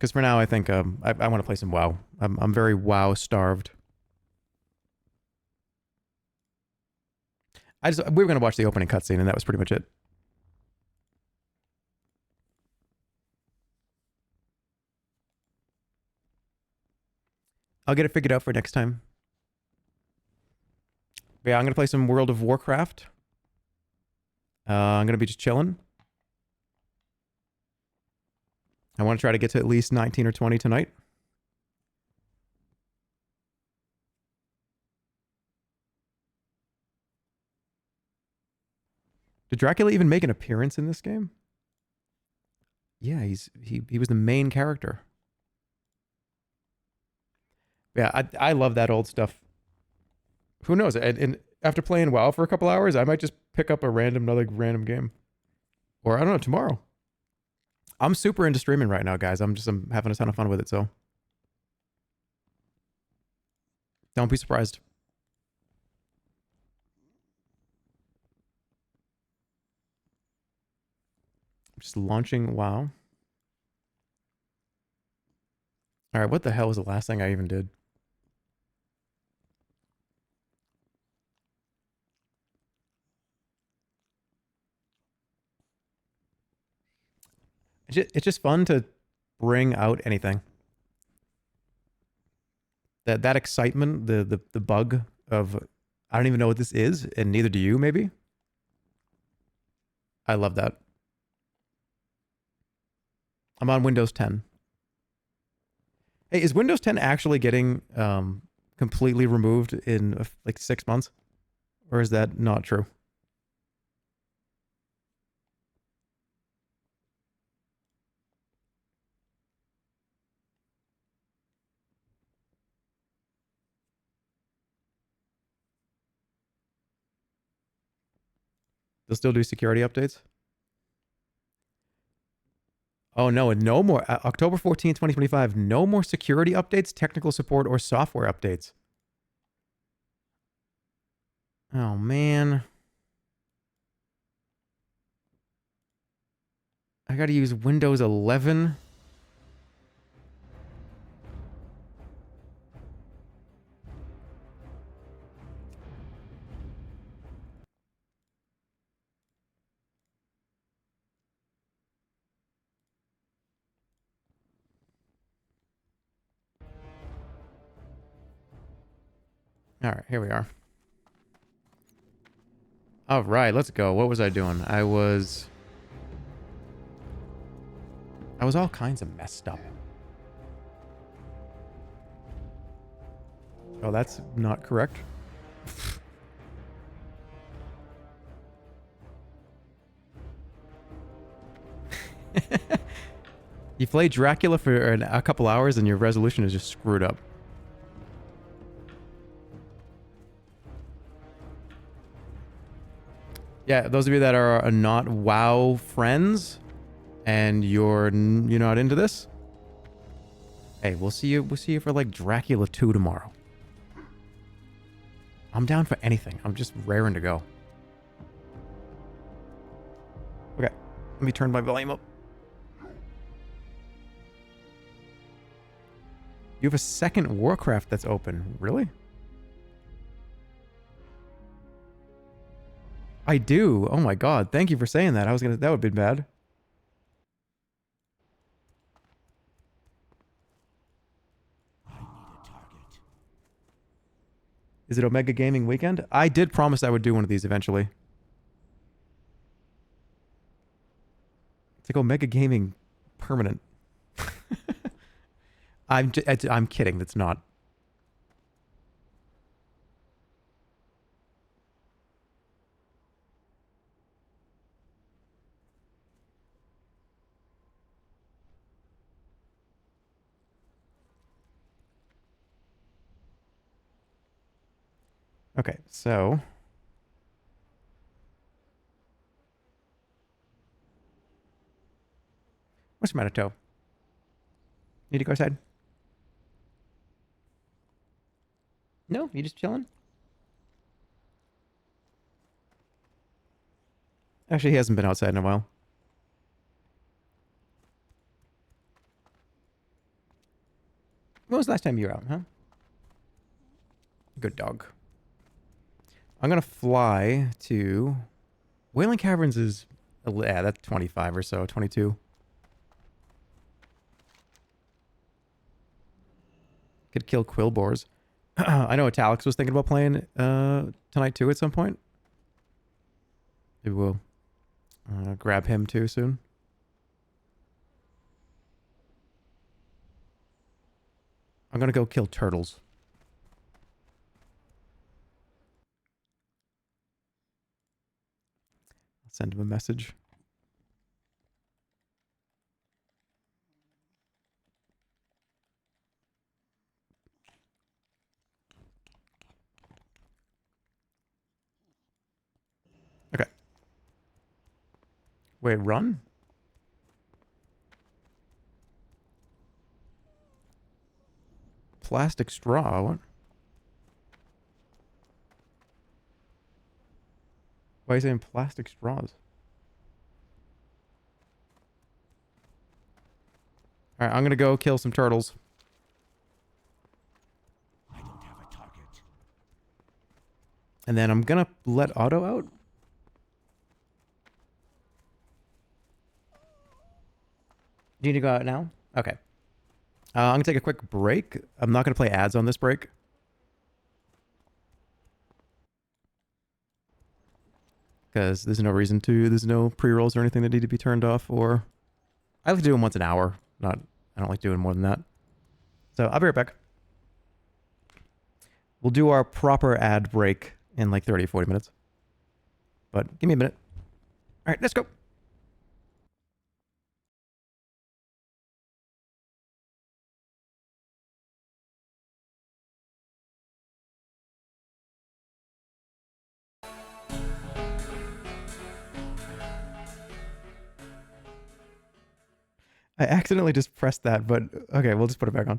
Because for now, I think I want to play some WoW. I'm very WoW starved. We were gonna watch the opening cutscene, and that was pretty much it. I'll get it figured out for next time. But yeah, I'm gonna play some World of Warcraft. I'm gonna be just chilling. I want to try to get to at least 19 or 20 tonight. Did Dracula even make an appearance in this game? Yeah, he was the main character. Yeah, I love that old stuff. Who knows? And after playing WoW for a couple hours, I might just pick up another random game. Or I don't know, tomorrow. I'm super into streaming right now, guys. I'm having a ton of fun with it, so don't be surprised. Just launching WoW. All right, what the hell was the last thing I even did? It's just fun to bring out anything. That excitement, the bug of I don't even know what this is, and neither do you, maybe. I love that. I'm on Windows 10. Hey, is Windows 10 actually getting completely removed in like 6 months? Or is that not true? They'll still do security updates? Oh no, no more. October 14th, 2025. No more security updates, technical support, or software updates. Oh man. I gotta use Windows 11. All right, here we are. All right, let's go. What was I doing? I was all kinds of messed up. Oh, that's not correct. You play Dracula for a couple hours and your resolution is just screwed up. Yeah, those of you that are not WoW friends and you're not into this, hey, we'll see you for like Dracula 2 tomorrow. I'm down for anything. I'm just raring to go. Okay, let me turn my volume up. You have a second Warcraft that's open. Really? I do. Oh my god. Thank you for saying that. That would have been bad. I need a target. Is it Omega Gaming Weekend? I did promise I would do one of these eventually. It's like Omega Gaming Permanent. I'm kidding. That's not. Okay, so what's the matter, Toe? Need to go outside? No, you just chilling? Actually, he hasn't been outside in a while. When was the last time you were out, huh? Good dog. I'm gonna fly to Wailing Caverns is yeah, that's 25 or so, 22. Could kill Quillboars. I know Etalyx was thinking about playing tonight too at some point. Maybe we'll grab him too soon. I'm gonna go kill turtles. I'll send him a message. Okay. Wait, run? Plastic straw? What? Why are you saying plastic straws? Alright, I'm gonna go kill some turtles. I don't have a target. And then I'm gonna let Otto out. Do you need to go out now? Okay. I'm gonna take a quick break. I'm not gonna play ads on this break. Because there's no reason to. There's no pre-rolls or anything that need to be turned off. Or I like to do them once an hour. I don't like doing more than that. So I'll be right back. We'll do our proper ad break in like 30 or 40 minutes. But give me a minute. All right, let's go. I accidentally just pressed that, but okay, we'll just put it back on.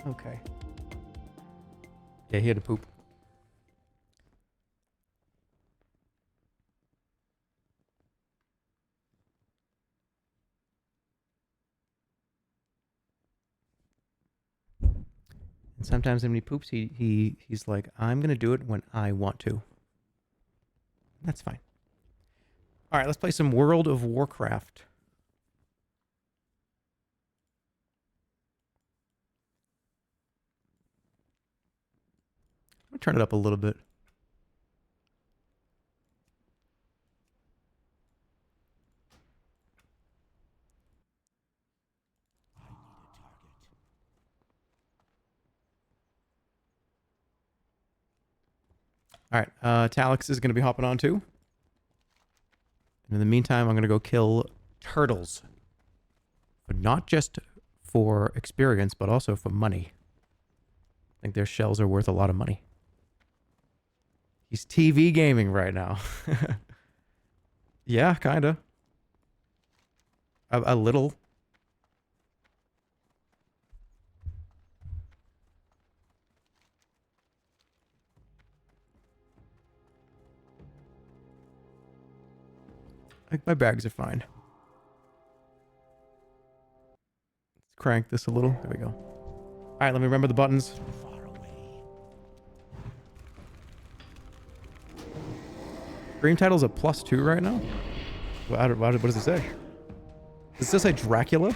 Okay. Yeah, he had to poop. And sometimes when he poops, he's like, I'm gonna do it when I want to. That's fine. All right, let's play some World of Warcraft. I'm gonna turn it up a little bit. All right, Etalyx is gonna be hopping on too. And in the meantime, I'm gonna go kill turtles. But not just for experience, but also for money. I think their shells are worth a lot of money. He's TV gaming right now. Yeah, kinda. A little. Like my bags are fine. Let's crank this a little. There we go. All right, let me remember the buttons. Stream title's a +2 right now? What does it say? Does this say Dracula?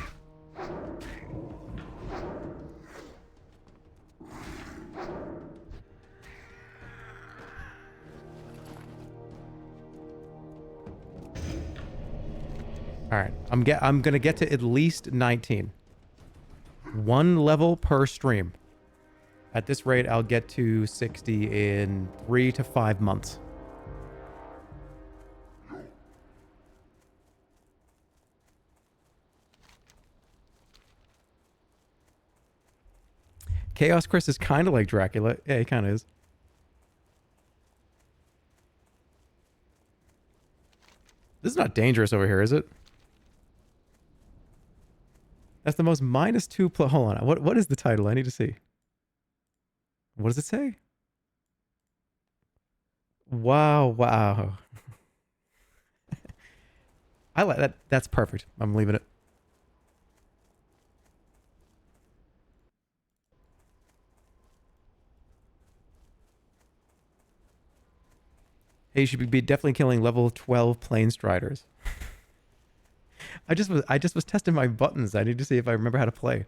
All right, I'm gonna get to at least 19. One level per stream. At this rate, I'll get to 60 in 3 to 5 months. Chaos Chris is kind of like Dracula. Yeah, he kind of is. This is not dangerous over here, is it? That's the most -2 hold on. What is the title? I need to see. What does it say? Wow. I like that. That's perfect. I'm leaving it. Hey, you should be definitely killing level 12 plane striders. I just was testing my buttons. I need to see if I remember how to play.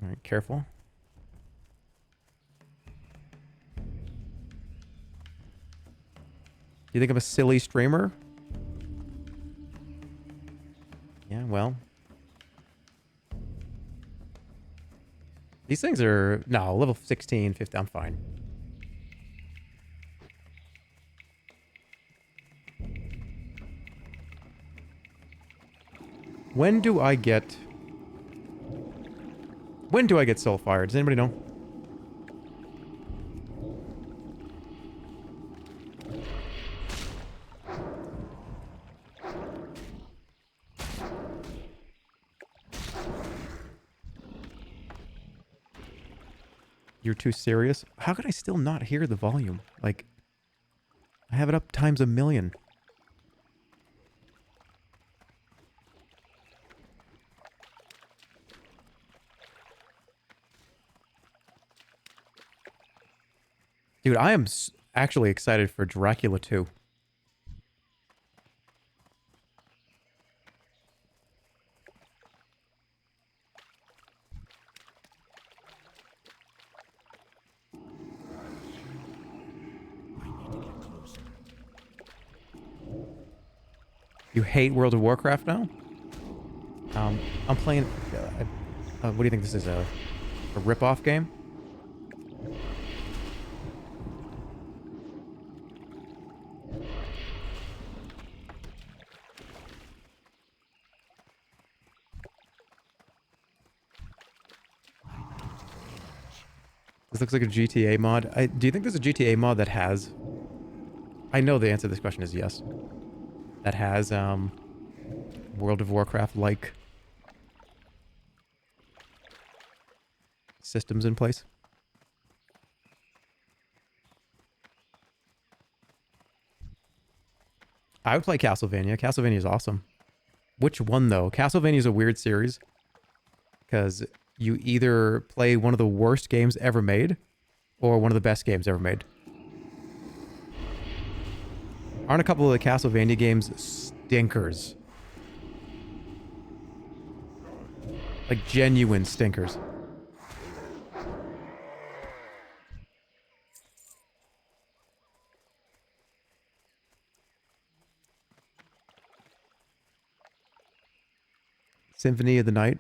All right, careful. You think I'm a silly streamer? Yeah, well. These things are... No, level 16, 15, I'm fine. When do I get Soulfire? Does anybody know? You're too serious? How could I still not hear the volume? Like, I have it up times a million. Dude, I am actually excited for Dracula 2. You hate World of Warcraft now? I'm playing... what do you think this is? A rip-off game? This looks like a GTA mod. Do you think there's a GTA mod that has... I know the answer to this question is yes. That has, World of Warcraft-like systems in place. I would play Castlevania. Castlevania is awesome. Which one, though? Castlevania is a weird series. Because you either play one of the worst games ever made, or one of the best games ever made. Aren't a couple of the Castlevania games stinkers? Like genuine stinkers. Symphony of the Night.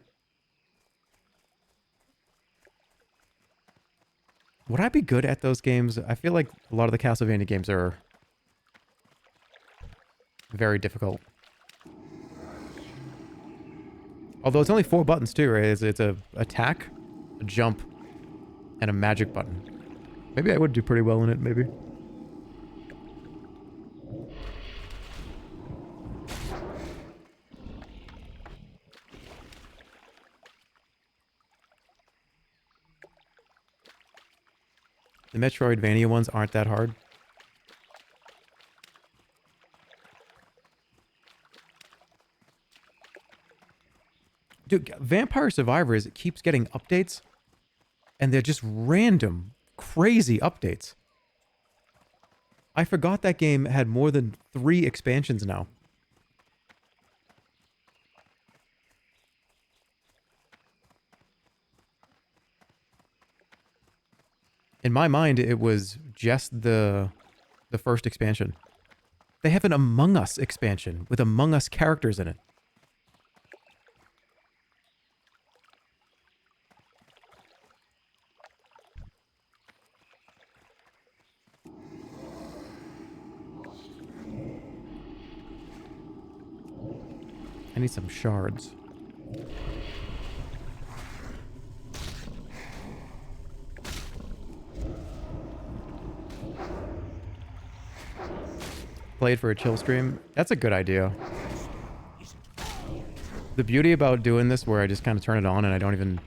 Would I be good at those games? I feel like a lot of the Castlevania games are very difficult. Although it's only 4 buttons too, right? It's a attack, a jump, and a magic button. Maybe I would do pretty well in it, maybe. The Metroidvania ones aren't that hard. Dude, Vampire Survivors keeps getting updates, and they're just random, crazy updates. I forgot that game had more than 3 expansions now. In my mind, it was just the first expansion. They have an Among Us expansion with Among Us characters in it. I need some shards. Played for a chill stream. That's a good idea. The beauty about doing this where I just kind of turn it on and I don't even...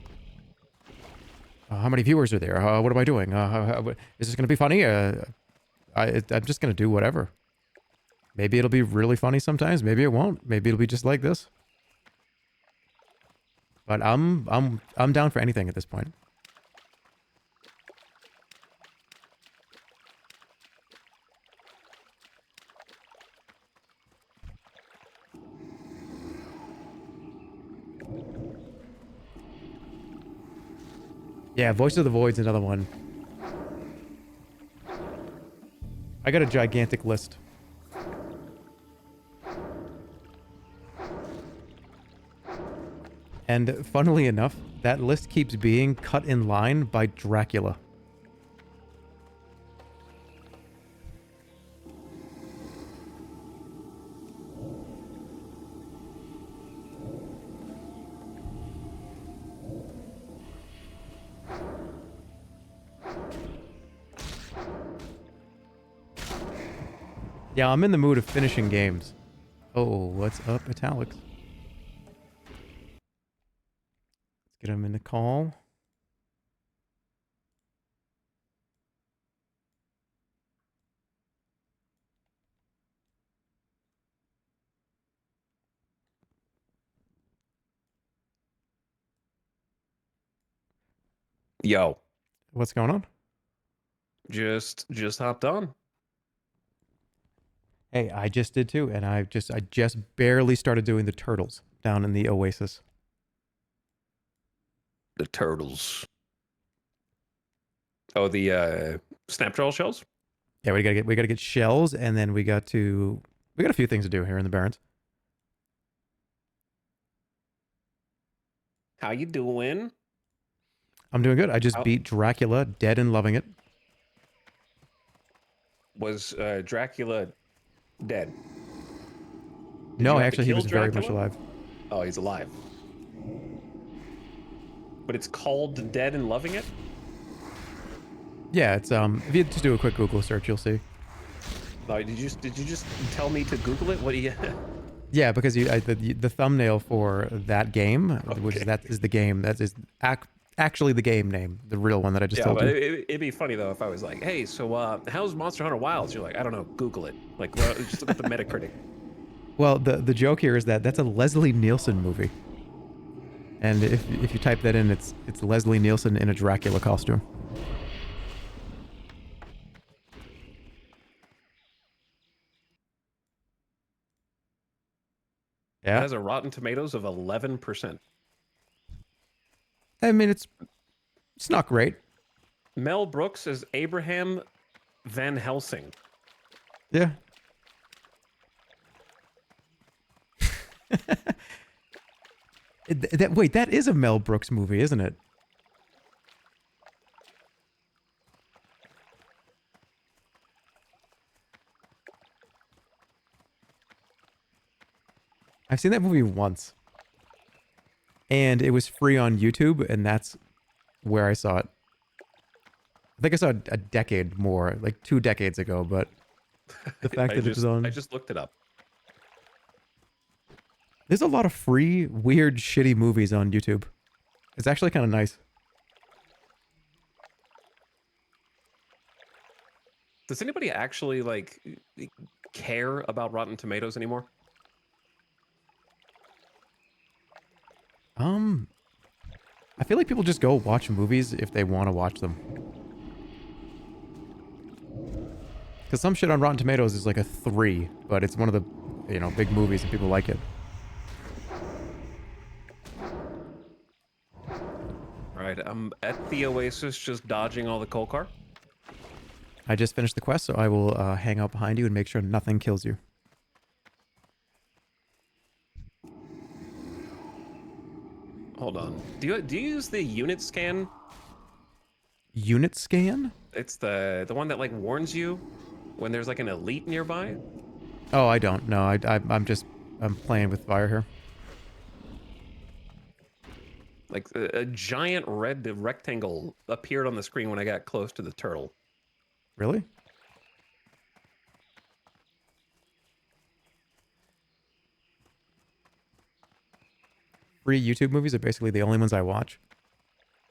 how many viewers are there? What am I doing? Is this going to be funny? I'm just going to do whatever. Maybe it'll be really funny sometimes. Maybe it won't. Maybe it'll be just like this. But I'm down for anything at this point. Yeah, Voice of the Void's another one. I got a gigantic list. And funnily enough, that list keeps being cut in line by Dracula. Yeah, I'm in the mood of finishing games. Oh, what's up, Etalyx? Let's get him in the call. Yo. What's going on? Just hopped on. Hey, I just did too, and I just barely started doing the turtles down in the oasis. The turtles. Oh, the snapjaw shells? Yeah, we gotta get shells, and then we got a few things to do here in the Barrens. How you doing? I'm doing good. I just beat Dracula, dead and loving it. Was Dracula dead? No, actually, he was very much alive. Oh, he's alive. But it's called Dead and Loving It? Yeah, it's if you just do a quick Google search, you'll see. Did you just tell me to Google it? What do you? Yeah, because the thumbnail for that game, which is Okay. that is the game that is actually the game name, the real one that I just Yeah, told but you. it'd be funny though if I was like, "Hey, so how's Monster Hunter Wilds?" You're like, "I don't know, Google it." Like, well, just look at the Metacritic. Well, the joke here is that that's a Leslie Nielsen movie, and if you type that in, it's Leslie Nielsen in a Dracula costume. It Yeah, has a Rotten Tomatoes of 11%. I mean it's not great. Mel Brooks as Abraham Van Helsing. Yeah. Wait, that is a Mel Brooks movie, isn't it? I've seen that movie once. And it was free on YouTube, and that's where I saw it. I think I saw it a decade more, like 2 decades ago, but the fact that it was I on... just looked it up. There's a lot of free, weird, shitty movies on YouTube. It's actually kind of nice. Does anybody actually like care about Rotten Tomatoes anymore? I feel like people just go watch movies if they want to watch them. Because some shit on Rotten Tomatoes is like a 3, but it's one of the, big movies and people like it. All right, I'm at the Oasis, just dodging all the coal car. I just finished the quest, so I will hang out behind you and make sure nothing kills you. Hold on. Do you use the unit scan? Unit scan? It's the one that like warns you when there's like an elite nearby. Oh, I don't. No, I'm playing with fire here. Like a giant red rectangle appeared on the screen when I got close to the turtle. Really? Free YouTube movies are basically the only ones I watch.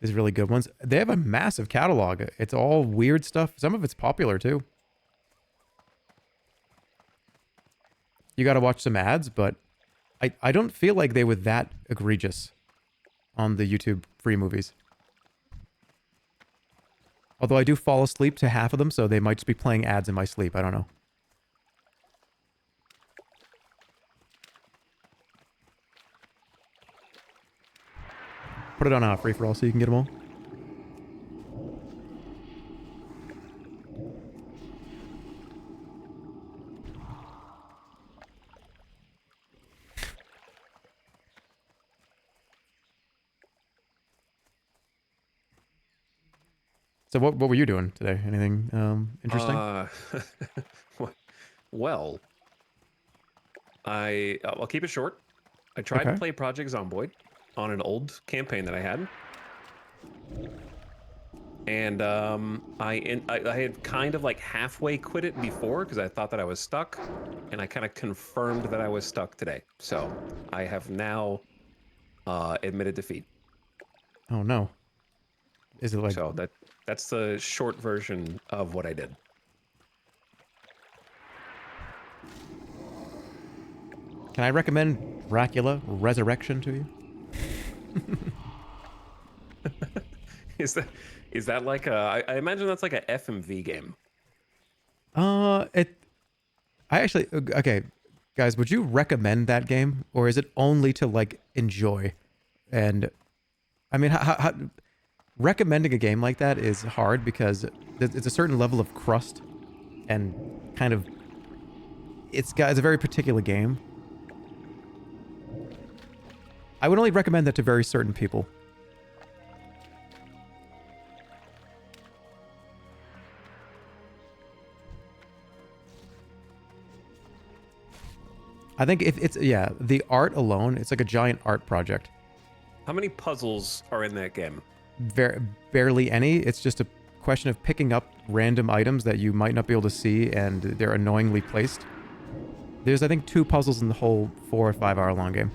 These really good ones. They have a massive catalog. It's all weird stuff. Some of it's popular too. You gotta watch some ads, but I don't feel like they were that egregious on the YouTube free movies. Although I do fall asleep to half of them, so they might just be playing ads in my sleep. I don't know. Put it on free for all so you can get them all. So what were you doing today? Anything interesting? Well, I'll keep it short. I tried to Okay. play Project Zomboid on an old campaign that I had. And I had kind of like halfway quit it before because I thought that I was stuck, and I kind of confirmed that I was stuck today. So I have now admitted defeat. Oh no. Is it like... So that's the short version of what I did. Can I recommend Dracula Resurrection to you? Is that like I imagine that's like a FMV game. I actually... Okay, guys, would you recommend that game? Or is it only to, like, enjoy? And, I mean, recommending a game like that is hard because it's a certain level of crust and kind of... It's a very particular game. I would only recommend that to very certain people. I think if it's... Yeah, the art alone, it's like a giant art project. How many puzzles are in that game? Barely any. It's just a question of picking up random items that you might not be able to see and they're annoyingly placed. There's, I think, 2 puzzles in the whole 4 or 5 hour long game.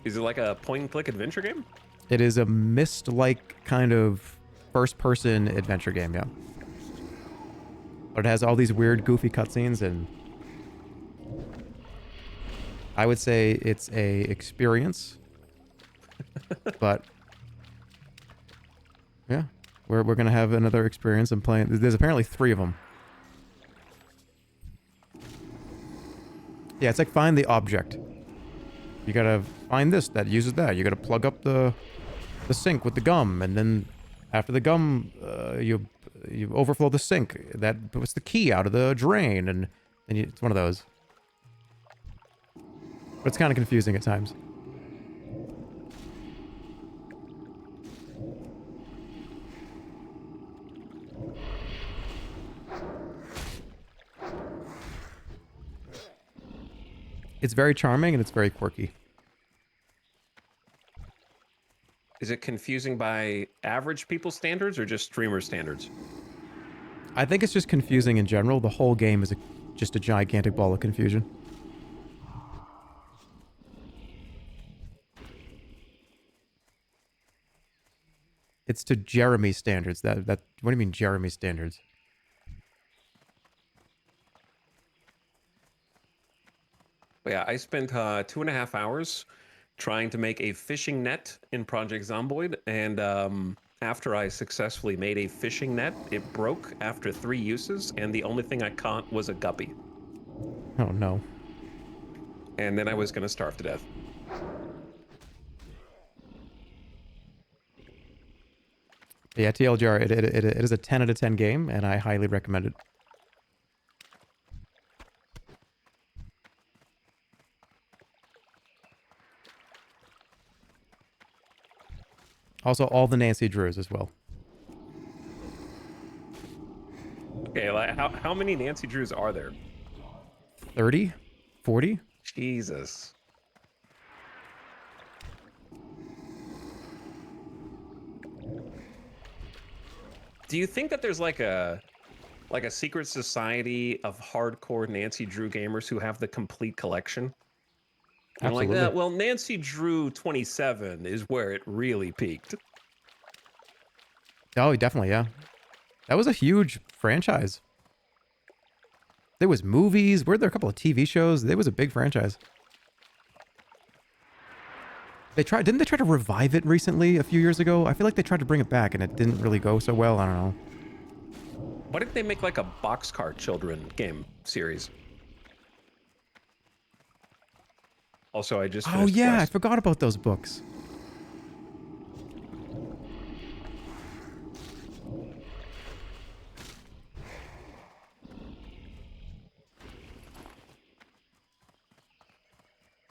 Is it like a point-and-click adventure game? It is a Myst-like kind of first-person adventure game, yeah. But it has all these weird, goofy cutscenes, and I would say it's a experience. But yeah, we're gonna have another experience and playing. There's apparently 3 of them. Yeah, it's like find the object. You gotta find this that uses that. You gotta plug up the sink with the gum, and then after the gum, you overflow the sink. That puts the key out of the drain, and then it's one of those. But it's kind of confusing at times. It's very charming and it's very quirky. Is it confusing by average people standards or just streamer standards? I think it's just confusing in general. The whole game is just a gigantic ball of confusion. It's to Jeremy standards. What do you mean Jeremy standards? But yeah, I spent 2.5 hours trying to make a fishing net in Project Zomboid, and after I successfully made a fishing net, it broke after 3 uses, and the only thing I caught was a guppy. Oh no. And then I was going to starve to death. Yeah, TLDR, it is a 10 out of 10 game, and I highly recommend it. Also, all the Nancy Drews as well. Okay, like, how many Nancy Drews are there? 30? 40? Jesus. Do you think that there's like a secret society of hardcore Nancy Drew gamers who have the complete collection? And like Absolutely. that, well, Nancy Drew 27 is where it really peaked. Oh, definitely, yeah. That was a huge franchise. There was movies. Were there a couple of TV shows? There was a big franchise. Didn't they try to revive it recently, a few years ago? I feel like they tried to bring it back and it didn't really go so well. I don't know. Why didn't they make like a Boxcar Children game series? Also, I just Oh finished yeah, I Quest. forgot about those books.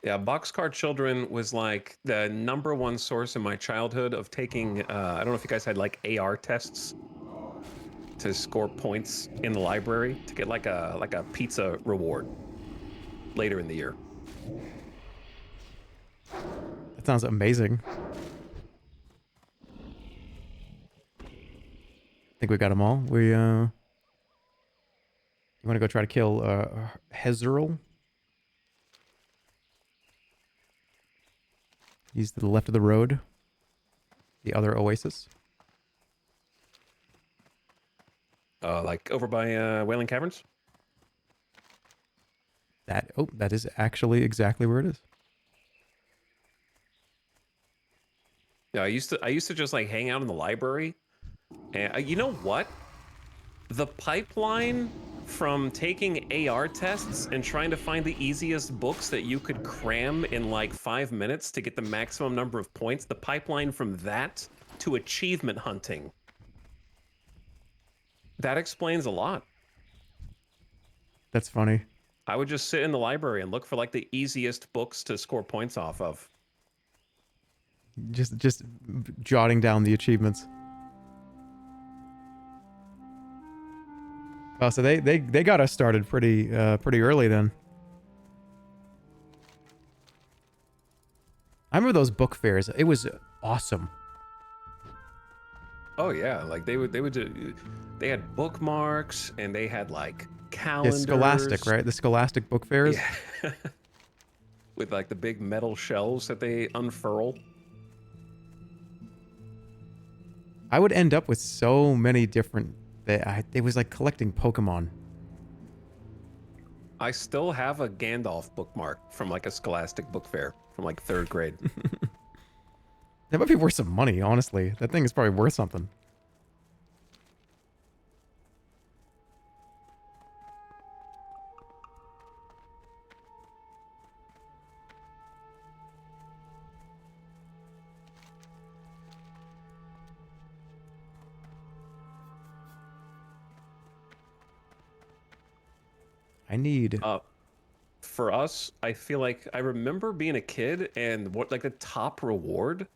Yeah, Boxcar Children was like the #1 source in my childhood of taking, I don't know if you guys had like AR tests to score points in the library to get like a pizza reward later in the year. That sounds amazing. I think we got them all. You want to go try to kill Hezerl? He's to the left of the road. The other oasis. Like over by Wailing Caverns? That is actually exactly where it is. Yeah, I used to just like hang out in the library. And you know what? The pipeline from taking AR tests and trying to find the easiest books that you could cram in like 5 minutes to get the maximum number of points, the pipeline from that to achievement hunting, that explains a lot. That's funny. I would just sit in the library and look for like the easiest books to score points off of. Just jotting down the achievements. Oh, so they got us started pretty early then. I remember those book fairs. It was awesome. Oh yeah, like they would do, they had bookmarks and they had like Yeah, Scholastic, calendars. right? The Scholastic book fairs. Yeah. With like the big metal shelves that they unfurl. I would end up with so many different. It was like collecting Pokemon. I still have a Gandalf bookmark from like a Scholastic book fair from like 3rd grade. That might be worth some money, honestly. That thing is probably worth something. I need. For us, I feel like I remember being a kid and what like the top reward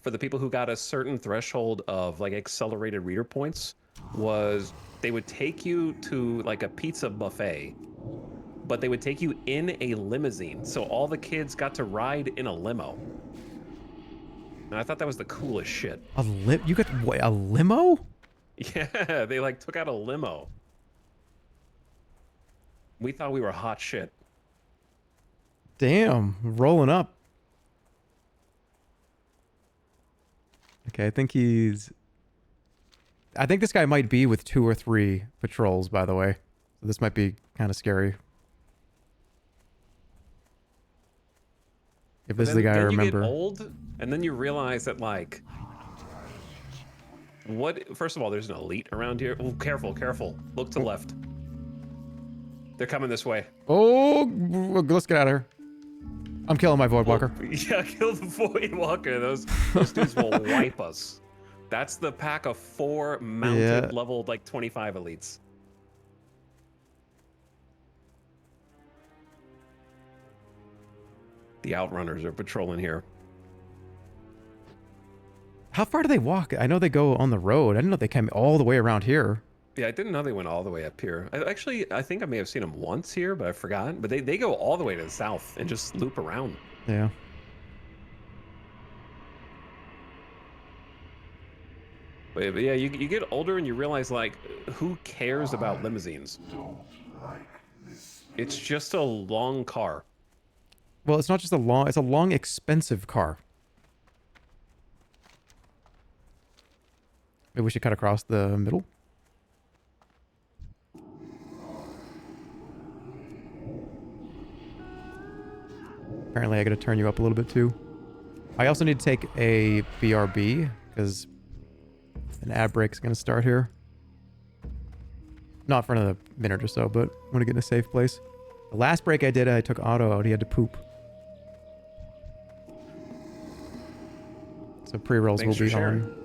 for the people who got a certain threshold of like accelerated reader points was they would take you to like a pizza buffet, but they would take you in a limousine. So all the kids got to ride in a limo. And I thought that was the coolest shit. You got what, a limo? Yeah, they like took out a limo. We thought we were hot shit. Damn, rolling up. Okay, I think this guy might be with 2 or 3 patrols, by the way. So this might be kind of scary. If this is the guy I Then remember. you get old, and then you realize that like, what? First of all, there's an elite around here. Oh, careful, careful. Look to the left. They're coming this way. Oh, let's get out of here. I'm killing my Voidwalker. Yeah, kill the Voidwalker. Those dudes will wipe us. That's the pack of 4 mounted level like 25 elites. The Outrunners are patrolling here. How far do they walk? I know they go on the road. I didn't know they came all the way around here. Yeah, I didn't know they went all the way up here. I think I may have seen them once here, but I forgot. But they go all the way to the south and just loop around. Yeah. But yeah, you get older and you realize, like, who cares about limousines? It's just a long car. Well, it's not just it's a long, expensive car. Maybe we should cut across the middle. Apparently, I gotta turn you up a little bit too. I also need to take a BRB because an ad break is gonna start here. Not for another minute or so, but I want to get in a safe place. The last break I did, I took Otto out. He had to poop. So pre-rolls will be on.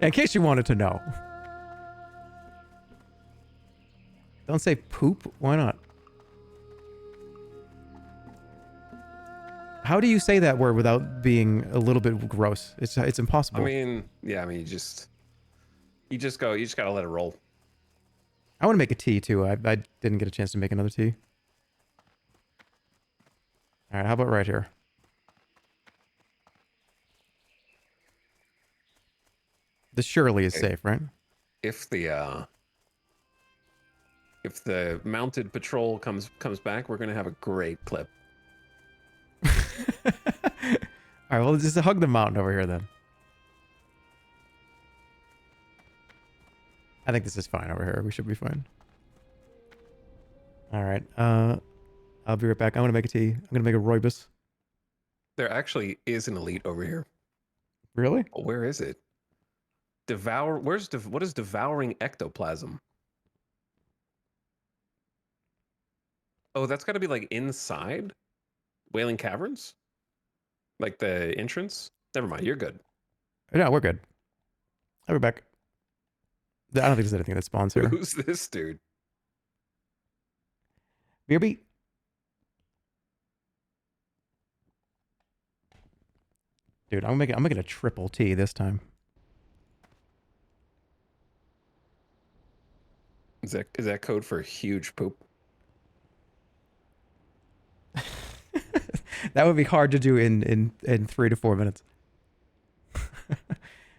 In case you wanted to know. Don't say poop. Why not? How do you say that word without being a little bit gross? It's impossible. I mean, yeah, I mean, you just gotta let it roll. I want to make a tea too. I didn't get a chance to make another tea. All right, how about right here? This surely is safe, right? If the mounted patrol comes back, we're gonna have a great clip. All right, well, just hug the mountain over here then. I think this is fine over here. We should be fine. All right. I'll be right back. I'm gonna make a tea. I'm gonna make a rooibos. There actually is an elite over here. Really? Where is it? What is devouring ectoplasm? Oh, that's got to be like inside Wailing Caverns? Like the entrance? Never mind, you're good. No, we're good. I'll be back. I don't think there's anything that spawns here. Who's this dude? Brb. Dude, I'm making a triple tea this time. Is that code for huge poop? That would be hard to do in 3 to 4 minutes.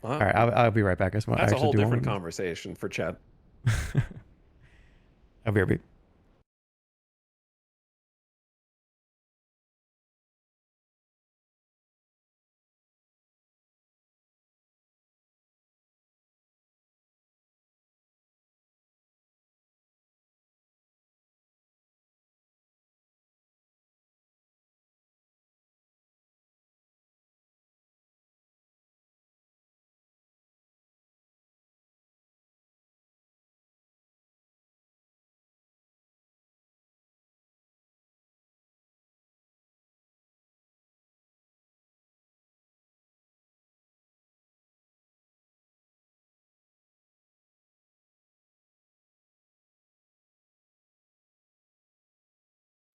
All Well, right, I'll be right back. I that's a actually whole do different want conversation for Chad. I'll be right back.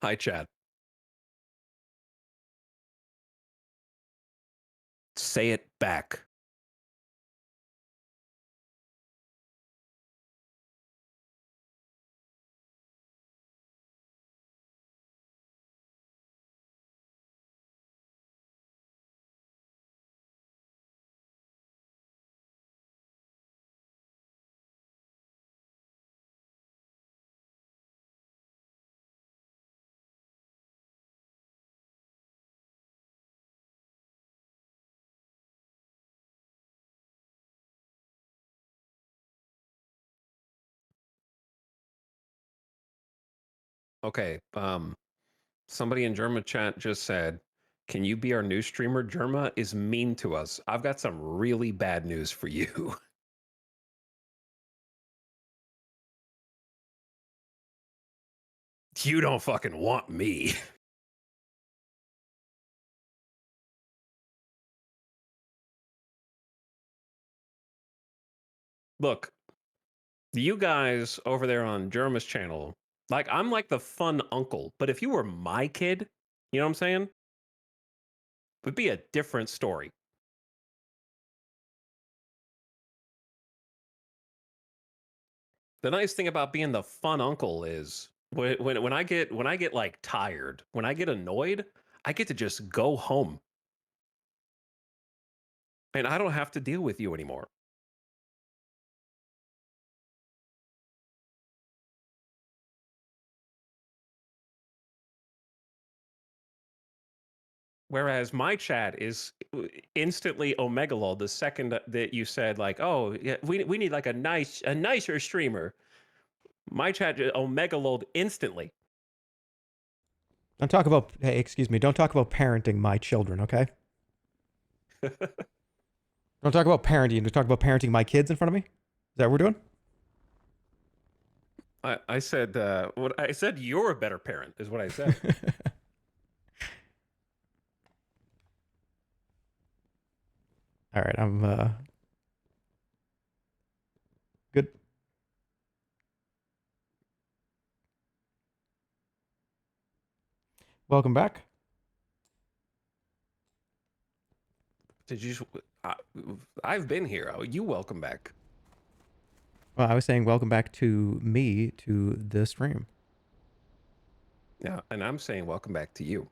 Hi, Chad. Say it back. Okay. Somebody in Jerma chat just said, "Can you be our new streamer? Jerma is mean to us." I've got some really bad news for you. You don't fucking want me. Look, you guys over there on Jerma's channel, like I'm like the fun uncle, but if you were my kid, you know what I'm saying? It would be a different story. The nice thing about being the fun uncle is when I get like tired, when I get annoyed, I get to just go home and I don't have to deal with you anymore. Whereas my chat is instantly omegalol the second that you said like, "Oh, yeah, we need like a nicer streamer." My chat omegaloled instantly. Don't talk about, hey, excuse me, don't talk about parenting my children, okay? Don't talk about parenting. Don't talk about parenting my kids in front of me. Is that what we're doing? I said what I said. You're a better parent, is what I said. All right, I'm good. Welcome back. Did you? I, I've been here. Oh, you welcome back. Well, I was saying welcome back to me to the stream. Yeah, and I'm saying welcome back to you.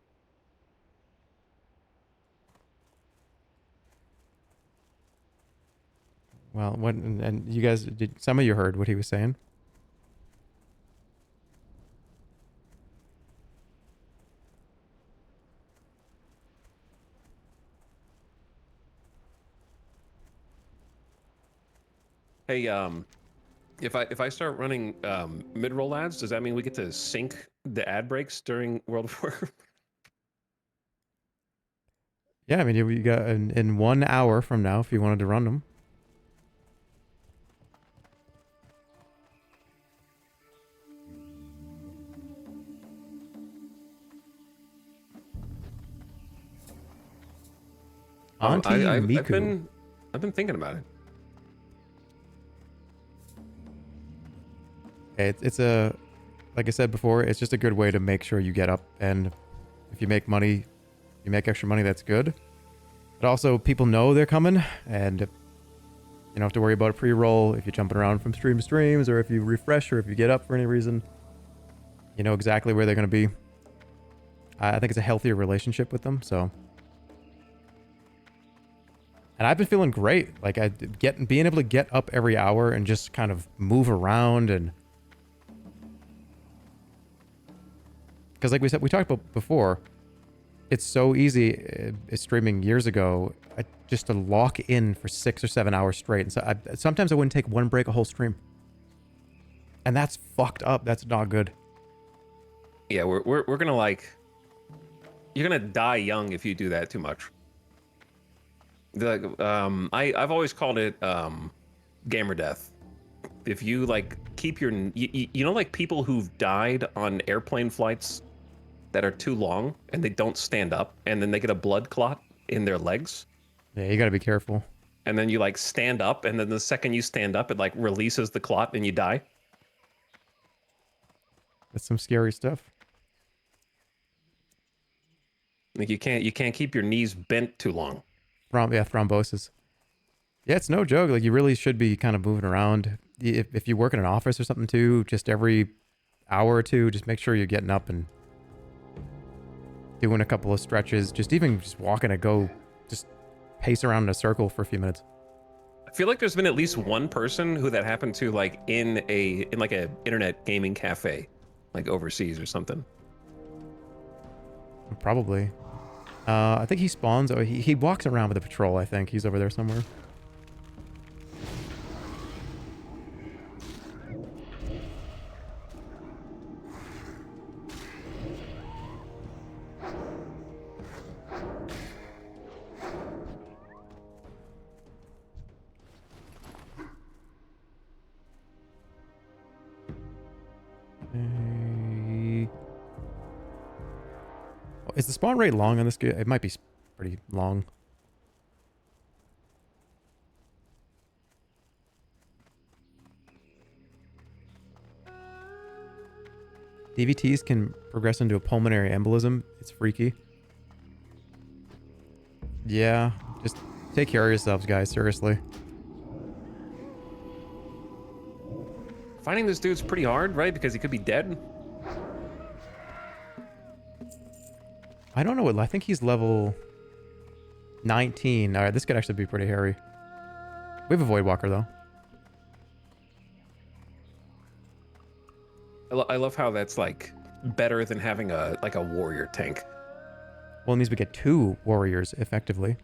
Well, what and you guys did some of you heard what he was saying? Hey, if I start running mid roll ads, does that mean we get to sync the ad breaks during World of Warcraft? Yeah, I mean, you got in 1 hour from now if you wanted to run them. Auntie Miku. I've been thinking about it. It's a, like I said before, it's just a good way to make sure you get up, and if you make money, you make extra money, that's good. But also, people know they're coming, and you don't have to worry about a pre-roll if you're jumping around from stream to streams, or if you refresh, or if you get up for any reason. You know exactly where they're going to be. I think it's a healthier relationship with them, so. And I've been feeling great. Like being able to get up every hour and just kind of move around and because like we said, we talked about before, it's so easy streaming years ago just to lock in for 6 or 7 hours straight. And so sometimes I wouldn't take one break a whole stream. And that's fucked up. That's not good. Yeah, we're gonna like, you're gonna die young if you do that too much. Like, I've always called it gamer death. If you like keep your, you know, like people who've died on airplane flights that are too long and they don't stand up and then they get a blood clot in their legs. Yeah, you gotta be careful. And then you like stand up and then the second you stand up, it like releases the clot and you die. That's some scary stuff. Like you can't keep your knees bent too long. Thrombosis. Yeah, it's no joke. Like you really should be kind of moving around. If you work in an office or something too, just every hour or two, just make sure you're getting up and doing a couple of stretches. Just walking just pace around in a circle for a few minutes. I feel like there's been at least one person who that happened to, like in like a internet gaming cafe, like overseas or something. Probably. I think he spawns. Oh, he walks around with a patrol. I think he's over there somewhere. Is the spawn rate long on this game? It might be pretty long. DVTs can progress into a pulmonary embolism. It's freaky. Yeah, just take care of yourselves, guys. Seriously. Finding this dude's pretty hard, right? Because he could be dead. I don't know what. I think he's level 19. All right, this could actually be pretty hairy. We have a Void Walker though. I love how that's like better than having a warrior tank. Well, it means we get 2 warriors effectively.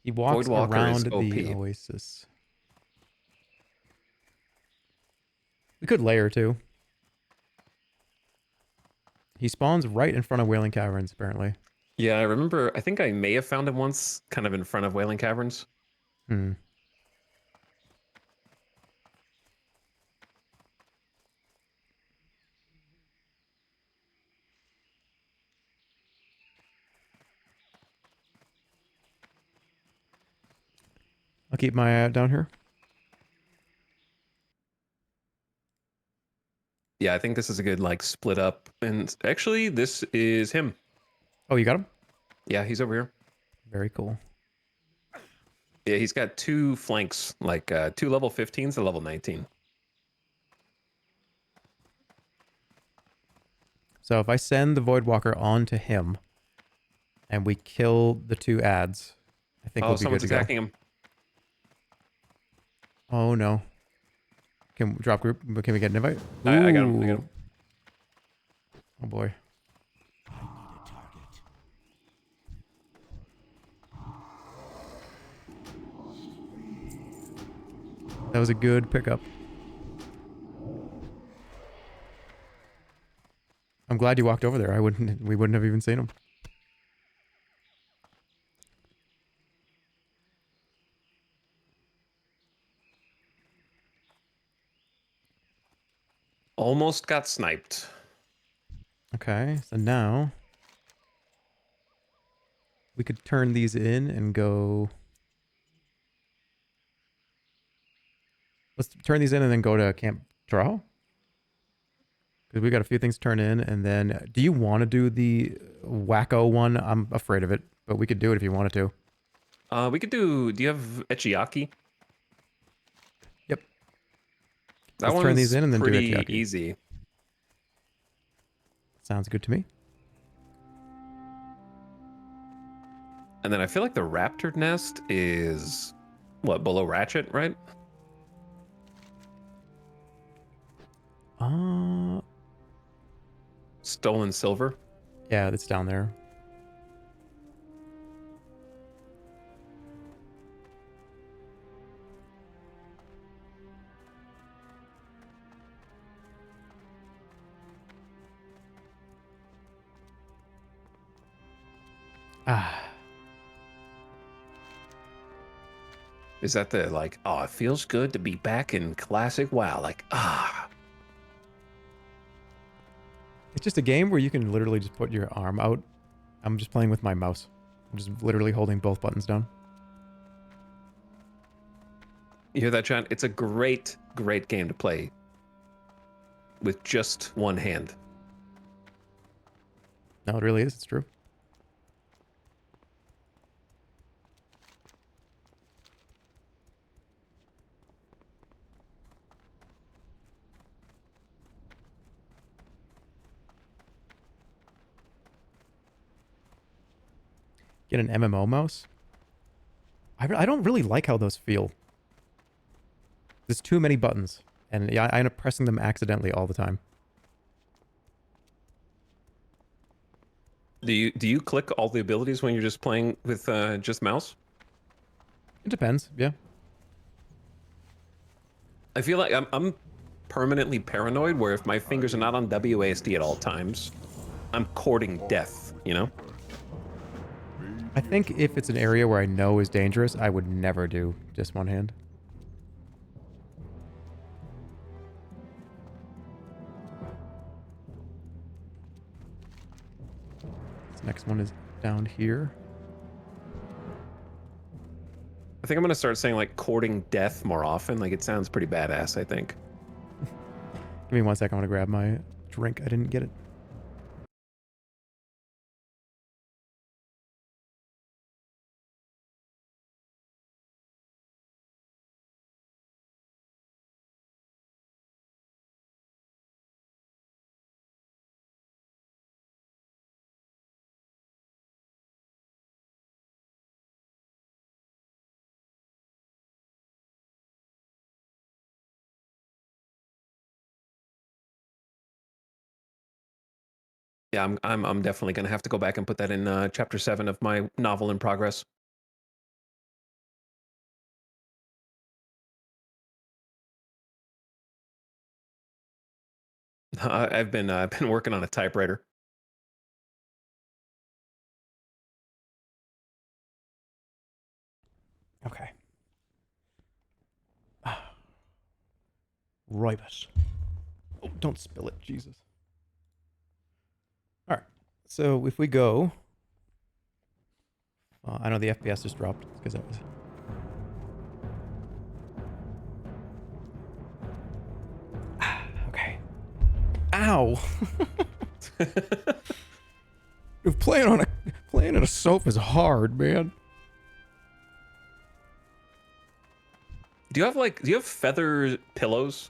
He walks around the oasis. We could layer too. He spawns right in front of Wailing Caverns, apparently. Yeah, I remember. I think I may have found him once, kind of in front of Wailing Caverns. Hmm. I'll keep my eye out down here. Yeah, I think this is a good like split up. And actually, this is him. Oh, you got him? Yeah, he's over here. Very cool. Yeah, he's got 2 flanks, like 2 level 15s and level 19. So if I send the Void Walker onto him and we kill the 2 ads, I think we'll be good to go. Attacking him. Oh no. Can drop group? Can we get an invite? I got him. I got him. Oh boy. That was a good pickup. I'm glad you walked over there. We wouldn't have even seen him. Almost got sniped. Okay, so now we could turn these in and go. Let's turn these in and then go to Camp Draw. Because we got a few things to turn in, and then do you want to do the wacko one? I'm afraid of it, but we could do it if you wanted to. We could do. Do you have Echiaki? Yep. That Let's turn these one's in and then do pretty Etalyx. easy. Sounds good to me. And then I feel like the raptor nest is what, below Ratchet, right? Stolen silver. Yeah, it's down there. Ah. Is that the like, oh, it feels good to be back in classic WoW? Like, ah. It's just a game where you can literally just put your arm out. I'm just playing with my mouse. I'm just literally holding both buttons down. You hear that, John? It's a great, great game to play with just one hand. No, it really is. It's true. Get an MMO mouse. I don't really like how those feel. There's too many buttons, and yeah, I end up pressing them accidentally all the time. Do you click all the abilities when you're just playing with just mouse? It depends. Yeah. I feel like I'm permanently paranoid where if my fingers are not on WASD at all times, I'm courting death, you know? I think if it's an area where I know is dangerous, I would never do just one hand. This next one is down here. I think I'm gonna start saying like courting death more often. Like it sounds pretty badass, I think. Give me 1 second. I want to grab my drink. I didn't get it. Yeah, I'm definitely gonna have to go back and put that in chapter 7 of my novel in progress. I've been working on a typewriter. Okay. Ribus. Oh, don't spill it, Jesus. All right. So if we go, I know the FPS just dropped because that was. Okay. Ow. playing on a sofa is hard, man. Do you have feather pillows?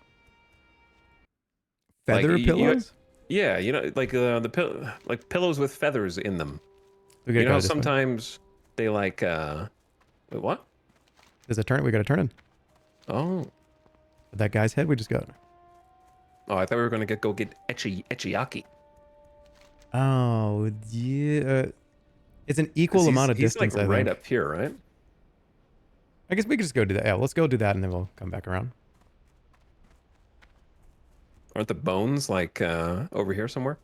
Feather pillows? Yeah, you know, like like pillows with feathers in them. We You gotta know go how this way. sometimes they like wait, what? There's a turn. We gotta turn in. Oh. That guy's head we just got. Oh, I thought we were gonna go get echiyaki. Oh yeah. It's an equal amount of distance. He's like I right think. up here, right? I guess we could just go do that. Yeah, let's go do that and then we'll come back around. Aren't the bones like over here somewhere?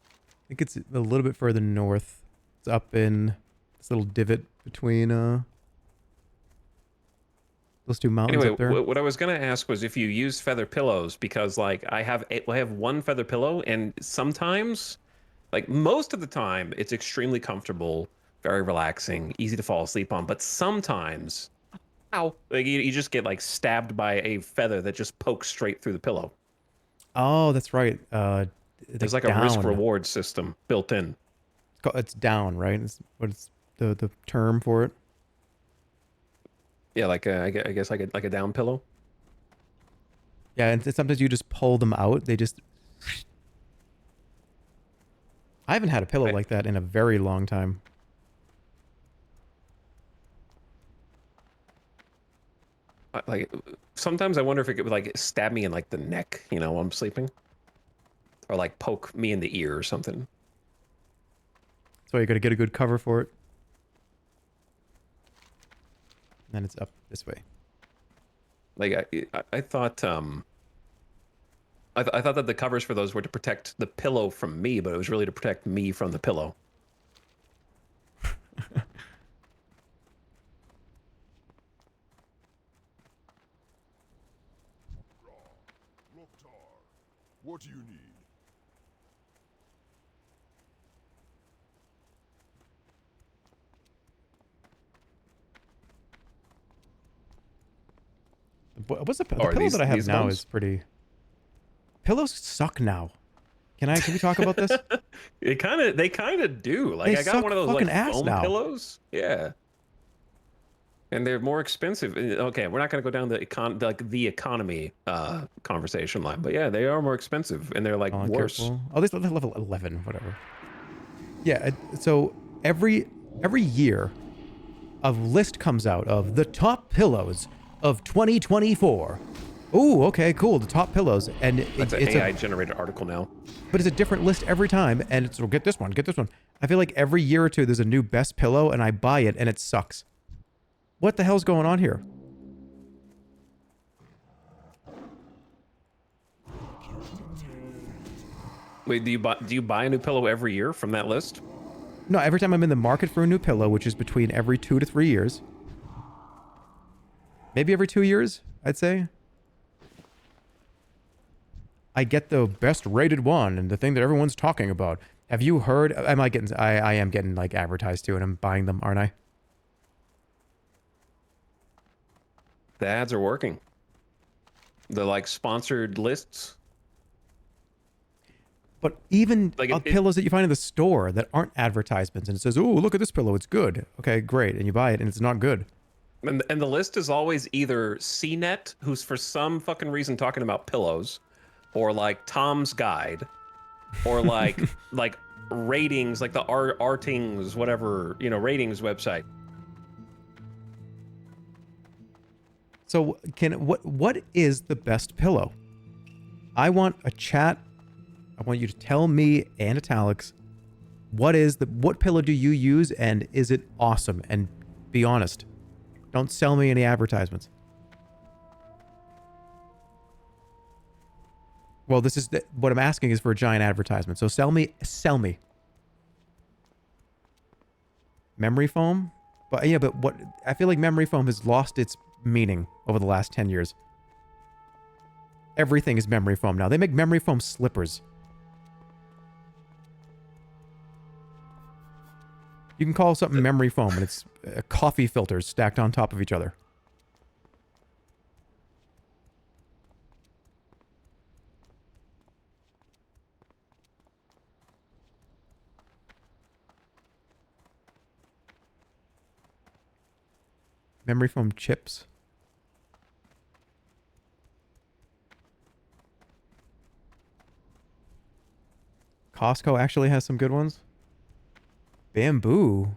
I think it's a little bit further north. It's up in this little divot between those two mountains Anyway, up there. what I was gonna ask was if you use feather pillows, because like I have one feather pillow, and sometimes, like most of the time, it's extremely comfortable, very relaxing, easy to fall asleep on. But sometimes, ow, like you just get like stabbed by a feather that just pokes straight through the pillow. Oh, that's right. There's like a down. risk reward system built in. It's down, right? It's what is the term for it? Yeah, like I guess like a down pillow. Yeah, and sometimes you just pull them out. They just. I haven't had a pillow I, like that in a very long time. like sometimes I wonder if it could like stab me in like the neck, you know, while I'm sleeping, or like poke me in the ear or something. So you got to get a good cover for it. And then it's up this way. Like I thought I thought that the covers for those were to protect the pillow from me, but it was really to protect me from the pillow. What do you need? What's the Or pillow that I have these now ones? is pretty. Pillows suck now. Can we talk about this? They kind of do. Like They I got suck one of those fucking like ass foam now. pillows. Yeah. And they're more expensive. Okay, we're not going to go down the economy conversation line, but yeah, they are more expensive and they're like Oh, worse. careful. Oh, this level 11, whatever. Yeah, so every year a list comes out of the top pillows of 2024. Ooh, okay, cool. The top pillows, and That's an it's AI a generated article now. but it's a different list every time, and it's well, get this one, get this one. I feel like every year or two there's a new best pillow, and I buy it, and it sucks. What the hell's going on here? Wait, do you buy a new pillow every year from that list? No, every time I'm in the market for a new pillow, which is between every 2 to 3 years, maybe every 2 years, I'd say, I get the best rated one and the thing that everyone's talking about. Have you heard? I am getting like advertised to, and I'm buying them, aren't I? The ads are working. The like sponsored lists. But even Like pillows that you find in the store that aren't advertisements, and it says, "Oh, look at this pillow, it's good." Okay, great, and you buy it, and it's not good. and the list is always either CNET, who's for some fucking reason talking about pillows, or like Tom's Guide, or like ratings, like the Artings, whatever, you know, ratings website. So, what is the best pillow? I want a chat. I want you to tell me and Etalyx what pillow do you use, and is it awesome? And be honest. Don't sell me any advertisements. Well, this is what I'm asking is for a giant advertisement. So sell me. Memory foam? But yeah, but what I feel like memory foam has lost its meaning over the last 10 years. Everything is memory foam now. They make memory foam slippers. You can call something memory foam, and it's coffee filters stacked on top of each other. Memory foam chips. Costco actually has some good ones. Bamboo.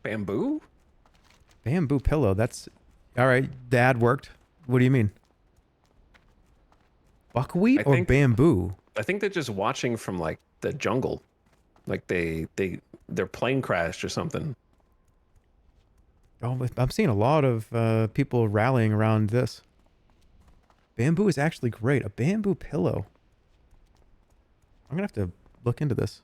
Bamboo? Bamboo pillow. That's... All right, the ad worked. What do you mean? Buckwheat or bamboo? I think they're just watching from like the jungle. Like their plane crashed or something. Oh, I'm seeing a lot of people rallying around this. Bamboo is actually great. A bamboo pillow. I'm going to have to look into this.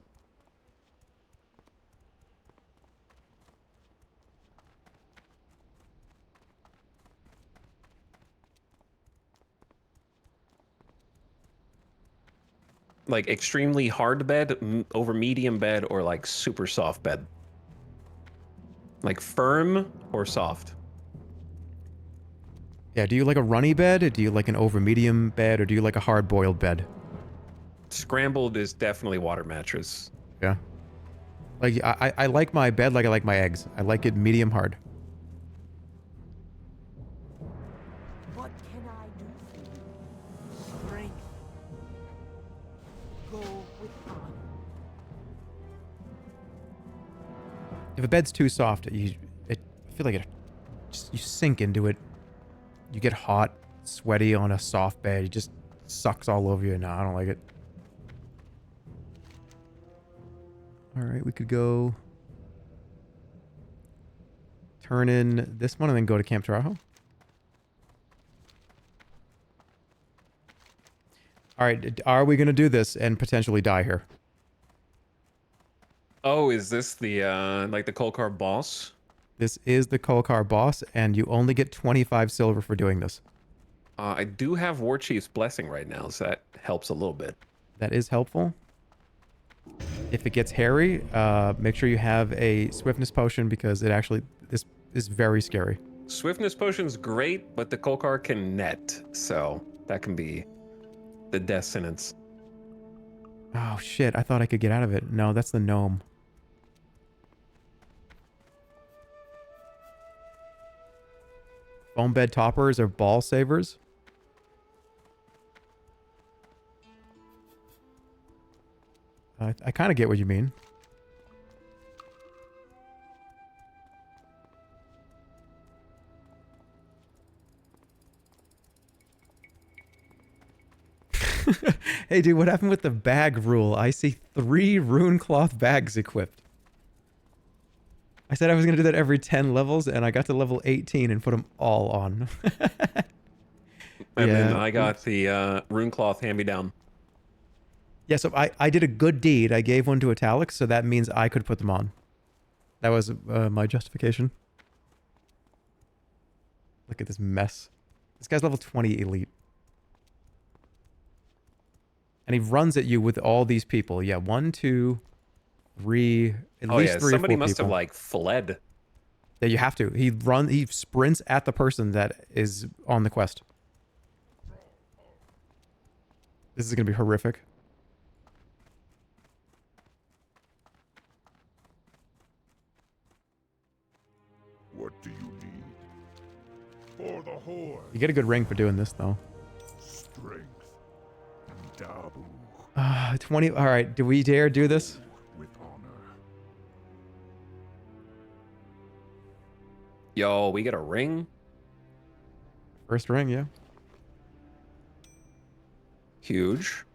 Like extremely hard bed over medium bed, or like super soft bed. Like firm or soft. Yeah, do you like a runny bed? Do you like an over medium bed? Or do you like a hard boiled bed? Scrambled is definitely water mattress. Yeah. Like, I like my bed like I like my eggs. I like it medium hard. If a bed's too soft, I feel like you sink into it. You get hot, sweaty on a soft bed. It just sucks all over you. No, I don't like it. All right, we could go turn in this one and then go to Camp Taurajo. All right, are we going to do this and potentially die here? Oh, is this the like the Kolkar boss? This is the Kolkar boss, and you only get 25 silver for doing this. I do have War Chief's blessing right now, so that helps a little bit. That is helpful. If it gets hairy, make sure you have a swiftness potion because this is very scary. Swiftness potion's great, but the Kolkar can net, so that can be the death sentence. Oh shit, I thought I could get out of it. No, that's the gnome. Foam bed toppers are ball savers. I kind of get what you mean. Hey dude, what happened with the bag rule? I see 3 rune cloth bags equipped. I said I was going to do that every 10 levels, and I got to level 18 and put them all on. And then I got the rune cloth hand-me-down. Yeah, so I did a good deed. I gave one to Etalyx, so that means I could put them on. That was my justification. Look at this mess. This guy's level 20 elite. And he runs at you with all these people. Yeah, 1, 2, 3, at least 3 or 4 somebody must people. have like fled. Yeah, you have to. He sprints at the person that is on the quest. This is going to be horrific. What do you need? For the horde. You get a good ring for doing this, though. Strength. Dabu. 20. All right, do we dare do this? With honor. Yo, we get a ring? First ring, yeah. Huge.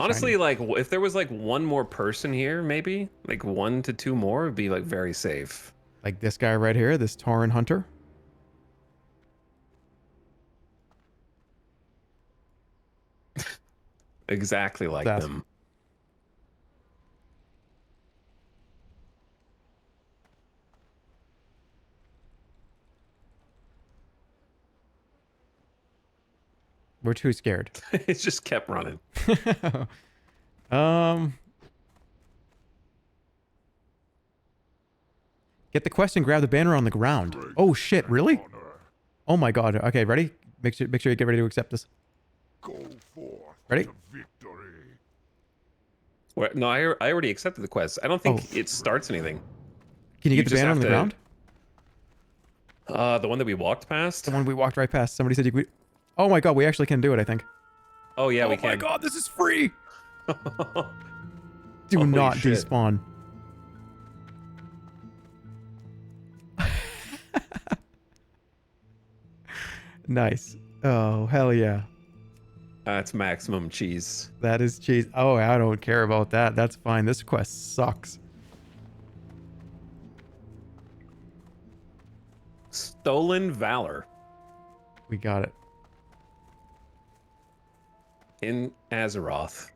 Honestly, like, if there was like one more person here, maybe like 1 to 2 more would be like very safe. Like this guy right here, this Tauren Hunter. Exactly like That's them. We're too scared. It just kept running. Get the quest and grab the banner on the ground. Oh shit, really? Honor. Oh my god. Okay, ready? Make sure you get ready to accept this. Go forth. Ready? To victory. What? No, I already accepted the quest. I don't think it starts anything. Can you You get the just banner on have the to- ground? The one that we walked past? The one we walked right past. Somebody said you could. Oh my god, we actually can do it, I think. Oh yeah, we Oh my can. god, this is free! Do Holy not shit. despawn. Nice. Oh, hell yeah. That's maximum cheese. That is cheese. Oh, I don't care about that. That's fine. This quest sucks. Stolen Valor We got it. in Azeroth.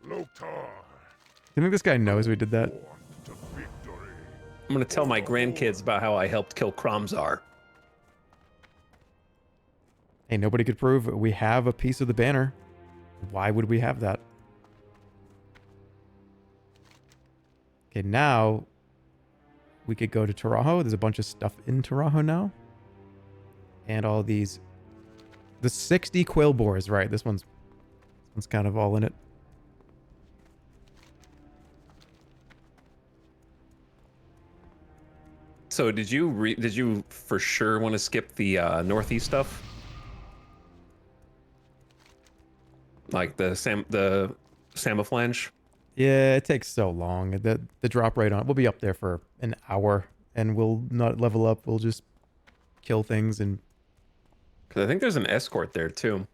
Loktar. Do you think this guy knows we did that? Forth to victory. I'm gonna tell my grandkids about how I helped kill Kromzar. Hey, nobody could prove we have a piece of the banner. Why would we have that? Okay, now we could go to Taurajo. There's a bunch of stuff in Taurajo now. And all these... The 60 quill boars, right. This one's kind of all in it. So did you for sure want to skip the northeast stuff? Like the Samaflange. Yeah, it takes so long. The drop rate on it. We'll be up there for an hour, and we'll not level up. We'll just kill things, and Because I think there's an escort there too.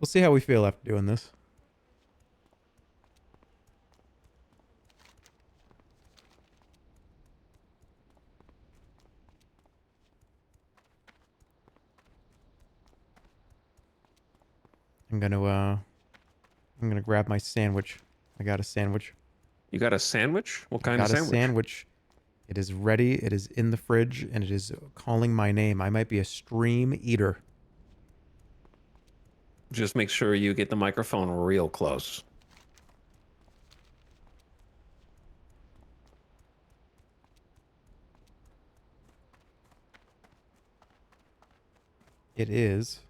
we'll see how we feel after doing this. I'm gonna grab my sandwich. I got a sandwich. You got a sandwich? What kind Got of a sandwich? sandwich. It is ready. It is in the fridge, and it is calling my name. I might be a stream eater. Just make sure you get the microphone real close. It is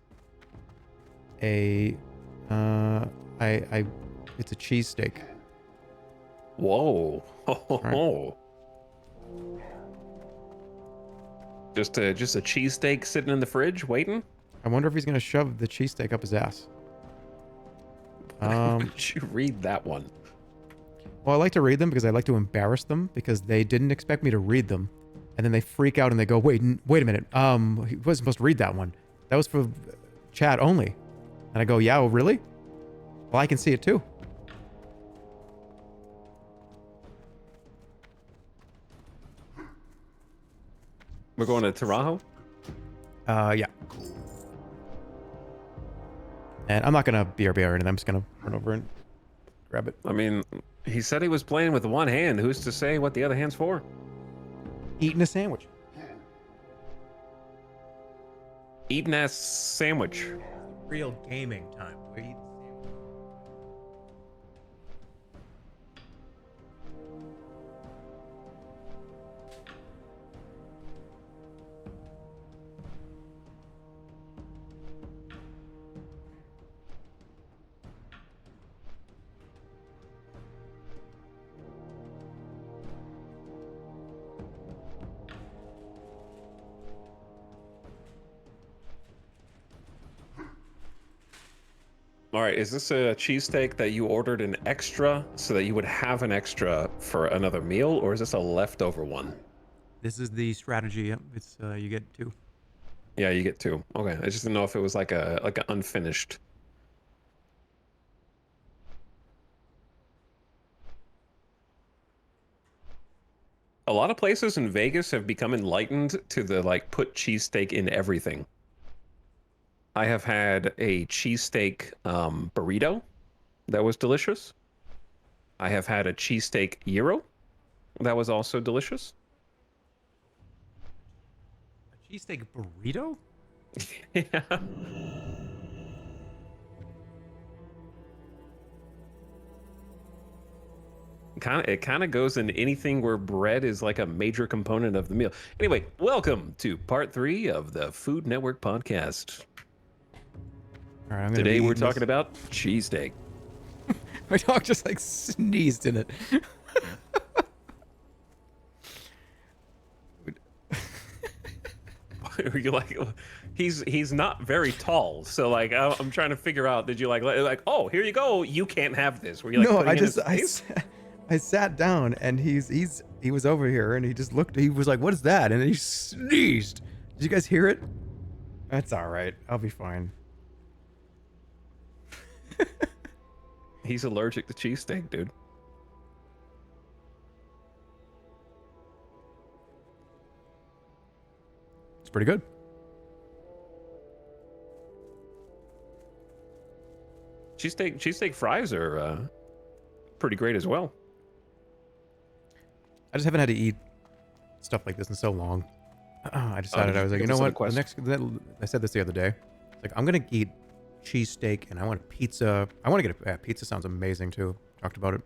a it's a cheesesteak. Whoa. Right. Just a cheesesteak sitting in the fridge waiting? I wonder if he's gonna shove the cheesesteak up his ass. Did you read that one? Well, I like to read them because I like to embarrass them because they didn't expect me to read them, and then they freak out and they go, "Wait, wait a minute. He wasn't supposed to read that one. That was for chat only." And I go, "Yeah, oh, really? Well, I can see it too." We're going to Taurajo? Yeah. And I'm not gonna BRB or anything. I'm just gonna run over and grab it. I mean, he said he was playing with one hand. Who's to say what the other hand's for? Eating a sandwich. Eating ass sandwich. Real gaming time. We're eating. All right, is this a cheesesteak that you ordered an extra so that you would have an extra for another meal, or is this a leftover one? This is the strategy. Yep. It's you get two. Yeah, you get two. Okay, I just didn't know if it was like an unfinished. A lot of places in Vegas have become enlightened to the like put cheesesteak in everything. I have had a cheesesteak burrito that was delicious. I have had a cheesesteak gyro that was also delicious. A cheesesteak burrito? Yeah. It kind of goes in anything where bread is like a major component of the meal. Anyway, welcome to part 3 of the Food Network podcast. All right, Today we're talking about cheesesteak. My dog just like sneezed in it. You're like, he's not very tall, so like I'm trying to figure out. Did you like oh, here you go, you can't have this? Were you like, No, putting it in his face? I sat down and he was over here and he just looked. He was like, "What is that?" And then he sneezed. Did you guys hear it? That's all right. I'll be fine. He's allergic to cheesesteak, dude. It's pretty good. Cheesesteak fries are pretty great as well. I just haven't had to eat stuff like this in so long. I decided I was like, you know what? I said this the other day. Like, I'm gonna eat cheesesteak and I want pizza. I want to get a pizza. Sounds amazing too. Talked about it.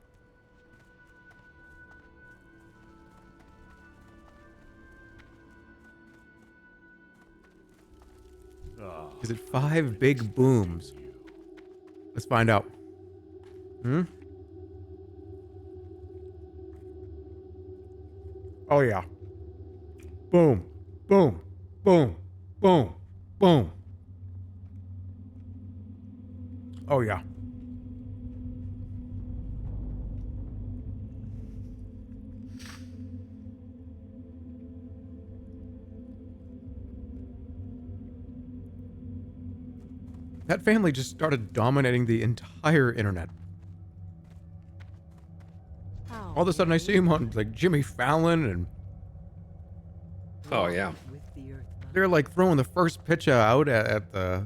Is it 5 big booms? Let's find out. Oh yeah. Boom, boom, boom, boom, boom. Oh, yeah. That family just started dominating the entire internet. All of a sudden, I see him on, like, Jimmy Fallon, and Oh yeah. they're, like, throwing the first pitch out at the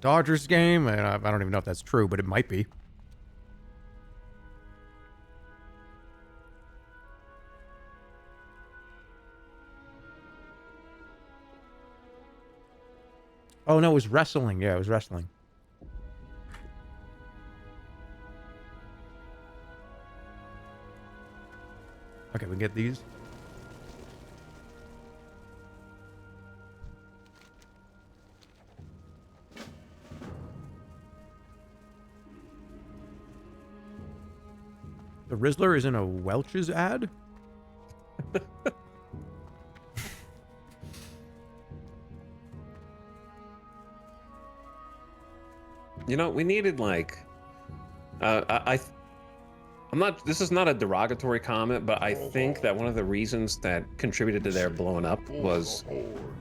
Dodgers game, and I don't even know if that's true, but it might be. Oh, no, it was wrestling. Yeah, it was wrestling. Okay, we can get these. The Rizzler is in a Welch's ad? You know, we needed like, I'm not. This is not a derogatory comment, but I think that one of the reasons that contributed to their blowing up was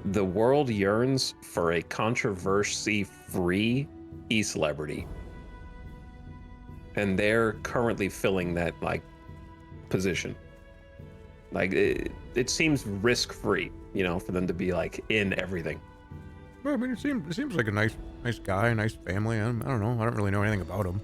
the world yearns for a controversy-free e-celebrity, and they're currently filling that like position. Like it seems risk-free, you know, for them to be like in everything. Well, I mean, it seems like a nice guy, nice family. I don't know. I don't really know anything about him.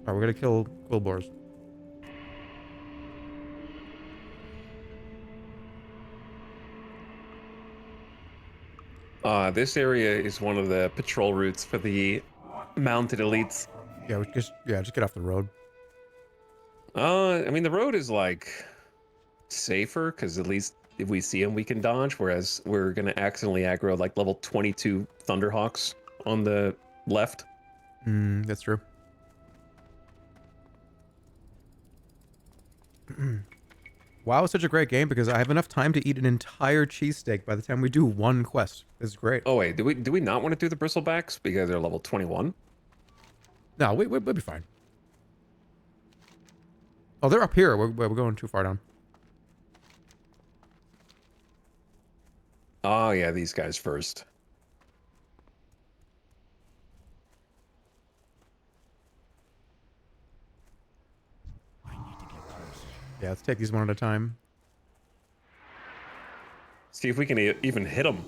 All right, we're gonna kill Quillboars. This area is one of the patrol routes for the mounted elites. Yeah, just get off the road. I mean, the road is like safer because at least if we see them, we can dodge. Whereas we're gonna accidentally aggro like level 22 Thunderhawks on the left. That's true. WoW is such a great game because I have enough time to eat an entire cheesesteak by the time we do one quest. It's great. Oh wait, do we not want to do the bristlebacks because they're level 21? No, we'll be fine. Oh, they're up here. We're going too far down. Oh yeah, these guys first. Yeah, let's take these one at a time. See if we can even hit them.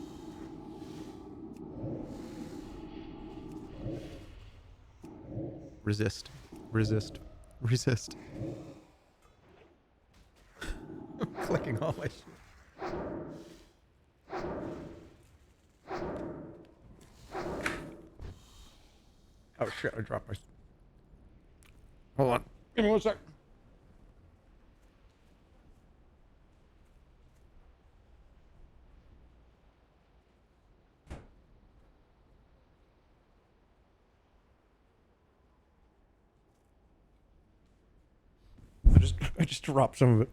Resist. Resist. Resist. I'm clicking all my shit. Oh shit, I dropped my... Hold on. Give me 1 sec. I just dropped some of it.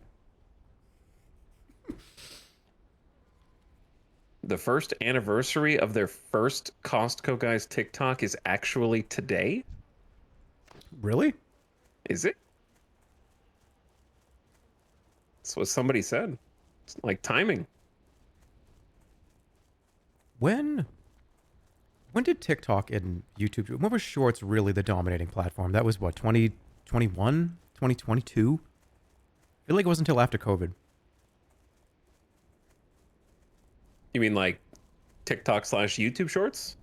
The first anniversary of their first Costco guys TikTok is actually today? Really? Is it? That's what somebody said. It's like timing. When did TikTok and YouTube... When was Shorts really the dominating platform? That was what, 2021? 2022? I feel like it wasn't until after COVID. You mean like TikTok / YouTube shorts?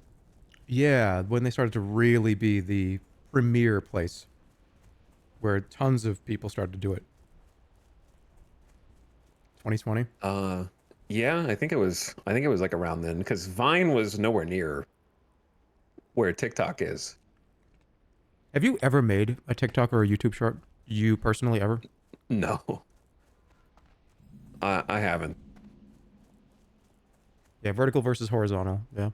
Yeah, when they started to really be the premier place where tons of people started to do it. 2020? Yeah, I think it was like around then because Vine was nowhere near where TikTok is. Have you ever made a TikTok or a YouTube short? You personally ever? No. I haven't. Yeah, vertical versus horizontal. Yeah.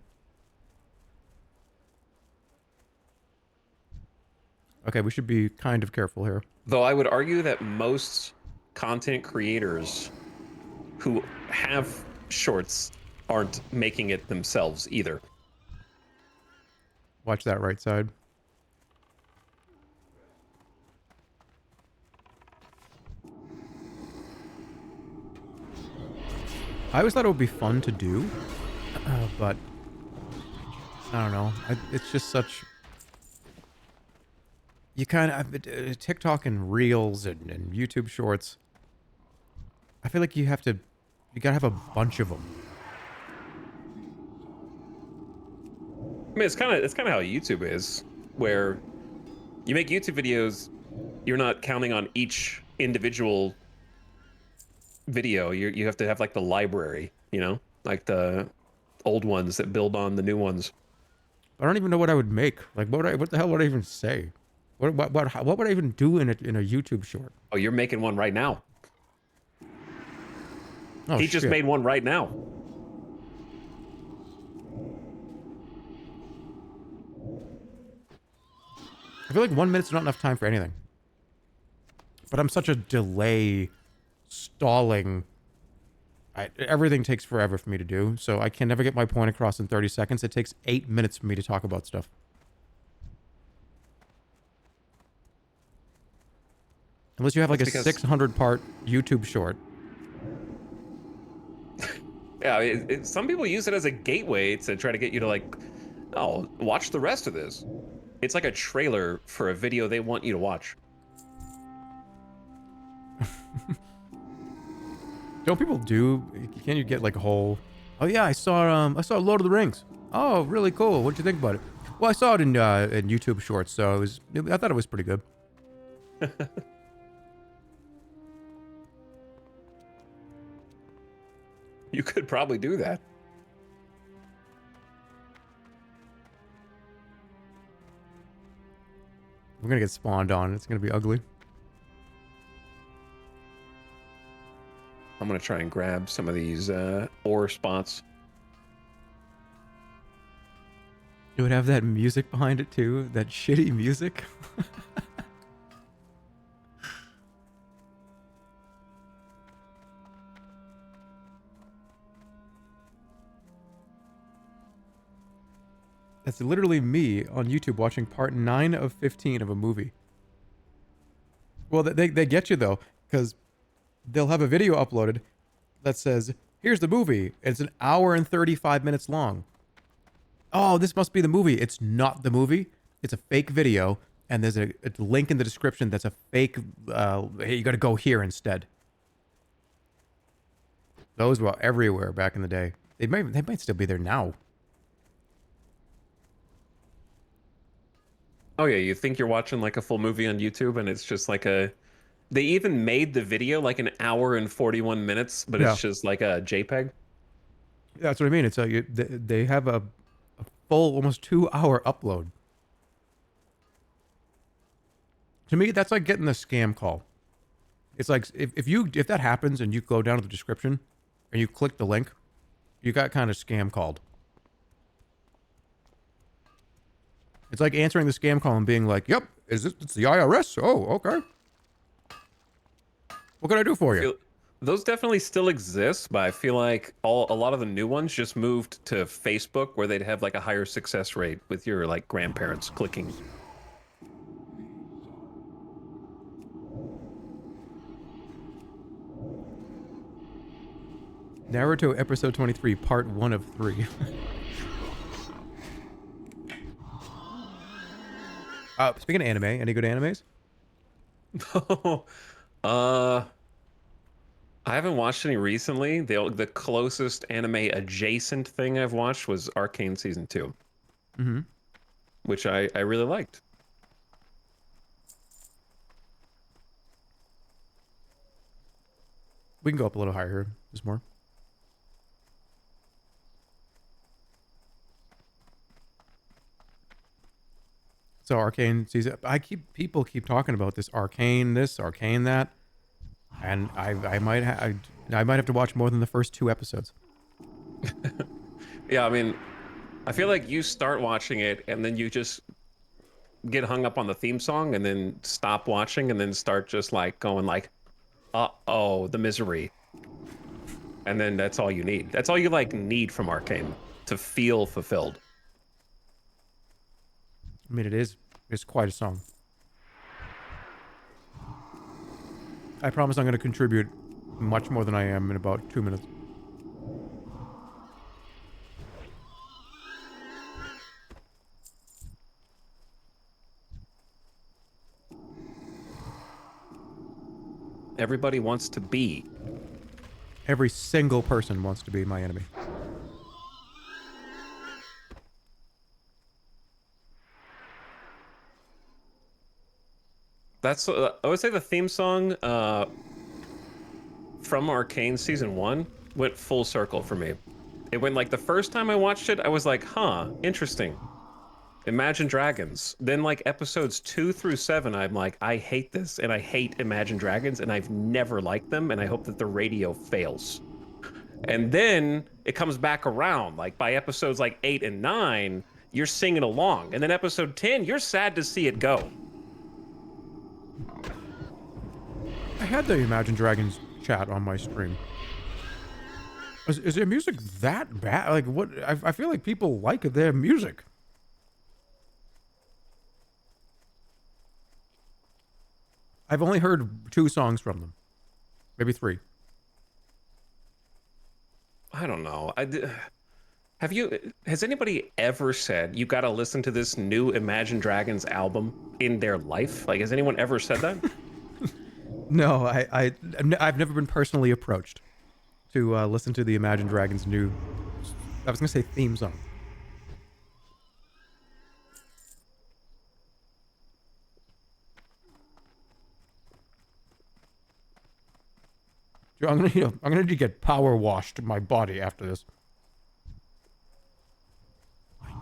Okay, we should be kind of careful here. Though I would argue that most content creators who have shorts aren't making it themselves either. Watch that right side. I always thought it would be fun to do, but I don't know. It's just such... You kind of... TikTok and Reels and YouTube Shorts, I feel like you gotta have a bunch of them. I mean, it's kind of how YouTube is, where you make YouTube videos, you're not counting on each individual video. You have to have like the library, you know, like the old ones that build on the new ones. I don't even know what I would make. Like, what the hell would I even say? What would I even do in a YouTube short? Oh, you're making one right now. Oh, He just made one right now. I feel like 1 minute's not enough time for anything. But I'm such a delay, stalling. Everything takes forever for me to do, so I can never get my point across in 30 seconds. It takes 8 minutes for me to talk about stuff. Unless you have like a 600-part YouTube short. Yeah, some people use it as a gateway to try to get you to like, oh, watch the rest of this. It's like a trailer for a video they want you to watch. Don't people do? Can you get like a whole? Oh yeah, I saw Lord of the Rings. Oh, really cool. What'd you think about it? Well, I saw it in YouTube Shorts, so I thought it was pretty good. You could probably do that. We're gonna get spawned on. It's gonna be ugly. I'm gonna try and grab some of these ore spots. It would have that music behind it too. That shitty music. That's literally me on YouTube watching part 9 of 15 of a movie. Well, they get you though, because they'll have a video uploaded that says, here's the movie. It's an hour and 35 minutes long. Oh, this must be the movie. It's not the movie. It's a fake video, and there's a link in the description that's a fake, hey, you gotta go here instead. Those were everywhere back in the day. They might still be there now. Oh yeah, you think you're watching like a full movie on YouTube, and it's just like a... They even made the video like an hour and 41 minutes, but Yeah. it's just like a JPEG. That's what I mean. It's they have a full, almost 2-hour upload. To me, that's like getting a scam call. It's like if that happens and you go down to the description and you click the link, you got kind of scam called. It's like answering the scam call and being like, "Yep, it's the IRS? Oh, okay. What can I do for you?" Those definitely still exist, but I feel like a lot of the new ones just moved to Facebook, where they'd have like a higher success rate with your like grandparents clicking. Naruto episode 23, part 1 of 3. Speaking of anime, any good animes? I haven't watched any recently. The closest anime adjacent thing I've watched was Arcane Season 2. Mm-hmm. Which I really liked. We can go up a little higher here. There's more. So Arcane season. People keep talking about this Arcane that, and I might have to watch more than the first 2 episodes. Yeah, I mean, I feel like you start watching it and then you just get hung up on the theme song and then stop watching and then start just like going like, uh-oh, the misery. And then that's all you need. That's all you like need from Arcane to feel fulfilled. I mean, it's quite a song. I promise I'm going to contribute much more than I am in about 2 minutes. Everybody wants to be. Every single person wants to be my enemy. That's I would say the theme song from Arcane season 1 went full circle for me. It went like the first time I watched it, I was like, huh, interesting. Imagine Dragons. Then like episodes 2 through 7, I'm like, I hate this and I hate Imagine Dragons and I've never liked them and I hope that the radio fails. And then it comes back around. Like by episodes like 8 and 9, you're singing along. And then episode 10, you're sad to see it go. I had the Imagine Dragons chat on my stream. Is their music that bad? Like, what? I feel like people like their music. I've only heard 2 songs from them. Maybe 3. I don't know. Has anybody ever said you got to listen to this new Imagine Dragons album in their life? Like, has anyone ever said that? No, I've never been personally approached to listen to the Imagine Dragons new, I was going to say theme song. I'm gonna need to get power washed my body after this.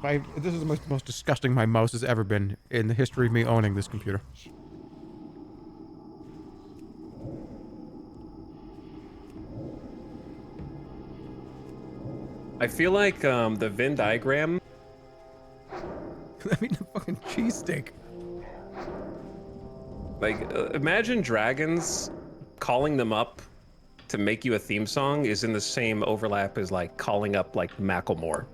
This is the most disgusting my mouse has ever been in the history of me owning this computer. I feel like the Venn diagram. I mean, the fucking cheesesteak. Like, Imagine Dragons calling them up to make you a theme song is in the same overlap as like calling up like Macklemore.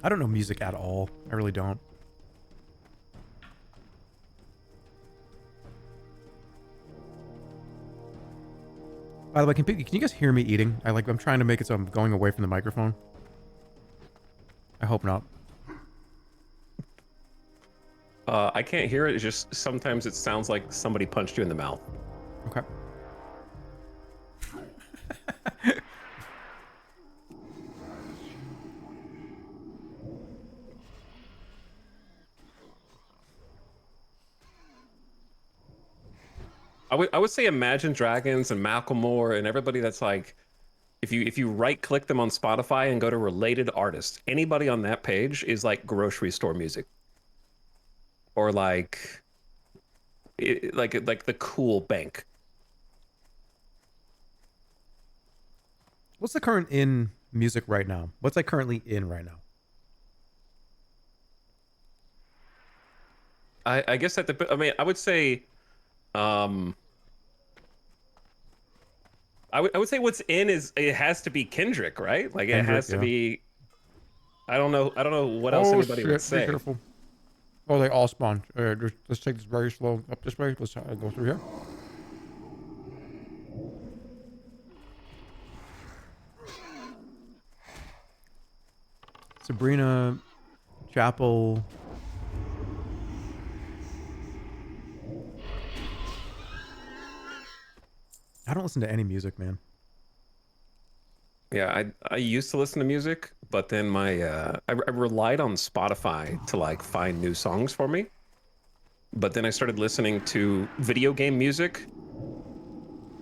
I don't know music at all. I really don't. By the way, can you guys hear me eating? I'm trying to make it so I'm going away from the microphone. I hope not. I can't hear it. It's just sometimes it sounds like somebody punched you in the mouth. Okay. I would say Imagine Dragons and Macklemore and everybody that's like, if you right click them on Spotify and go to related artists, anybody on that page is like grocery store music, or like the cool bank. What's the current in music right now? What's like currently in right now? I guess that I mean, I would say, I would say what's in is it has to be Kendrick, right? Like it has to be. I don't know what else anybody would say. Be careful. Oh, they all spawned. Let's take this very slow up this way. Let's go through here. Sabrina, Chapel. I don't listen to any music, man. Yeah, I used to listen to music, but then I relied on Spotify to like find new songs for me. But then I started listening to video game music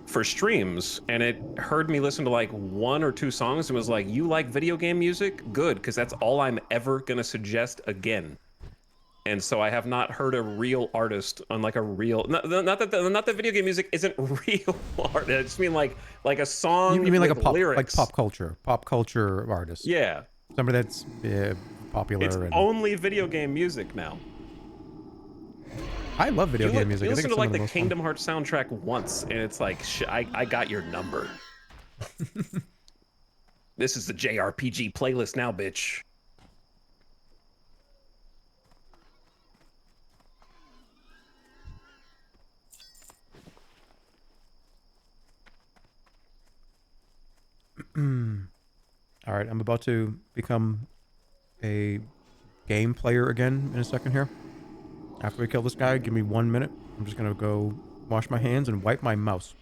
for streams, and it heard me listen to like 1 or 2 songs and was like, "You like video game music? Good, because that's all I'm ever gonna suggest again." And so I have not heard a real artist on like a real not that video game music isn't real art. I just mean like a song You mean like a with pop, lyrics. like pop culture artist? Yeah. Somebody that's popular. It's and only video game music now. I love video game music. You I think listen it's to like some of the most Kingdom Hearts soundtrack once, and it's like, I got your number. This is the JRPG playlist now, bitch. All right, I'm about to become a game player again in a second here. After we kill this guy, give me 1 minute. I'm just gonna go wash my hands and wipe my mouse.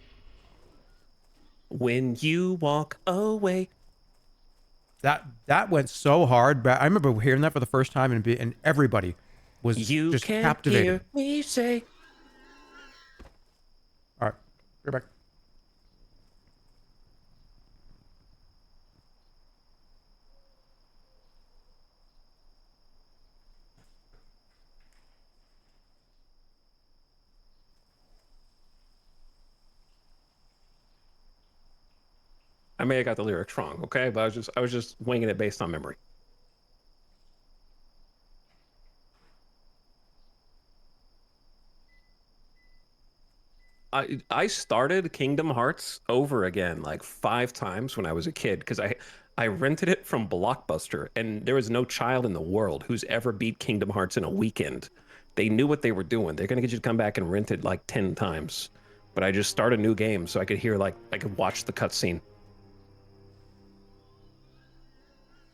When you walk away. That went so hard. But I remember hearing that for the first time, and everybody was just captivated. Hear me say. All right, right back. I may have got the lyrics wrong, okay? But I was just winging it based on memory. I started Kingdom Hearts over again like 5 times when I was a kid because I rented it from Blockbuster, and there was no child in the world who's ever beat Kingdom Hearts in a weekend. They knew what they were doing. They're gonna get you to come back and rent it like 10 times. But I just started a new game so I could hear I could watch the cutscene.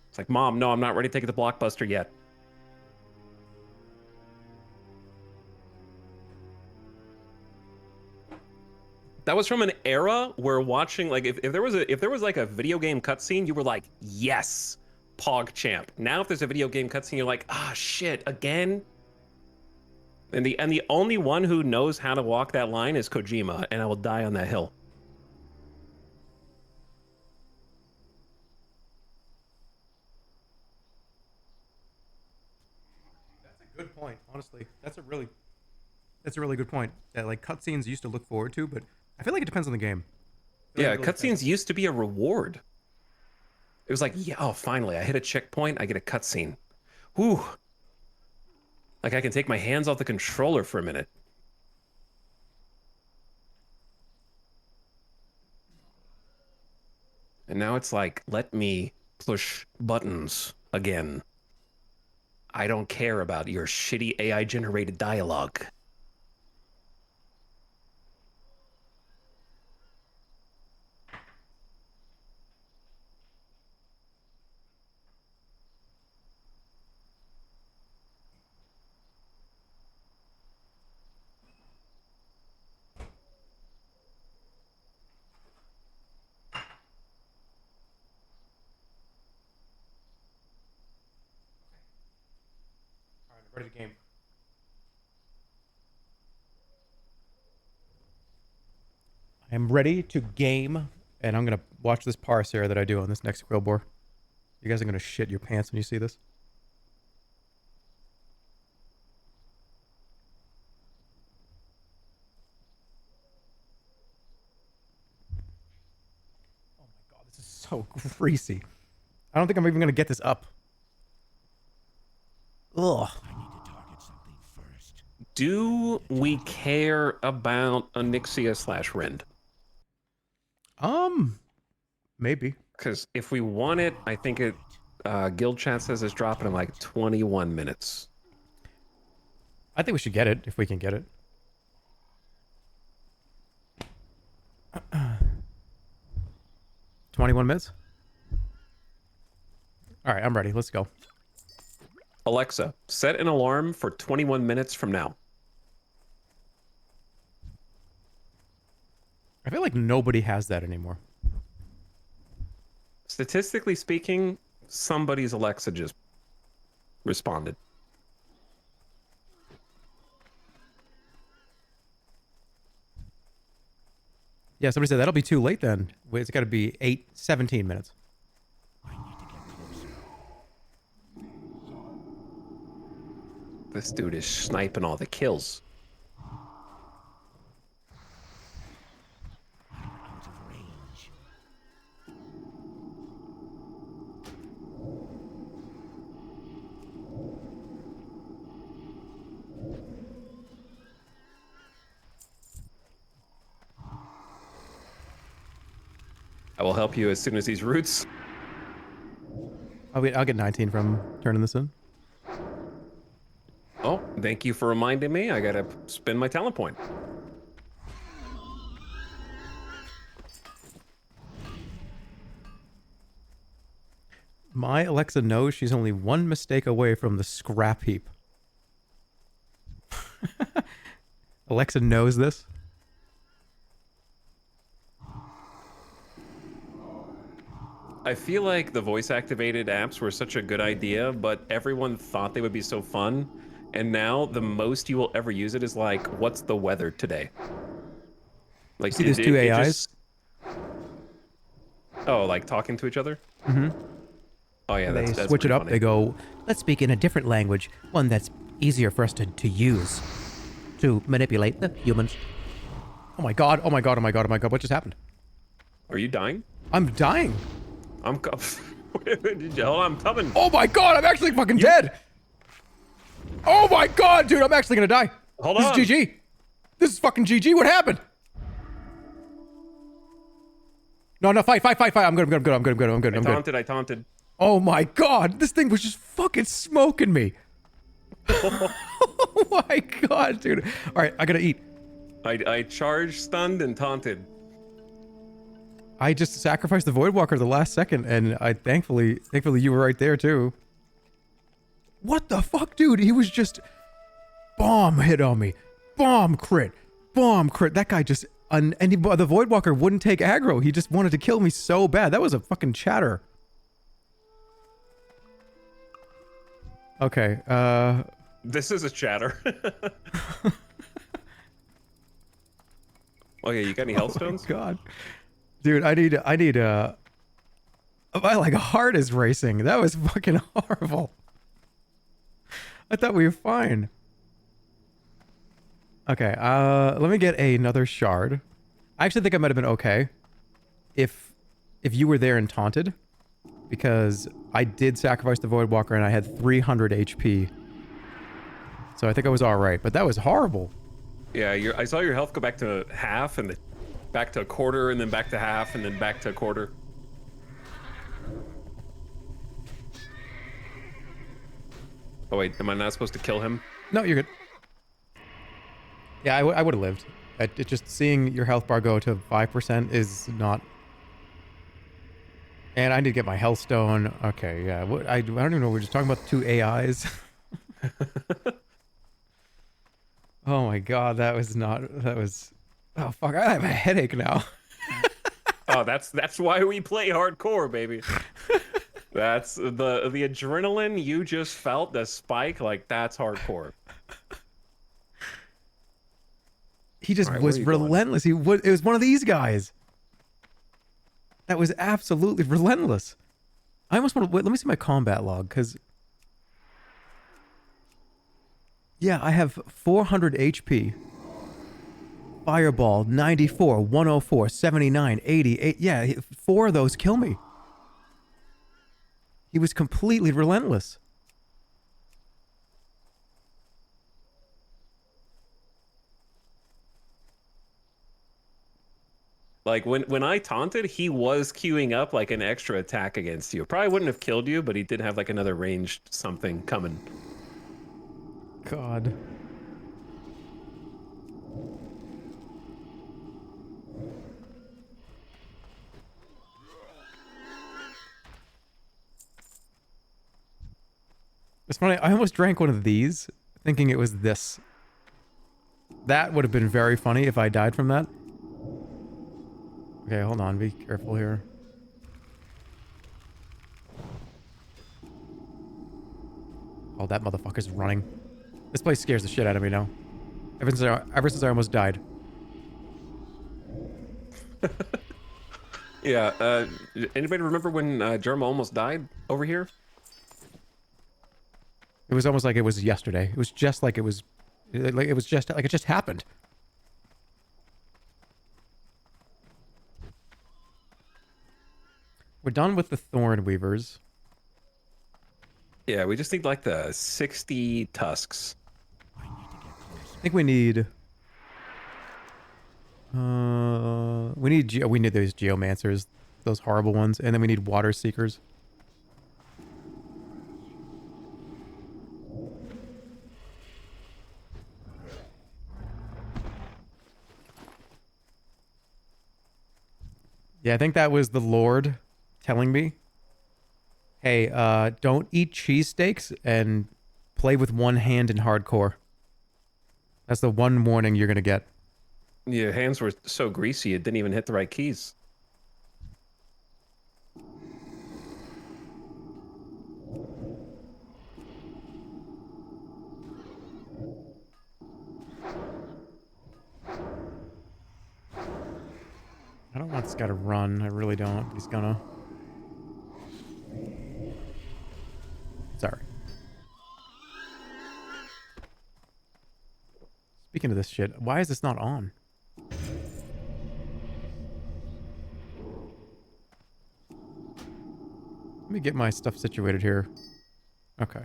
It's like, Mom, no, I'm not ready to take it to Blockbuster yet. That was from an era where watching, like, if there was like a video game cutscene, you were like, yes, PogChamp. Now if there's a video game cutscene, you're like, ah, shit, again? And the only one who knows how to walk that line is Kojima, and I will die on that hill. That's a good point, honestly. That's a really good point. That like cutscenes used to look forward to, but I feel like it depends on the game. Yeah, cutscenes used to be a reward. It was like, yeah, oh, finally, I hit a checkpoint, I get a cutscene. Whew. Like I can take my hands off the controller for a minute. And now it's like, let me push buttons again. I don't care about your shitty AI-generated dialogue. All right, I'm ready to game. I am ready to game, and I'm gonna watch this parser that I do on this next grill bore. You guys are gonna shit your pants when you see this. Oh my god, this is so greasy. I don't think I'm even gonna get this up. Ugh. Do we care about Onyxia/Rend? Maybe. Because if we want it, I think it guild chat says it's dropping in like 21 minutes. I think we should get it if we can get it. 21 minutes? All right, I'm ready. Let's go. Alexa, set an alarm for 21 minutes from now. I feel like nobody has that anymore. Statistically speaking, somebody's Alexa just responded. Yeah, somebody said that'll be too late then. Wait, it's got to be 17 minutes. This dude is sniping all the kills. Out of range. I will help you as soon as these roots. I'll get 19 from turning this in. Oh, thank you for reminding me. I gotta spend my talent point. My Alexa knows she's only one mistake away from the scrap heap. Alexa knows this. I feel like the voice activated apps were such a good idea, but everyone thought they would be so fun. And now the most you will ever use it is like, what's the weather today? Like, See these two AIs? Oh, like talking to each other? Mm-hmm. Oh yeah, They that's switch it pretty up. funny. They go, let's speak in a different language, one that's easier for us to use, to manipulate the humans. Oh my god! Oh my god! Oh my god! Oh my god! What just happened? Are you dying? I'm dying. I'm hold on, I'm coming. Oh my god! I'm actually fucking dead. Oh my god, dude! I'm actually gonna die. Hold this on. This is GG. This is fucking GG. What happened? No, fight. I'm good. I taunted. Oh my god, this thing was just fucking smoking me. Oh my god, dude. All right, I gotta eat. I charged, stunned, and taunted. I just sacrificed the Voidwalker the last second, and I thankfully you were right there too. What the fuck, dude? He was just bomb hit on me, bomb crit. That guy just the Voidwalker wouldn't take aggro. He just wanted to kill me so bad. That was a fucking chatter. Okay, This is a chatter. Oh yeah, you got any healthstones? God, dude, I need my like heart is racing. That was fucking horrible. I thought we were fine. Okay, let me get another shard. I actually think I might have been okay if you were there and taunted, because I did sacrifice the Voidwalker and I had 300 HP. So I think I was all right, but that was horrible. Yeah, I saw your health go back to half, and then back to a quarter, and then back to half, and then back to a quarter. Oh wait, am I not supposed to kill him? No, you're good. Yeah, I would have lived. It just seeing your health bar go to 5% is not. And I need to get my health stone. Okay, yeah. I don't even know. We're just talking about the two AIs. Oh my god, that was. Oh fuck! I have a headache now. Oh, that's why we play hardcore, baby. That's the adrenaline you just felt, the spike, like that's hardcore. He just Alright, was where are you relentless. It was one of these guys. That was absolutely relentless. I almost want to wait. Let me see my combat log, because yeah, I have 400 HP. Fireball 94, 104, 79, 88. Yeah, 4 of those kill me. He was completely relentless. Like when I taunted, he was queuing up like an extra attack against you. Probably wouldn't have killed you, but he did have like another ranged something coming. God. It's funny, I almost drank one of these, thinking it was this. That would have been very funny if I died from that. Okay, hold on, be careful here. Oh, that motherfucker's running. This place scares the shit out of me now. Ever since I almost died. Yeah, anybody remember when Jerma almost died over here? It was almost like it was yesterday. It was just like it was, like it was just like it just happened. We're done with the Thorn Weavers. Yeah, we just need like the 60 tusks. I think we need. We need those geomancers, those horrible ones, and then we need water seekers. Yeah, I think that was the Lord telling me, hey, don't eat cheesesteaks and play with one hand in hardcore. That's the one warning you're gonna get. Your hands were so greasy, it didn't even hit the right keys. I don't want this guy to run. I really don't. He's gonna. Sorry. Speaking of this shit, why is this not on? Let me get my stuff situated here. Okay.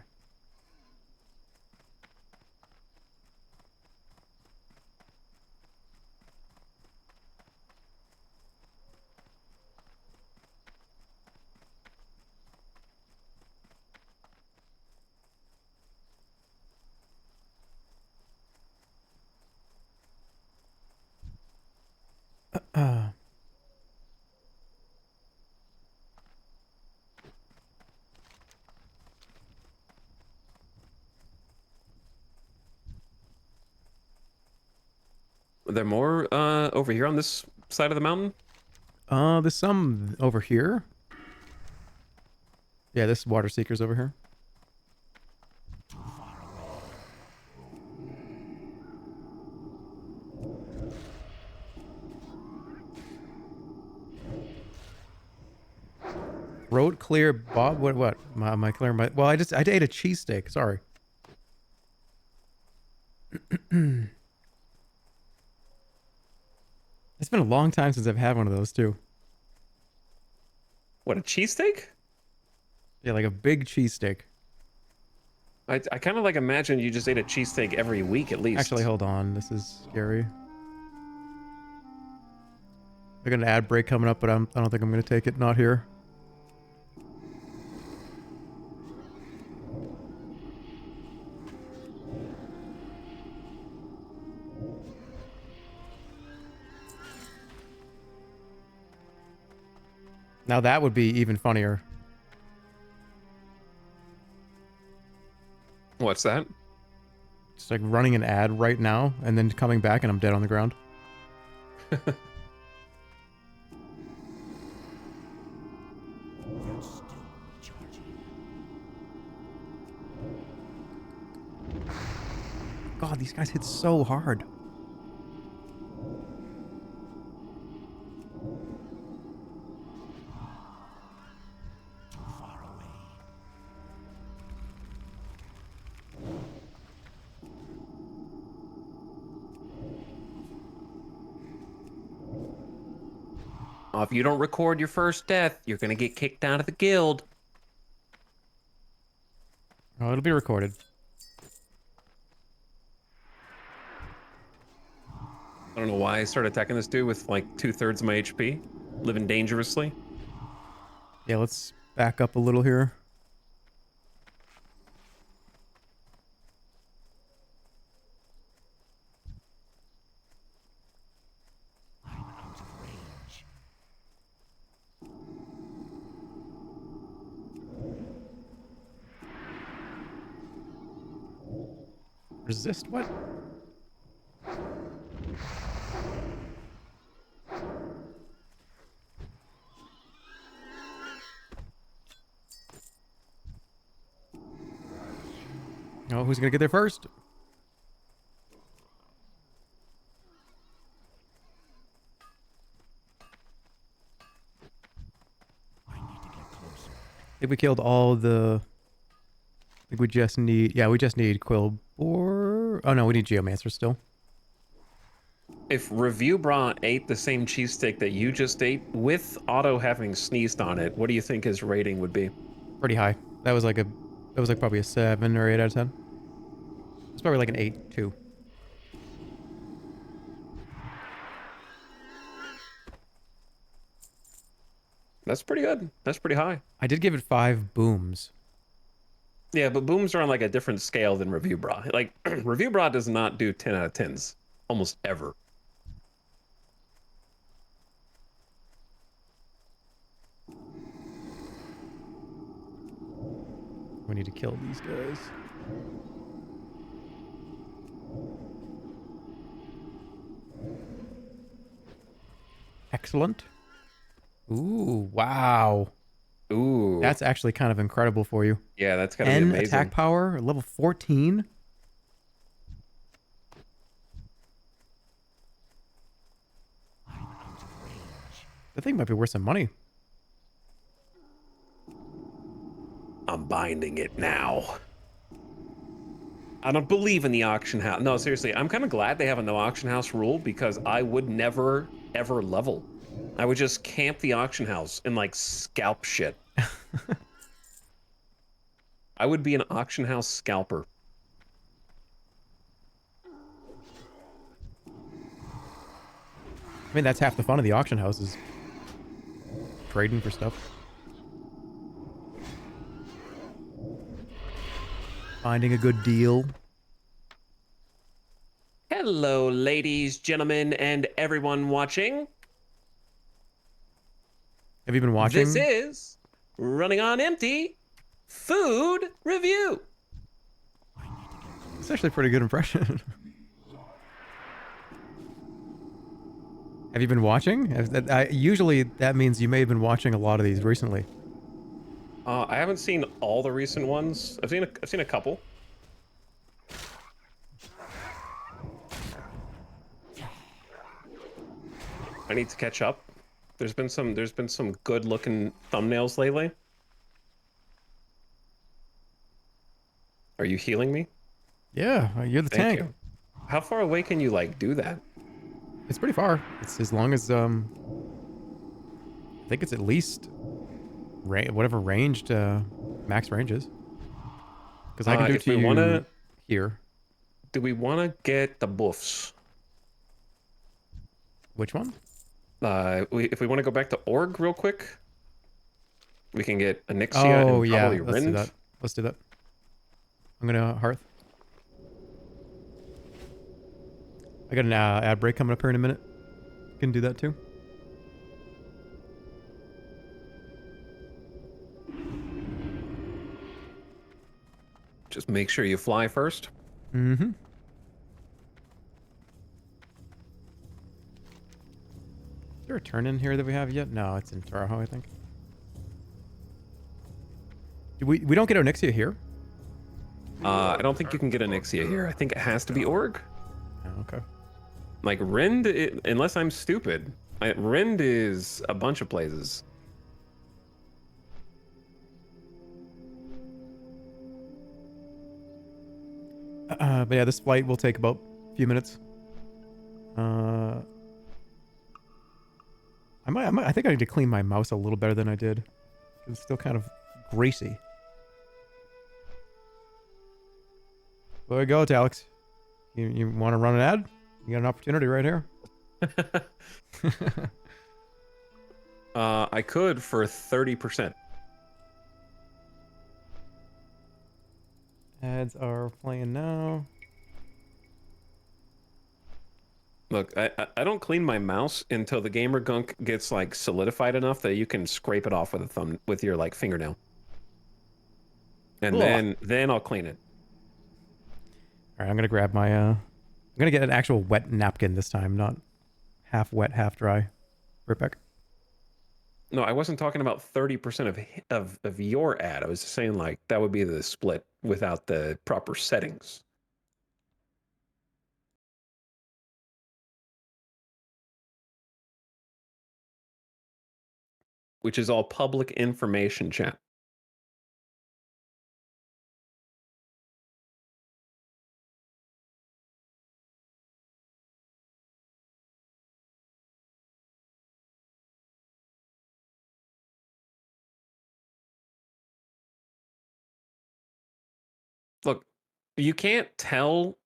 Are there more over here on this side of the mountain? There's some over here. Yeah, this water seeker's over here. Road clear, Bob. What? Am I clear? Well, I ate a cheesesteak. Sorry. It's been a long time since I've had one of those too. What, a cheesesteak? Yeah, like a big cheesesteak. I kind of like imagine you just ate a cheesesteak every week at least. Actually, hold on. This is scary. I got an ad break coming up, but I don't think I'm gonna take it. Not here. Now that would be even funnier. What's that? It's like running an ad right now and then coming back and I'm dead on the ground. God, these guys hit so hard. If you don't record your first death, you're gonna get kicked out of the guild. Oh, it'll be recorded. I don't know why I started attacking this dude with like 2/3 of my HP, living dangerously. Yeah, let's back up a little here. Resist what? Oh, who's gonna get there first? I think we killed all the think we just need, yeah, we just need Quill Boar. Oh no, we need Geomancer still. If Review Bra ate the same cheesesteak that you just ate with Otto having sneezed on it, what do you think his rating would be? Pretty high. That was like probably a 7 or 8 out of 10. It's probably like an 8 too. That's pretty good. That's pretty high. I did give it 5 booms. Yeah, but booms are on like a different scale than Review Bra. Like Review Bra does not do 10 out of 10s almost ever. We need to kill these guys. Excellent. Ooh, wow. Ooh. That's actually kind of incredible for you. Yeah, that's gotta be 10 amazing. attack power, level 14. That thing might be worth some money. I'm binding it now. I don't believe in the auction house. No, seriously, I'm kind of glad they have a no auction house rule because I would never, ever level. I would just camp the auction house and like scalp shit. I would be an auction house scalper. I mean, that's half the fun of the auction house is trading for stuff. Finding a good deal. Hello, ladies, gentlemen, and everyone watching. Have you been watching? This is Running on Empty Food Review. It's actually a pretty good impression. Have you been watching? Usually that means you may have been watching a lot of these recently. I haven't seen all the recent ones. I've seen a couple. I need to catch up. There's been some good looking thumbnails lately. Are you healing me? Yeah, you're the Thank tank. you. How far away can you like do that? It's pretty far. It's as long as I think it's at least whatever ranged max range is. Because I can do it If to we you wanna, here. do we wanna get the buffs? Which one? If we want to go back to Org real quick, we can get Onyxia Oh and yeah, probably let's do Rind. that. Let's do that. I'm gonna Hearth. I got an ad break coming up here in a minute. Can do that too. Just make sure you fly first. Mm-hmm. Is there a turn in here that we have yet? No, it's in Taraho, I think. We don't get Onyxia here? I don't think you can get Onyxia here. I think it has to be Org. Oh, okay. Like Rind, unless I'm stupid, Rind is a bunch of places. But yeah, this flight will take about a few minutes. I think I need to clean my mouse a little better than I did. It's still kind of greasy. There we go, Etalyx. You want to run an ad? You got an opportunity right here. I could for 30%. Ads are playing now. Look, I don't clean my mouse until the gamer gunk gets like solidified enough that you can scrape it off with your like fingernail. And Ugh. then I'll clean it. All right, I'm gonna grab my I'm gonna get an actual wet napkin this time, not half wet, half dry. Right back. No, I wasn't talking about 30% of your ad. I was just saying like that would be the split without the proper settings. Which is all public information, chat. You can't tell.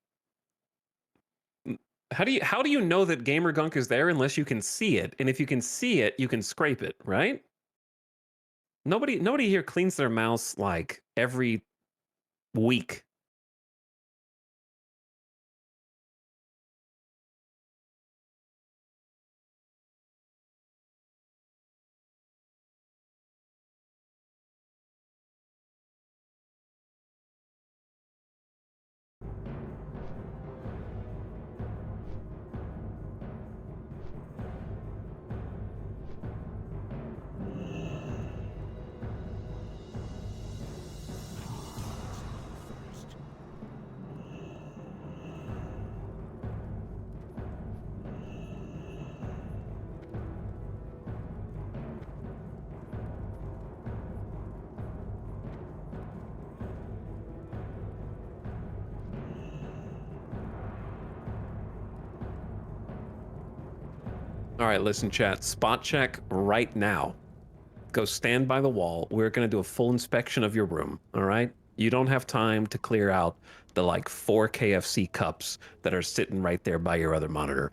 How do you know that gamer gunk is there unless you can see it? And if you can see it, you can scrape it, right? Nobody here cleans their mouse like every week. All right, listen, chat. Spot check right now. Go stand by the wall. We're going to do a full inspection of your room, all right? You don't have time to clear out the like 4 KFC cups that are sitting right there by your other monitor,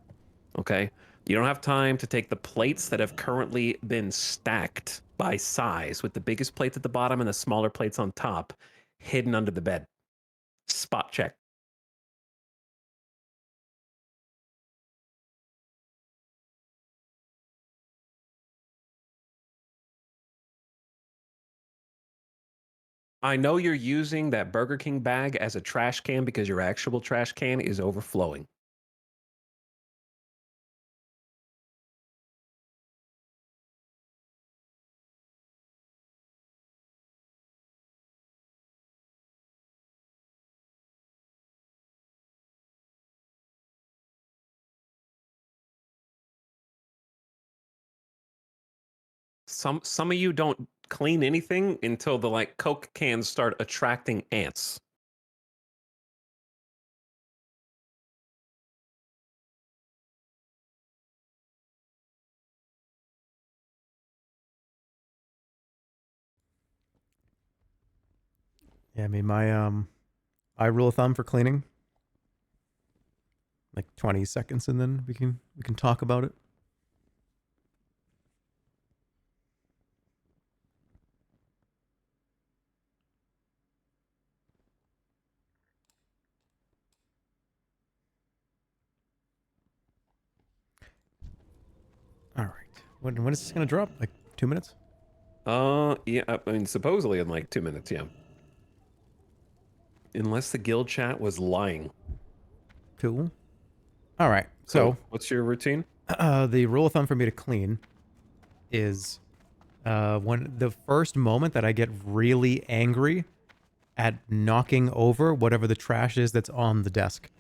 okay? You don't have time to take the plates that have currently been stacked by size with the biggest plates at the bottom and the smaller plates on top hidden under the bed. Spot check. I know you're using that Burger King bag as a trash can because your actual trash can is overflowing. Some of you don't clean anything until the like Coke cans start attracting ants. Yeah, I mean my rule of thumb for cleaning, like 20 seconds, and then we can talk about it. All right. When is this gonna drop? Like 2 minutes? Yeah, I mean supposedly in like 2 minutes, yeah. Unless the guild chat was lying. Cool. All right. Cool. So What's your routine? the rule of thumb for me to clean is when the first moment that I get really angry at knocking over whatever the trash is that's on the desk.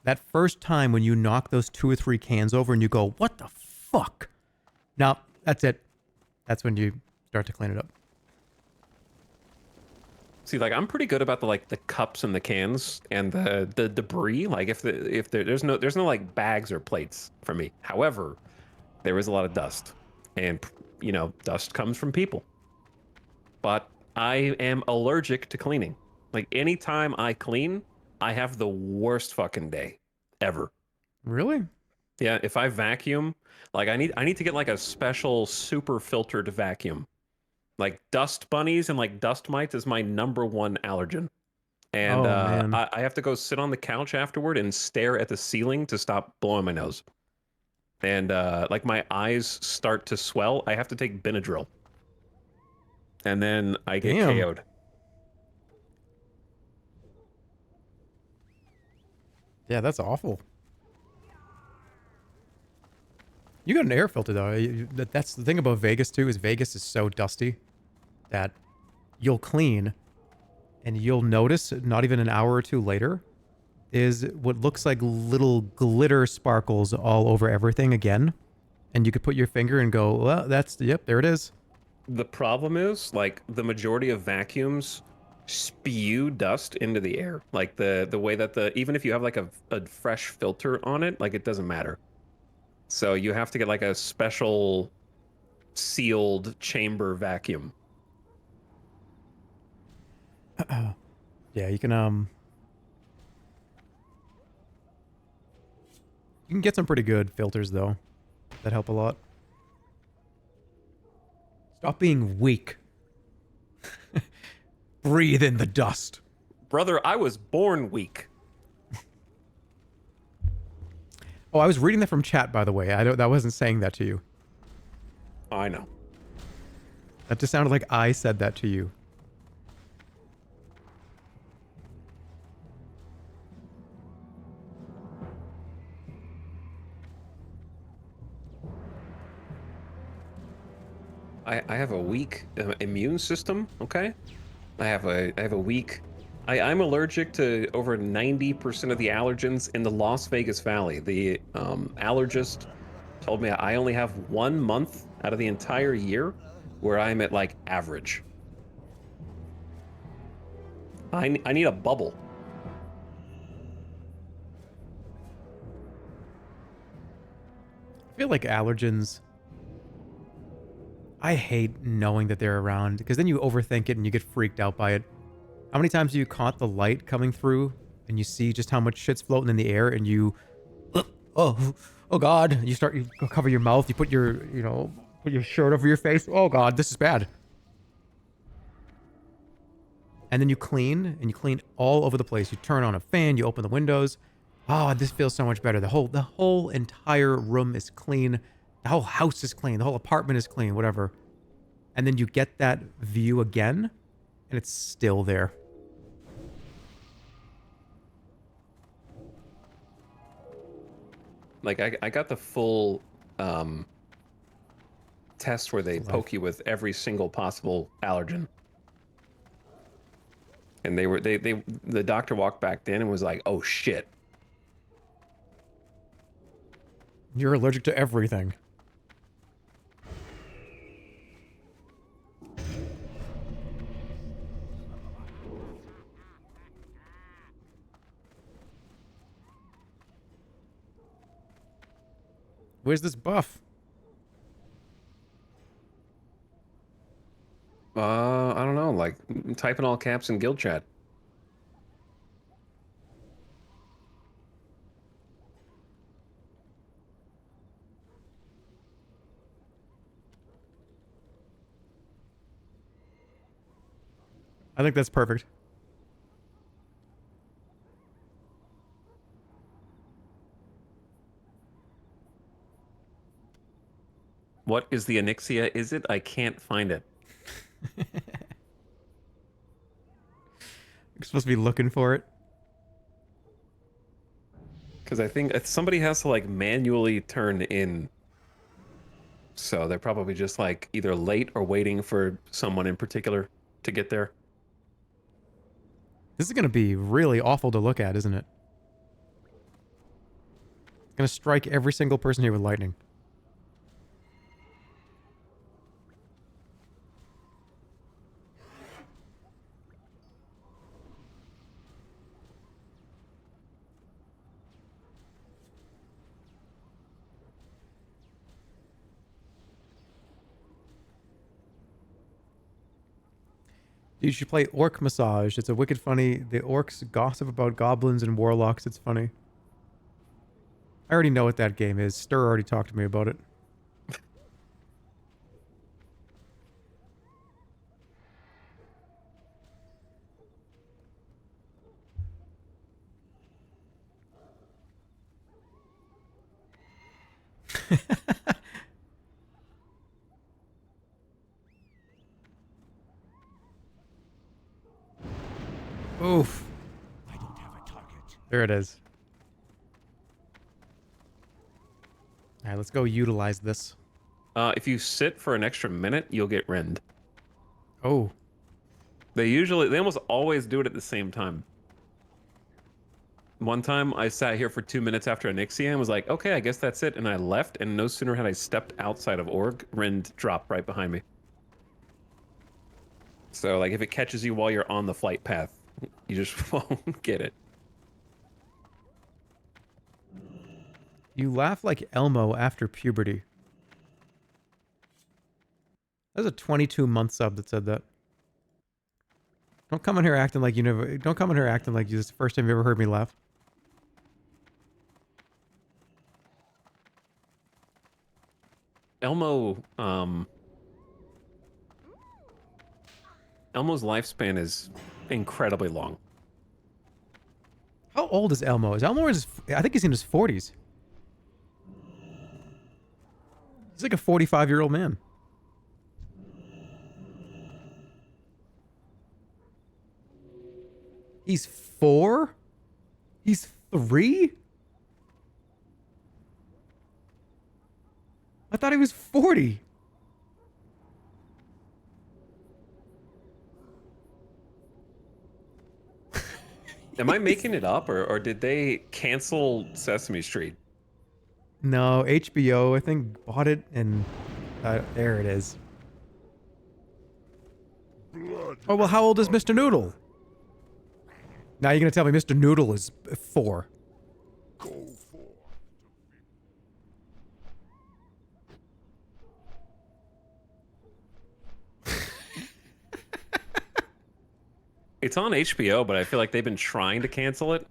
That first time when you knock those 2 or 3 cans over and you go, "What the fuck?" Now, that's it. That's when you start to clean it up. See, like I'm pretty good about the cups and the cans and the debris. Like if there's no like bags or plates for me. However, there is a lot of dust, and you know dust comes from people. But I am allergic to cleaning. Like anytime I clean, I have the worst fucking day ever. Really? Yeah, if I vacuum, like I need to get like a special super filtered vacuum. Like dust bunnies and like dust mites is my #1 allergen. And Oh, man. I have to go sit on the couch afterward and stare at the ceiling to stop blowing my nose. And like my eyes start to swell. I have to take Benadryl. And then I get Damn. KO'd. Yeah, that's awful. You got an air filter, though. That's the thing about Vegas, too, is Vegas is so dusty that you'll clean and you'll notice, not even an hour or two later, is what looks like little glitter sparkles all over everything again. And you could put your finger and go, well, yep, there it is. The problem is, like, the majority of vacuums spew dust into the air. Like the way that even if you have like a fresh filter on it, like it doesn't matter. So you have to get like a special sealed chamber vacuum. Yeah, you can You can get some pretty good filters, though, that help a lot. Stop being weak. Breathe in the dust. Brother, I was born weak. Oh, I was reading that from chat, by the way. That wasn't saying that to you. I know. That just sounded like I said that to you. I have a weak immune system, okay? I have a weak... I'm allergic to over 90% of the allergens in the Las Vegas Valley. The allergist told me I only have 1 month out of the entire year where I'm at, like, average. I need a bubble. I feel like allergens... I hate knowing that they're around, because then you overthink it and you get freaked out by it. How many times have you caught the light coming through and you see just how much shit's floating in the air and you... Oh God. You cover your mouth, you put your, put your shirt over your face. Oh God, this is bad. And then you clean all over the place. You turn on a fan, you open the windows. Oh, this feels so much better. The whole entire room is clean. The whole house is clean. The whole apartment is clean, whatever. And then you get that view again, and it's still there. Like, I got the full test where they poke you with every single possible allergen. And the doctor walked back in and was like, "Oh shit." You're allergic to everything. Where's this buff? I don't know, like, type in all caps in guild chat. I think that's perfect. What is the Onyxia? Is it? I can't find it. You're supposed to be looking for it. Because I think somebody has to, like, manually turn in. So they're probably just, like, either late or waiting for someone in particular to get there. This is going to be really awful to look at, isn't it? It's going to strike every single person here with lightning. You should play Orc Massage. It's a wicked funny. The orcs gossip about goblins and warlocks. It's funny. I already know what that game is. Stir already talked to me about it. Oof. I don't have a target. There it is. All right, let's go utilize this. If you sit for an extra minute, you'll get rend. Oh. They almost always do it at the same time. One time I sat here for 2 minutes after Onyxia and was like, okay, I guess that's it. And I left, and no sooner had I stepped outside of Org, rend dropped right behind me. So, like, if it catches you while you're on the flight path, you just won't get it. You laugh like Elmo after puberty. That was a 22-month sub that said that. Don't come in here acting like you never... Don't come in here acting like this is the first time you ever heard me laugh. Elmo's lifespan is incredibly long. How old is Elmo? Is Elmo in his, I think he's in his 40s. He's like a 45-year-old man. He's 4? He's 3? I thought he was 40. Am I making it up, or did they cancel Sesame Street? No, HBO, I think, bought it, and there it is. Blood Oh, well, how old is Mr. Noodle? Now you're going to tell me Mr. Noodle is 4. go forth. It's on HBO, but I feel like they've been trying to cancel it.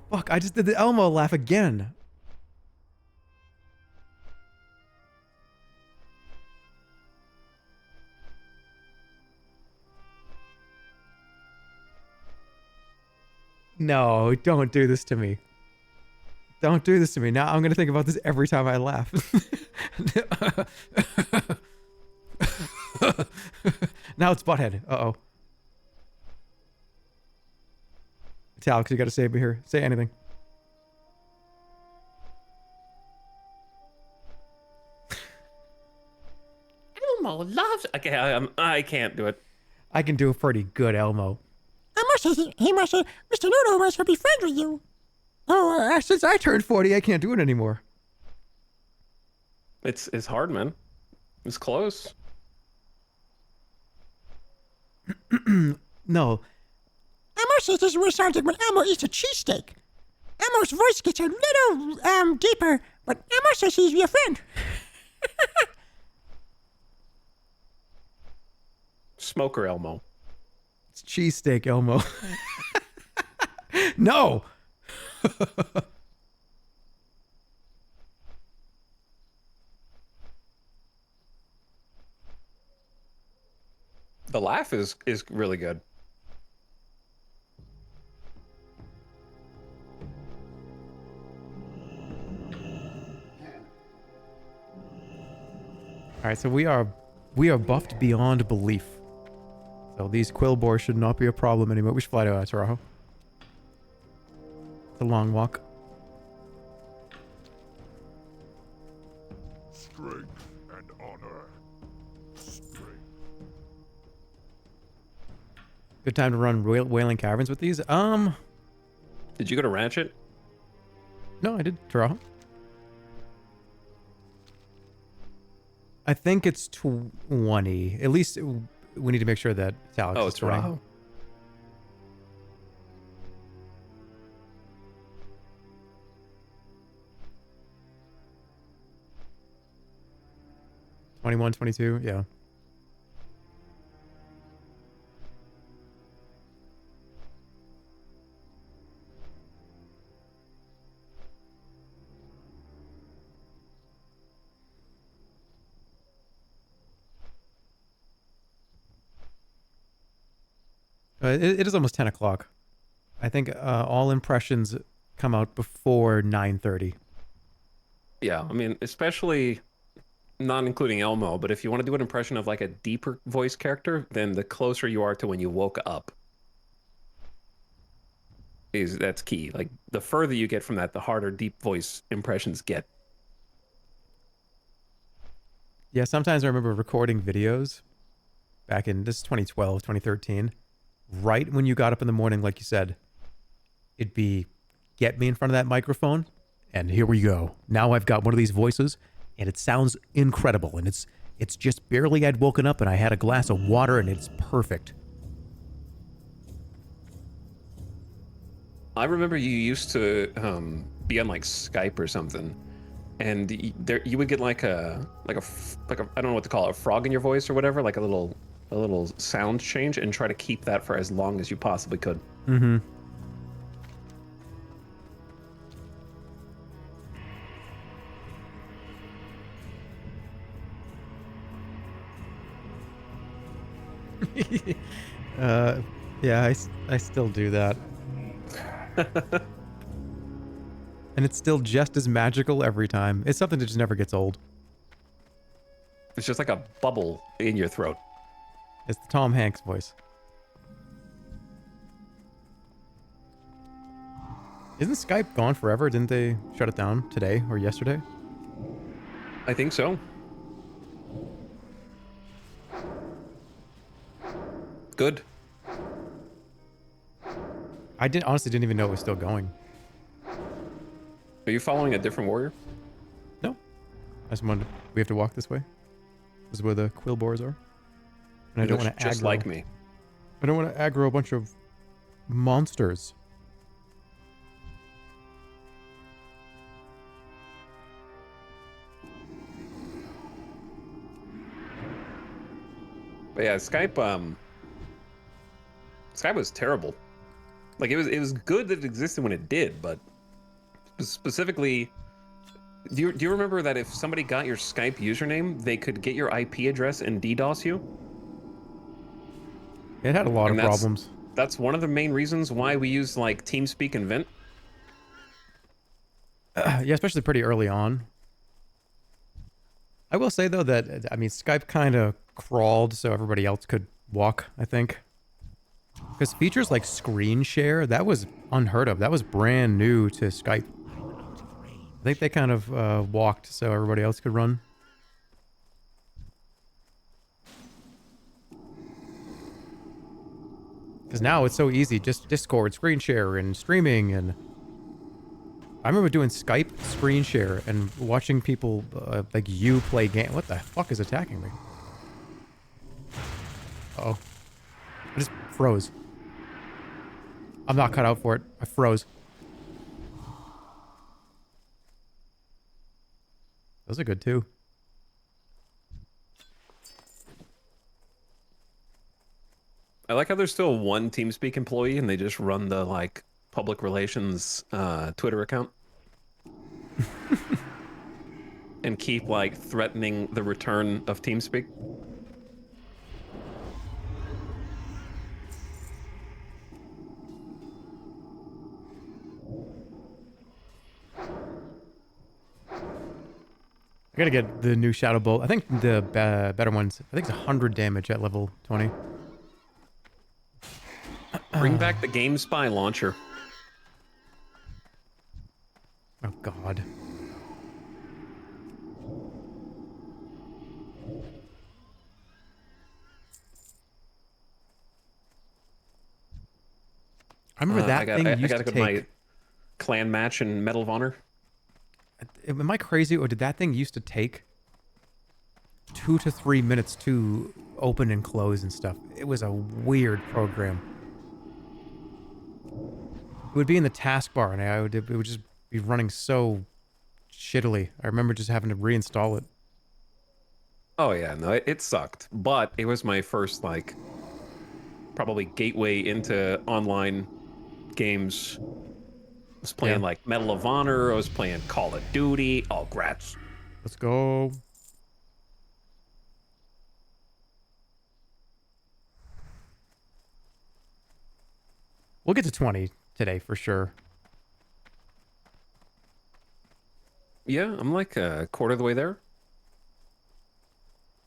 Fuck, I just did the Elmo laugh again. No, don't do this to me. Don't do this to me. Now I'm going to think about this every time I laugh. Now it's Butthead. Uh-oh. Etalyx, you got to save me here. Say anything. Elmo loves. Okay, I can't do it. I can do a pretty good Elmo. I must say, he must say, Mr. Noodle wants to be friends with you. Oh, since I turned 40, I can't do it anymore. It's hard, man. It's close. No. I must say, this is what it sounds like when Elmo eats a cheesesteak. Elmo's voice gets a little, deeper, but Elmo says he's your friend. Smoker Elmo. It's cheesesteak Elmo. No! The laugh is really good. Alright, so we are buffed beyond belief. So these Quillbores should not be a problem anymore. We should fly to Toronto. It's a long walk. Strength and honor. Strength. Good time to run Wailing Caverns with these. Did you go to Ratchet? No, I did. Toronto. I think it's 20. At least we need to make sure that Etalyx Oh, is it's 20. Toronto. '21, 22, yeah. It is almost 10 o'clock. I think all impressions come out before 9:30. Yeah, I mean, especially not including Elmo, but if you want to do an impression of like a deeper voice character, then the closer you are to when you woke up that's key. Like the further you get from that, the harder deep voice impressions get. Yeah, sometimes I remember recording videos back in, this is 2012, 2013. Right when you got up in the morning, like you said, it'd be, get me in front of that microphone, and here we go. Now I've got one of these voices, and it sounds incredible, and it's just barely I'd woken up, and I had a glass of water, and it's perfect. I remember you used to be on like Skype or something, and you would get like a I don't know what to call it, a frog in your voice or whatever, like a little sound change, and try to keep that for as long as you possibly could. Mm-hmm. Yeah, I still do that. And it's still just as magical every time. It's something that just never gets old. It's just like a bubble in your throat. It's the Tom Hanks voice. Isn't Skype gone forever? Didn't they shut it down today or yesterday? I think so. Good. I honestly didn't even know it was still going. Are you following a different warrior? No. I just wondered, we have to walk this way? This is where the quill boars are? And I don't want to just aggro. like me. I don't want to aggro a bunch of monsters. But yeah, Skype was terrible. Like it was good that it existed when it did, but specifically, do you remember that if somebody got your Skype username, they could get your IP address and DDoS you? It had a lot of problems. That's one of the main reasons why we use like TeamSpeak and Vent. Yeah, especially pretty early on. I will say though that, I mean, Skype kind of crawled so everybody else could walk, I think. Because features like screen share, that was unheard of. That was brand new to Skype. I think they kind of walked so everybody else could run. Because now it's so easy, just Discord, screen share, and streaming, and... I remember doing Skype screen share and watching people, like you play game. What the fuck is attacking me? Uh-oh. I just froze. I'm not cut out for it. I froze. Those are good too. I like how there's still one TeamSpeak employee and they just run the like public relations Twitter account. And keep like threatening the return of TeamSpeak. I gotta get the new Shadow Bolt. I think the better ones, I think it's 100 damage at level 20. Bring back the GameSpy launcher. Oh god. I remember that thing used I gotta to go to take... my clan match in Medal of Honor. Am I crazy, or did that thing used to take 2 to 3 minutes to open and close and stuff? It was a weird program. It would be in the taskbar, and it would just be running so shittily. I remember just having to reinstall it. Oh yeah, no, it sucked. But it was my first, like, probably gateway into online games. I was playing, like, Medal of Honor. I was playing Call of Duty. Oh, grats. Let's go. We'll get to 20 today for sure. Yeah, I'm like a quarter of the way there.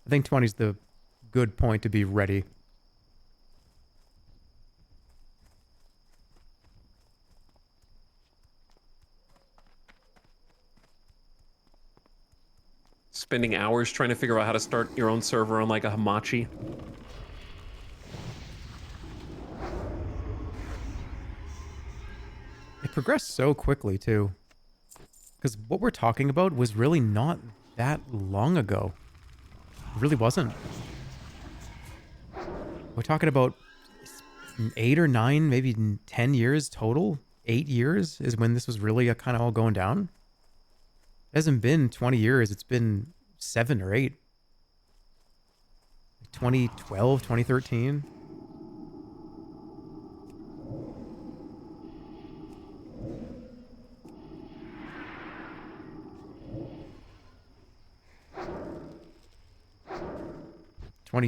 I think 20 is the good point to be ready. Spending hours trying to figure out how to start your own server on like a Hamachi. It progressed so quickly too. Because what we're talking about was really not that long ago. It really wasn't. We're talking about 8 or 9, maybe 10 years total. 8 years is when this was really kind of all going down. It hasn't been 20 years. It's been 7 or 8. 2012, 2013.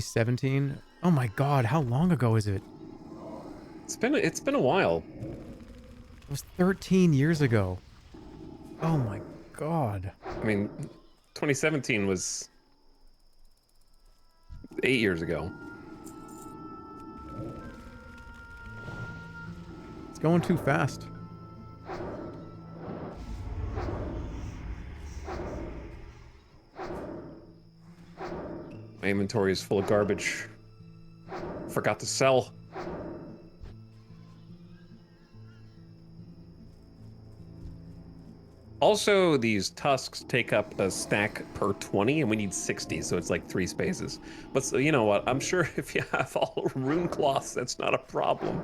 '17. Oh my god, how long ago is it? It's been a while. It was 13 years ago. Oh my god. I mean, 2017 was 8 years ago. It's going too fast. My inventory is full of garbage. Forgot to sell. Also, these tusks take up a stack per 20, and we need 60, so it's like 3 spaces. But so, you know what? I'm sure if you have all rune cloths, that's not a problem.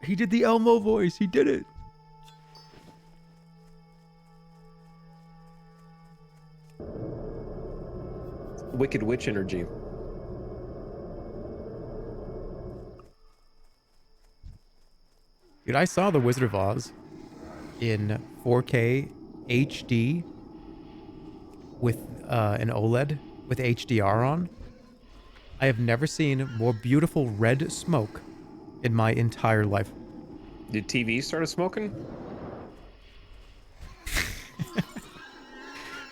He did the Elmo voice. He did it. Wicked Witch energy. Dude, I saw The Wizard of Oz in 4K HD with an OLED with HDR on. I have never seen more beautiful red smoke in my entire life. Did TV started smoking?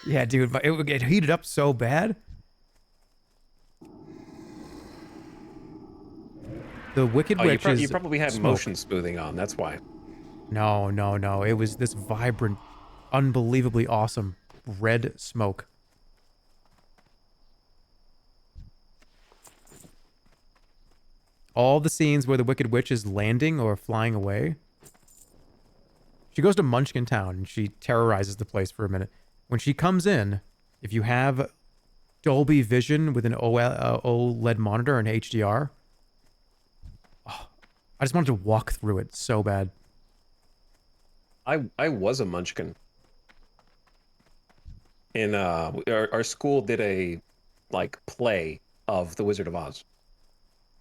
Yeah, dude, but it would get heated up so bad. The Wicked Oh, Witch you probably had smoke. motion smoothing on. That's why. No, no, no. It was this vibrant, unbelievably awesome red smoke. All the scenes where the Wicked Witch is landing or flying away. She goes to Munchkin Town and she terrorizes the place for a minute. When she comes in, if you have Dolby Vision with an OLED monitor and HDR, oh, I just wanted to walk through it so bad. I was a munchkin. In our school did a like play of The Wizard of Oz.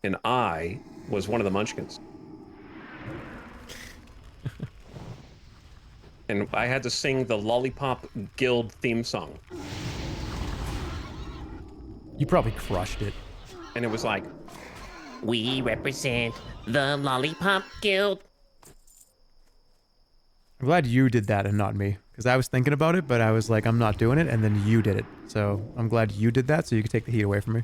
And I was one of the munchkins. And I had to sing the Lollipop Guild theme song. You probably crushed it. And it was like, We represent the Lollipop Guild. I'm glad you did that and not me. Because I was thinking about it, but I was like, I'm not doing it, and then you did it. So I'm glad you did that so you could take the heat away from me.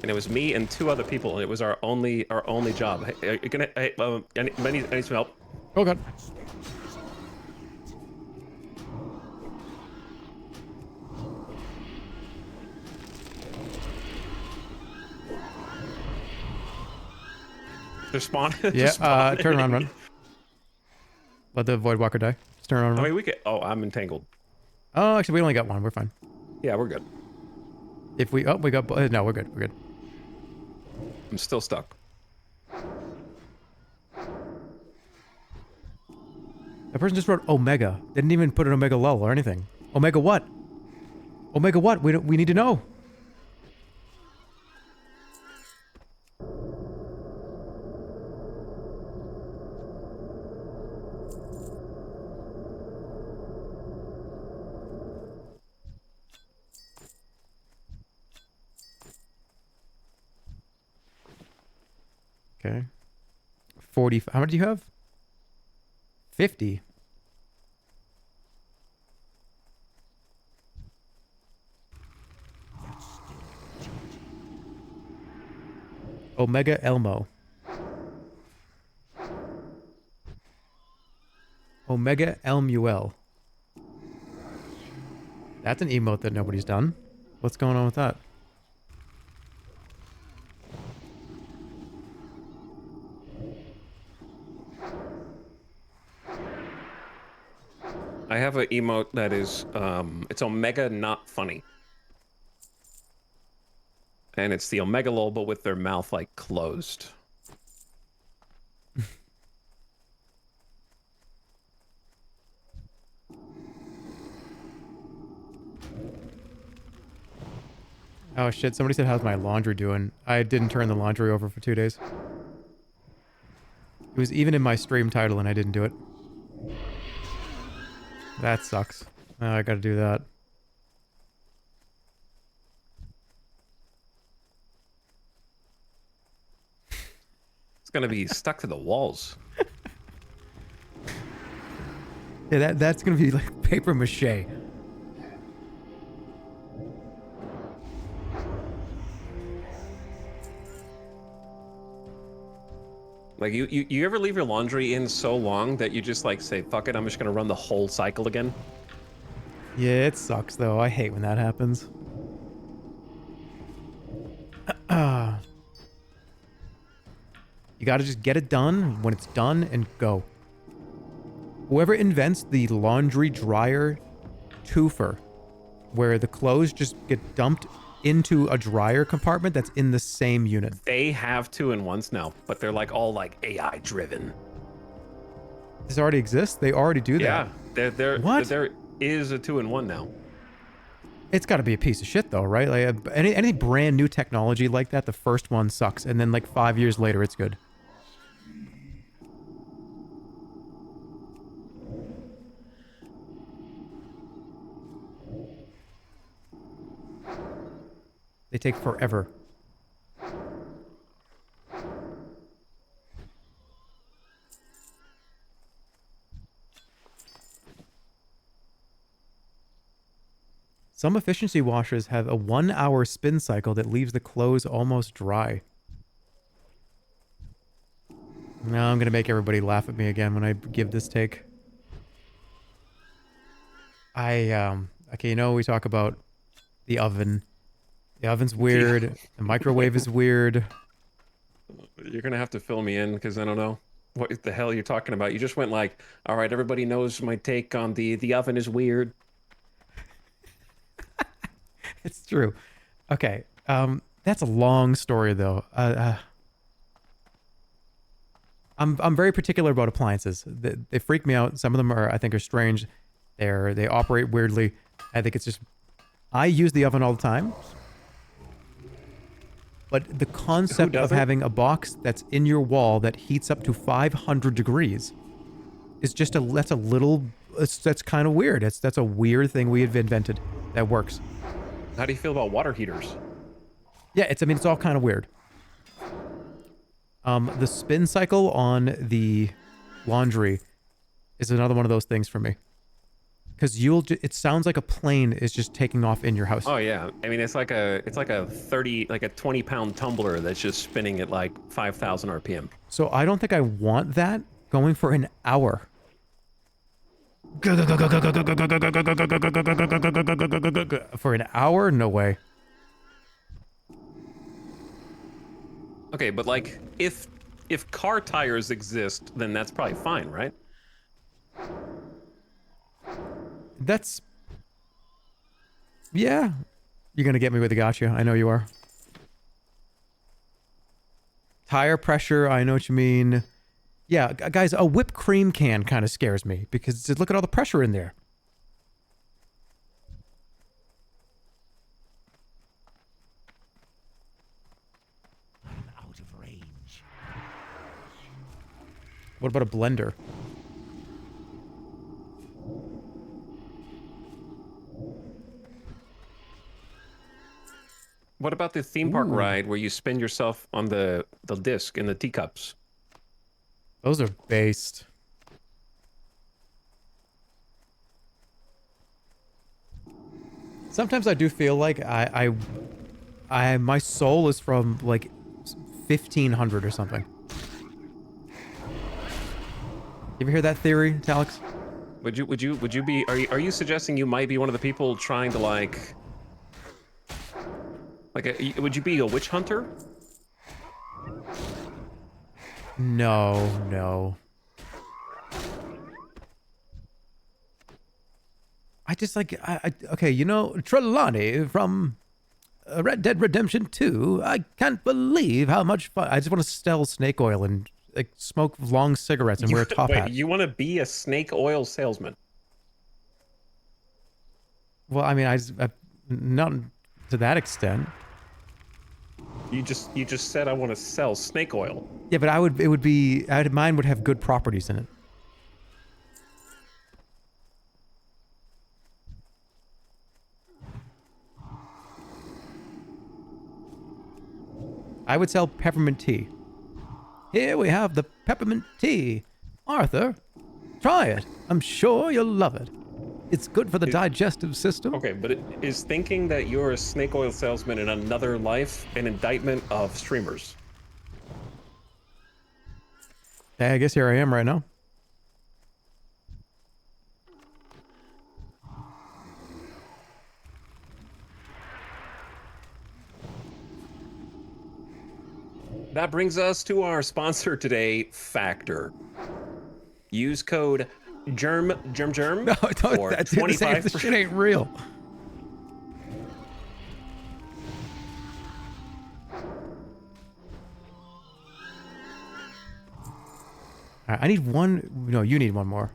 and it was me and 2 other people, and it was our only job. Hey, you gonna, hey, I need some help. Oh god. They're spawning. Yeah, turn around, run. Let the Void Walker die. Just turn around, I run. mean, we could. Oh, I'm entangled. Oh, actually, we only got one. We're fine. Yeah, we're good. If we... Oh, we got... No, we're good. We're good. I'm still stuck. That person just wrote Omega. They didn't even put an Omega lull or anything. Omega what? Omega what? We need to know. Okay. 40. How much do you have? 50. Omega Elmo. Omega Elmuel. That's an emote that nobody's done. What's going on with that? I have an emote that is, it's Omega not funny. And it's the Omega lol, but with their mouth, like, closed. Oh shit, somebody said how's my laundry doing? I didn't turn the laundry over for 2 days. It was even in my stream title and I didn't do it. That sucks. Oh, I gotta do that. It's gonna be stuck to the walls. Yeah, that's gonna be like paper mache. Like you ever leave your laundry in so long that you just like say, fuck it, I'm just gonna run the whole cycle again? Yeah, it sucks though. I hate when that happens. You gotta just get it done when it's done and go. Whoever invents the laundry dryer twofer, where the clothes just get dumped into a dryer compartment that's in the same unit. They have 2-in-1s now, but they're like all like AI driven. This already exists? They already do that? Yeah, there is a 2-in-1 now. It's got to be a piece of shit though, right? Like any brand new technology like that, the first one sucks, and then like 5 years later, it's good. They take forever. Some efficiency washers have a 1-hour spin cycle that leaves the clothes almost dry. Now I'm going to make everybody laugh at me again when I give this take. Okay, you know, we talk about the oven. The oven's weird. The microwave is weird. You're gonna have to fill me in because I don't know what the hell you're talking about. You just went like, all right, everybody knows my take on the oven is weird. It's true. Okay. That's a long story though. I'm very particular about appliances. They freak me out. Some of them I think are strange. They operate weirdly. I think it's just, I use the oven all the time. But the concept of having a box that's in your wall that heats up to 500 degrees is just that's kind of weird. That's a weird thing we have invented that works. How do you feel about water heaters? Yeah, it's all kind of weird. The spin cycle on the laundry is another one of those things for me. Because it sounds like a plane is just taking off in your house. Oh yeah, I mean it's like a 20-pound tumbler that's just spinning at like 5,000 RPM. So I don't think I want that going for an hour. For an hour? No way. Okay, but like if car tires exist, then that's probably fine, right? Yeah. You're gonna get me with a gotcha. I know you are. Tire pressure, I know what you mean. Yeah, guys, a whipped cream can kind of scares me because look at all the pressure in there. I'm out of range. What about a blender? What about the theme park Ooh. ride where you spin yourself on the disc in the teacups? Those are based. Sometimes I do feel like my soul is from like 1500 or something. You ever hear that theory, Etalyx? Would you be? Are you suggesting you might be one of the people trying to like would you be a witch hunter? No. I just like, okay, you know, Trelawney from Red Dead Redemption 2, I can't believe how much fun. I just want to sell snake oil and like smoke long cigarettes and wear a top hat. You want to be a snake oil salesman? Well, I mean, not to that extent. You just said I want to sell snake oil. Yeah, but mine would have good properties in it. I would sell peppermint tea. Here we have the peppermint tea. Arthur, try it. I'm sure you'll love it. It's good for the digestive system. Okay, but is thinking that you're a snake oil salesman in another life an indictment of streamers? I guess here I am right now. That brings us to our sponsor today, Factor. Use code GERM No, don't. for That didn't say if the 25%. shit ain't real. All right, I need one. No, you need one more.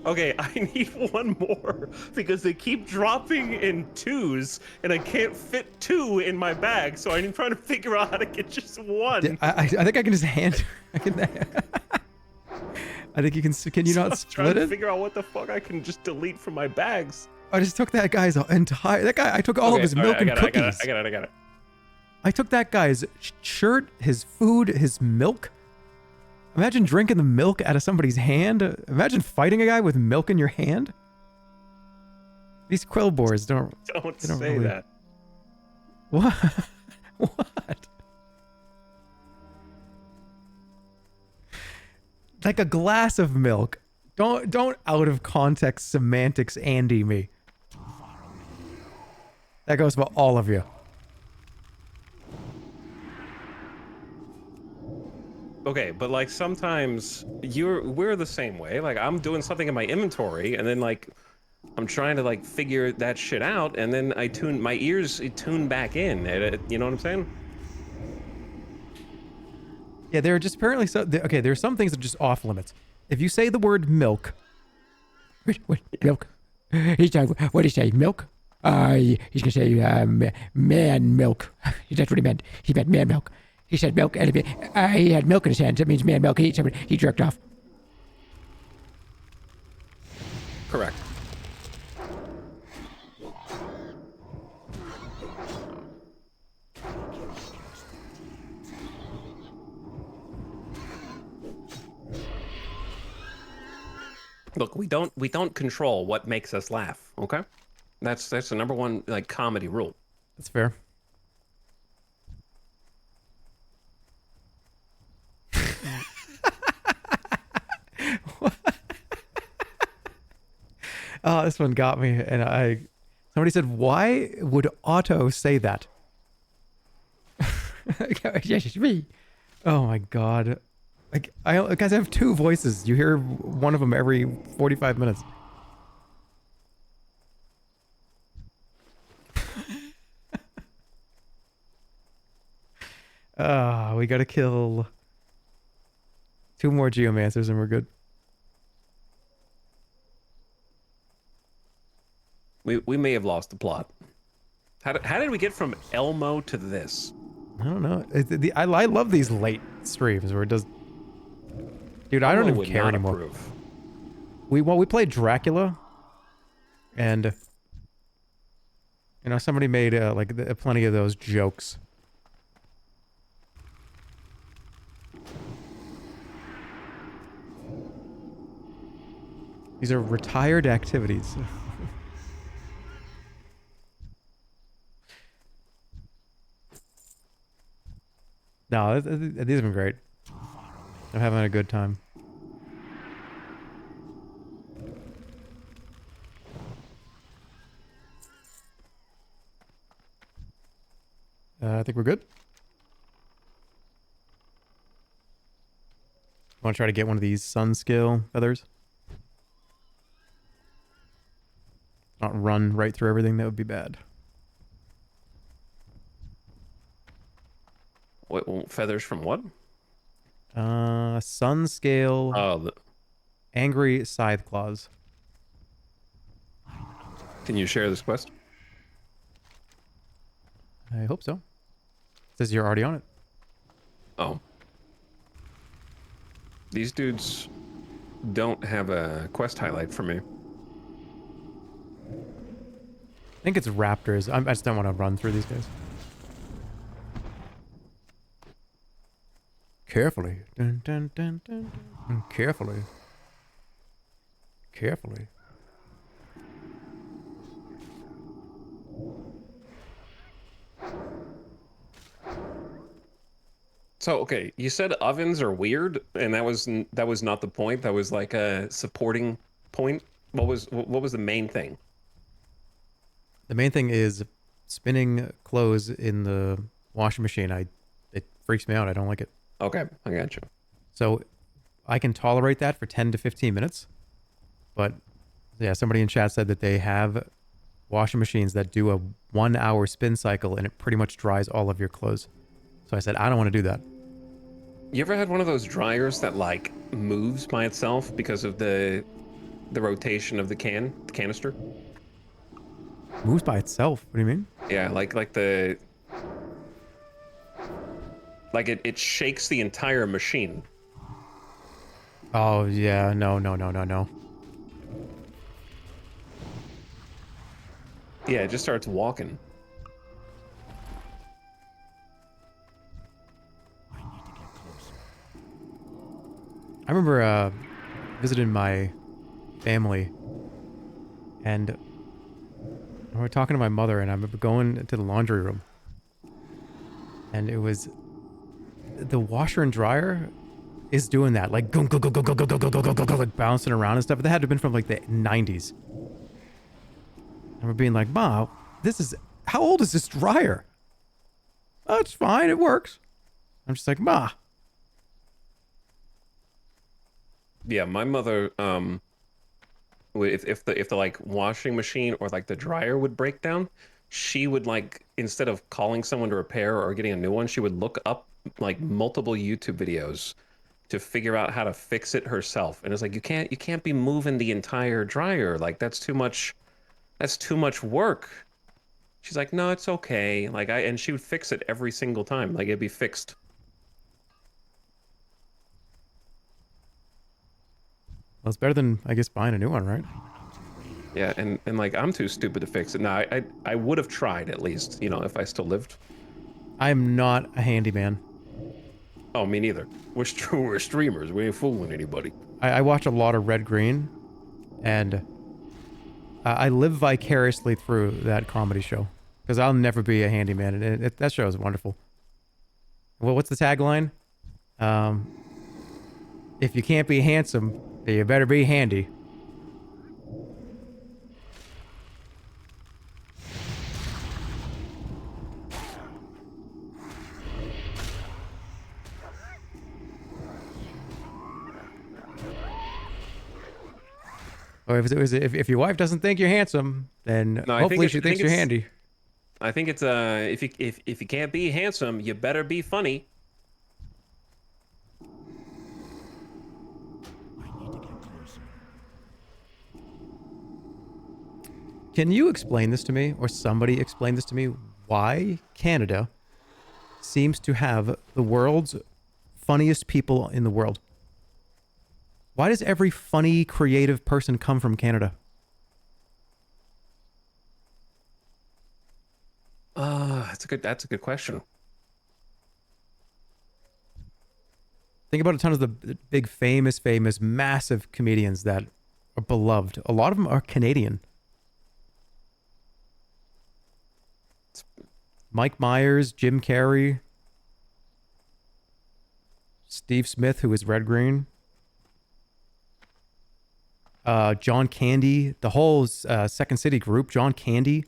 Okay, I need one more because they keep dropping in twos and I can't fit two in my bag, so I'm trying to figure out how to get just one. I think I can just hand. I can. I think you can. Can you So not I'm trying split to it? figure out what the fuck I can just delete from my bags. I just took that guy's entire. That guy. I took all of his milk and cookies. I got it. I took that guy's shirt, his food, his milk. Imagine drinking the milk out of somebody's hand. Imagine fighting a guy with milk in your hand. These quill boars don't Don't say really- that. What? What? Like a glass of milk. Don't out of context semantics Andy me. That goes for all of you. Okay, but like sometimes we're the same way. Like I'm doing something in my inventory and then like I'm trying to like figure that shit out and then my ears tune back in. You know what I'm saying? Yeah, there are just apparently okay, there are some things that are just off limits. If you say the word milk. What milk? He's talking, what did he say? Milk? He's gonna say man milk. That's what he meant. He meant man milk. He said milk, and he had milk in his hands. That means man milk. He jerked off. Correct. Look, we don't control what makes us laugh, okay? That's the number one like comedy rule. That's fair. Oh, this one got me, and somebody said, "Why would Otto say that?" Yes, it's me. Oh my god! Like guys, I have two voices. You hear one of them every 45 minutes. We gotta kill 2 more geomancers and we're good. We may have lost the plot. How did we get from Elmo to this? I don't know. I love these late streams where it does. Dude, I don't Elmo even would care not anymore. approve. We played Dracula, and you know somebody made plenty of those jokes. These are retired activities. No, these have been great. I'm having a good time. I think we're good. Want to try to get one of these sun scale feathers? Not run right through everything, that would be bad. Wait, feathers from what? Sun scale Oh, angry scythe claws. Can you share this quest? I hope so. It says you're already on it. Oh. These dudes don't have a quest highlight for me. I think it's raptors. I just don't want to run through these guys. Carefully. Dun, dun, dun, dun, dun. Carefully. Carefully. So, okay, you said ovens are weird, and that was not the point. That was like a supporting point. What was the main thing? The main thing is spinning clothes in the washing machine. It freaks me out. I don't like it. Okay, I got you. So I can tolerate that for 10 to 15 minutes. But yeah, somebody in chat said that they have washing machines that do a 1 hour spin cycle and it pretty much dries all of your clothes. So I said, I don't want to do that. You ever had one of those dryers that like moves by itself because of the rotation of the canister? Moves by itself. What do you mean? Yeah, like it shakes the entire machine. Oh, yeah. No. Yeah, it just starts walking. I remember visiting my family, and we were talking to my mother, and I remember going to the laundry room, and it was the washer and dryer is doing that, like go go go go go go go go go go go, like bouncing around and stuff. But that had to have been from like the 90s. And we're being like, Ma, this is how old is this dryer? Oh, it's fine, it works. I'm just like, Ma. Yeah, my mother, if the like washing machine or like the dryer would break down, she would like, instead of calling someone to repair or getting a new one, she would look up like multiple YouTube videos to figure out how to fix it herself. And it's like, you can't be moving the entire dryer. Like that's too much work. She's like, no, it's okay. Like and she would fix it every single time. Like it'd be fixed. Well, it's better than, I guess, buying a new one, right? Yeah, and like I'm too stupid to fix it. Now I would have tried at least, you know, if I still lived. I'm not a handyman. Oh, me neither. We're streamers. We ain't fooling anybody. I watch a lot of Red Green, and I live vicariously through that comedy show because I'll never be a handyman, and that show is wonderful. Well, what's the tagline? If you can't be handsome, then you better be handy. Or if your wife doesn't think you're handsome, then No, hopefully she thinks you're handy. I think it's if you can't be handsome, you better be funny. Can you explain this to me, or somebody explain this to me, why Canada seems to have the world's funniest people in the world? Why does every funny, creative person come from Canada? That's a good question. Think about a ton of the big, famous, massive comedians that are beloved. A lot of them are Canadian. Mike Myers, Jim Carrey, Steve Smith, who is Red Green, John Candy, the whole Second City group, John Candy,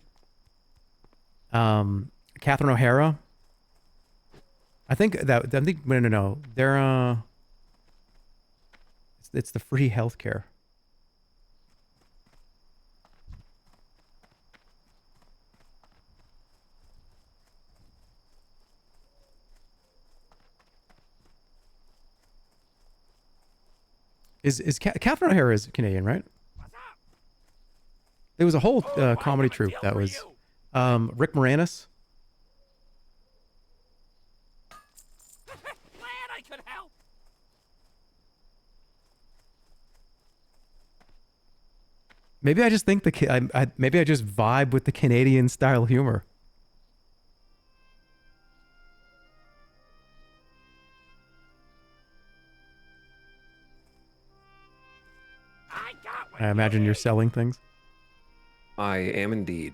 Catherine O'Hara. No, they're it's the free healthcare. Catherine O'Hara is Canadian, right? There was a whole comedy troupe that was Rick Moranis. Glad I could help. Maybe I just think maybe I just vibe with the Canadian style humor. I imagine you're selling things. I am indeed.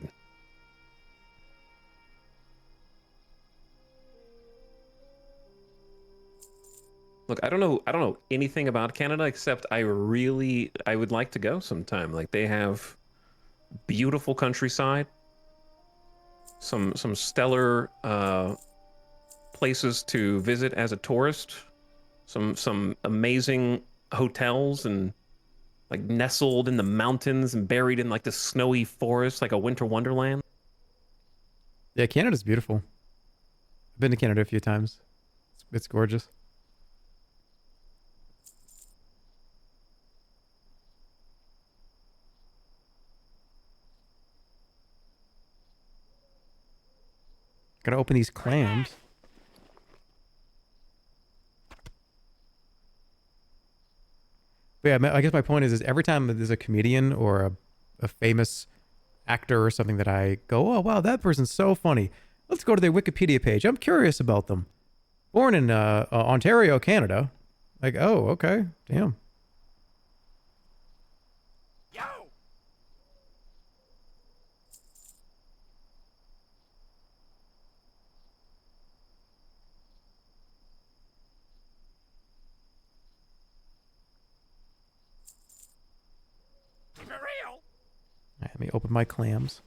Look, I don't know anything about Canada except I would like to go sometime. Like they have beautiful countryside, some stellar places to visit as a tourist, some amazing hotels and like nestled in the mountains and buried in like the snowy forest, like a winter wonderland. Yeah, Canada's beautiful. I've been to Canada a few times. It's gorgeous. Gotta open these clams. But yeah, I guess my point is every time there's a comedian or a famous actor or something that I go, oh, wow, that person's so funny. Let's go to their Wikipedia page. I'm curious about them. Born in Ontario, Canada. Like, oh, okay. Damn. Yo. Keep it real. All right, let me open my clams.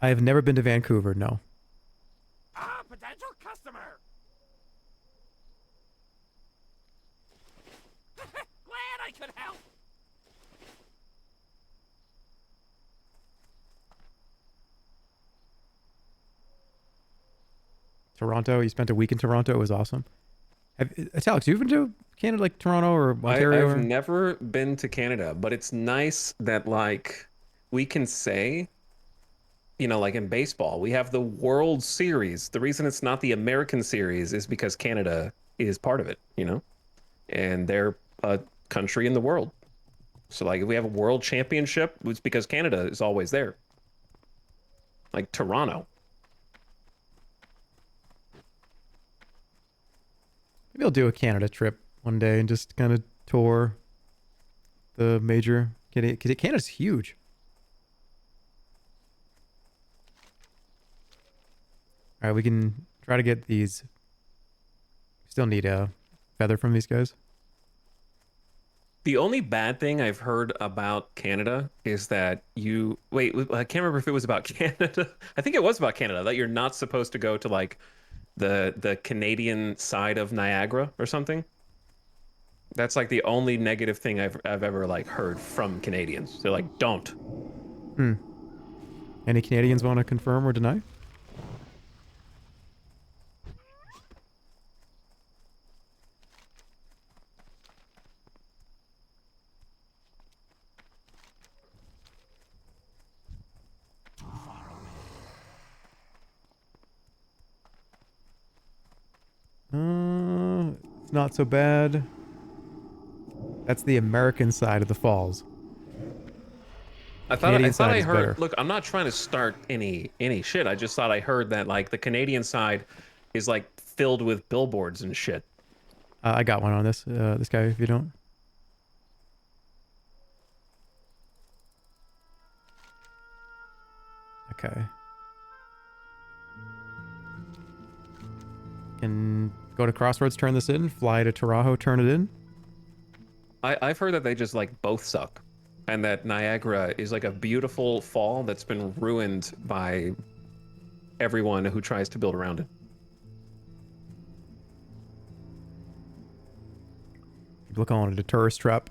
I have never been to Vancouver, no. Ah, potential customer. Glad I could help. Toronto, you spent a week in Toronto. It was awesome. Etalyx, you've been to Canada, like Toronto or Ontario? I've never been to Canada, but it's nice that like we can say, you know, like in baseball, we have the World Series. The reason it's not the American Series is because Canada is part of it, you know, and they're a country in the world. So like if we have a world championship, it's because Canada is always there. Like Toronto. Maybe I'll do a Canada trip one day and just kind of tour the major. Canada's huge. All right, we can try to get these. Still need a feather from these guys. The only bad thing I've heard about Canada is that wait, I can't remember if it was about Canada. I think it was about Canada, that you're not supposed to go to like the Canadian side of Niagara or something. That's like the only negative thing I've ever like heard from Canadians. They're like, don't. Any Canadians want to confirm or deny? It's not so bad. That's the American side of the falls. I Canadian thought side I is heard. better. Look, I'm not trying to start any shit. I just thought I heard that like the Canadian side is like filled with billboards and shit. I got one on this. This guy, if you don't. Okay. Can go to Crossroads, turn this in. Fly to Toronto, turn it in. I've heard that they just like both suck, and that Niagara is like a beautiful fall that's been ruined by everyone who tries to build around it. People calling it a tourist trap.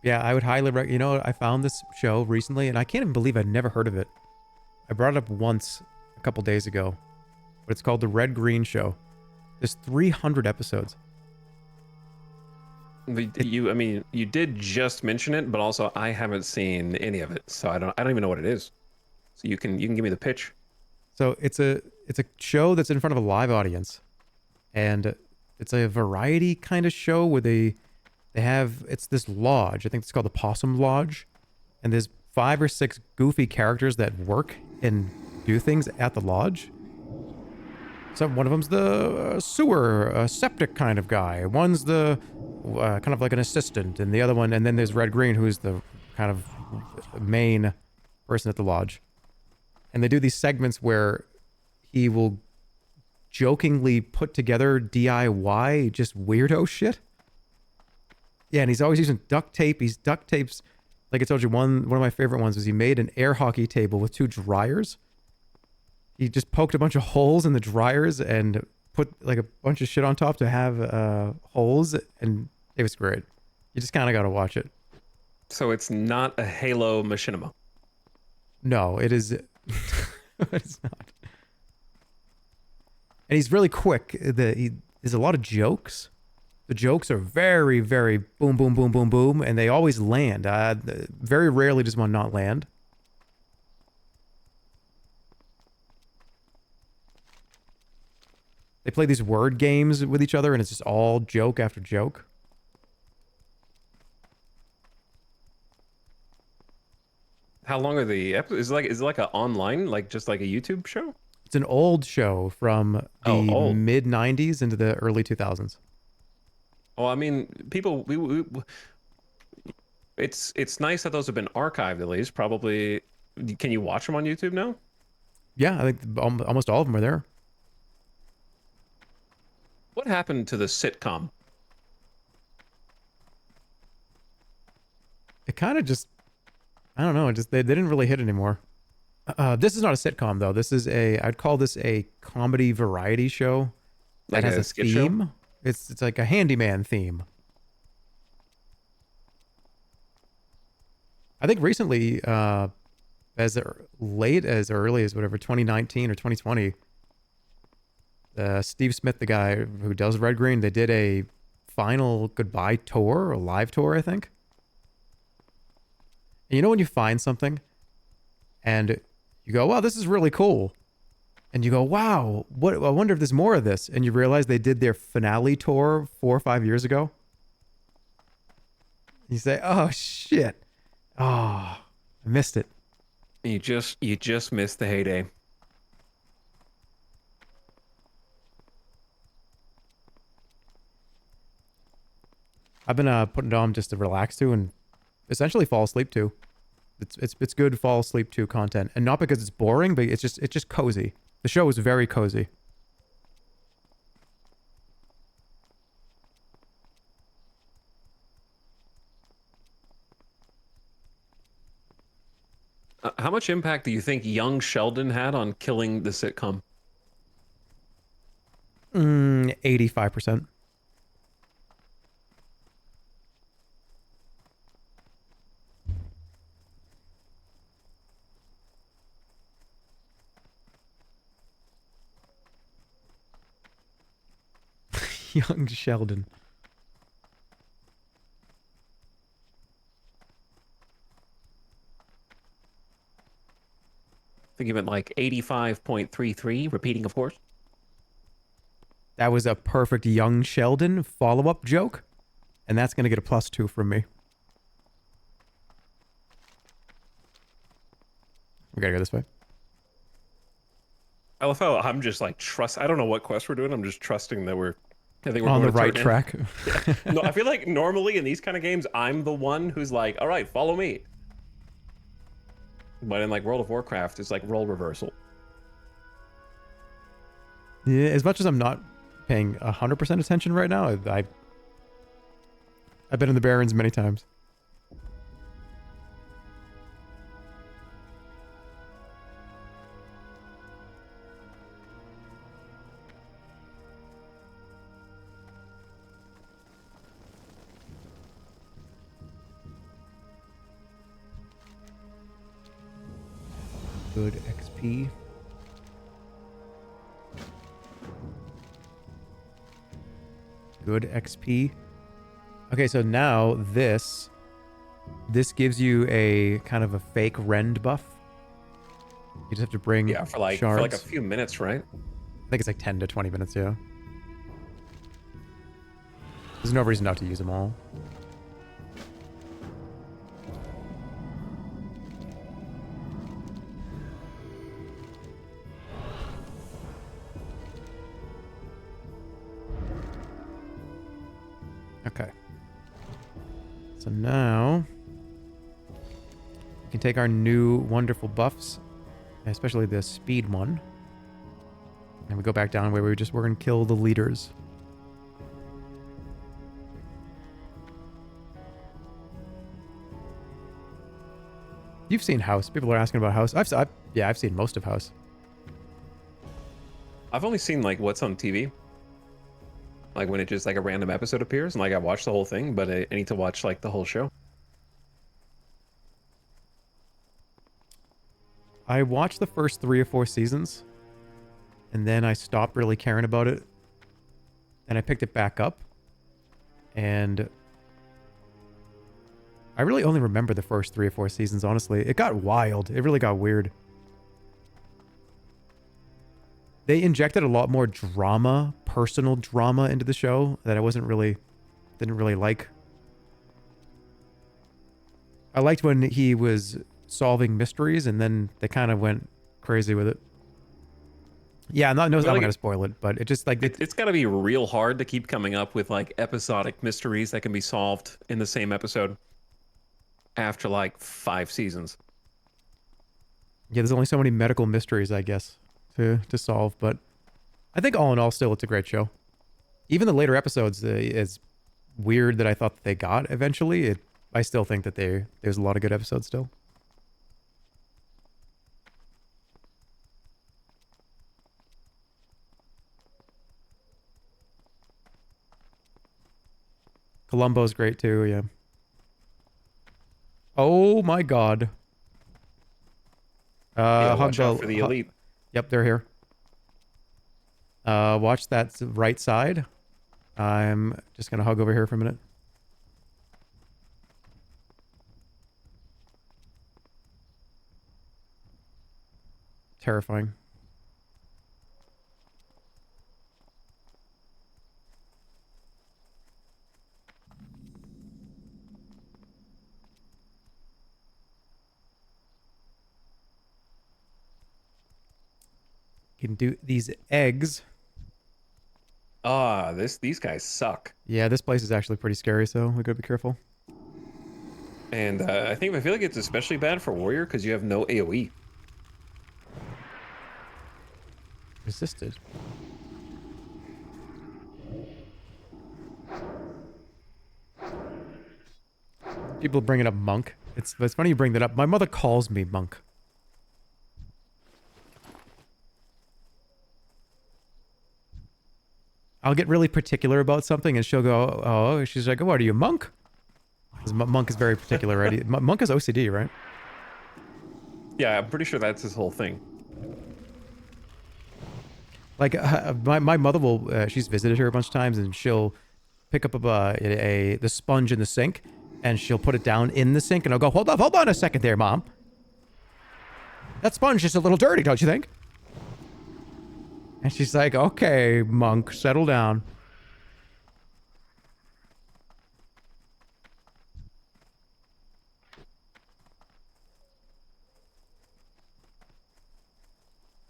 Yeah, I would highly recommend. You know, I found this show recently, and I can't even believe I'd never heard of it. I brought it up once a couple days ago, but it's called The Red Green Show. There's 300 episodes. I mean, you did just mention it, but also I haven't seen any of it, so I don't even know what it is. So you can give me the pitch. So it's a show that's in front of a live audience, and it's a variety kind of show where they have, it's this lodge. I think it's called the Possum Lodge, and there's 5 or 6 goofy characters that work and do things at the lodge. So one of them's the sewer, septic kind of guy. One's the kind of like an assistant, and the other one, and then there's Red Green, who's the kind of main person at the lodge. And they do these segments where he will jokingly put together DIY just weirdo shit. Yeah, and he's always using duct tape. He's duct tapes. Like I told you, one of my favorite ones was he made an air hockey table with 2 dryers. He just poked a bunch of holes in the dryers and put like a bunch of shit on top to have holes, and it was great. You just kind of got to watch it. So it's not a Halo machinima. No, it is. It's not. And he's really quick. There's a lot of jokes. The jokes are very, very boom, boom, boom, boom, boom, and they always land. Very rarely does one not land. They play these word games with each other, and it's just all joke after joke. How long are the episodes? Is it like a online, like just like a YouTube show? It's an old show from the mid 90s into the early 2000s. Well, I mean, people, it's nice that those have been archived at least. Probably, can you watch them on YouTube now? Yeah, I think almost all of them are there. What happened to the sitcom? It kind of just, I don't know, they didn't really hit anymore. This is not a sitcom though. This is I'd call this a comedy variety show that Like has a a skit show? theme. It's like a handyman theme. I think recently, as late as early as whatever 2019 or 2020, Steve Smith, the guy who does Red Green, they did a final goodbye tour, a live tour, I think. And you know when you find something and you go, wow, this is really cool. And you go, wow, I wonder if there's more of this. And you realize they did their finale tour 4 or 5 years ago. You say, oh, shit. Oh, I missed it. You just missed the heyday. I've been putting it on just to relax to and essentially fall asleep to. It's good fall asleep to content, and not because it's boring, but it's just cozy. The show is very cozy. How much impact do you think young Sheldon had on killing the sitcom? 85%. Young Sheldon. I think you meant like 85.33, repeating, of course. That was a perfect Young Sheldon follow-up joke, and that's going to get a +2 from me. We gotta go this way. I love how I'm just like I don't know what quest we're doing. I'm just trusting that I think we're On going the to right turn in. track. No, I feel like normally in these kind of games, I'm the one who's like, all right, follow me. But in like World of Warcraft, it's like role reversal. Yeah, as much as I'm not paying 100% attention right now, I've been in the Barrens many times. Good XP. Good XP. Okay, so now this gives you a kind of a fake rend buff. You just have to bring Yeah, for like a few minutes, right? I think it's like 10 to 20 minutes, yeah. There's no reason not to use them all. Okay. So now we can take our new wonderful buffs, especially the speed one, and we go back down where we're going to kill the leaders. You've seen House. People are asking about House. I've seen most of House. I've only seen like what's on TV. Like when it just like a random episode appears, and like I watched the whole thing, but I need to watch like the whole show. I watched the first 3 or 4 seasons, and then I stopped really caring about it. And I picked it back up, and I really only remember the first 3 or 4 seasons, honestly. It got wild. It really got weird. They injected a lot more drama, personal drama into the show that I didn't really like. I liked when he was solving mysteries, and then they kind of went crazy with it. Yeah, I'm not going to spoil it, but it just like... It's got to be real hard to keep coming up with like episodic mysteries that can be solved in the same episode after like 5 seasons. Yeah, there's only so many medical mysteries, I guess, to solve, but I think all in all, still, it's a great show. Even the later episodes, as weird that I thought that they got eventually, I still think that there's a lot of good episodes still. Columbo's great too, yeah. Oh my god. Yeah, watch out for the elite. Yep, they're here. Watch that right side. I'm just gonna hug over here for a minute. Terrifying. Can do these eggs. These guys suck. Yeah, this place is actually pretty scary, so we gotta be careful. And I feel like it's especially bad for warrior because you have no AoE. Resisted. People bringing up monk. It's funny you bring that up. My mother calls me monk. I'll get really particular about something, and she'll go, "Oh," she's like, "Oh, what are you, a monk?" Because monk is very particular, right? Monk is OCD, right? Yeah, I'm pretty sure that's his whole thing. Like my mother will, she's visited her a bunch of times, and she'll pick up the sponge in the sink, and she'll put it down in the sink, and I'll go, hold on a second there, Mom. That sponge is a little dirty, don't you think? And she's like, okay, monk, settle down.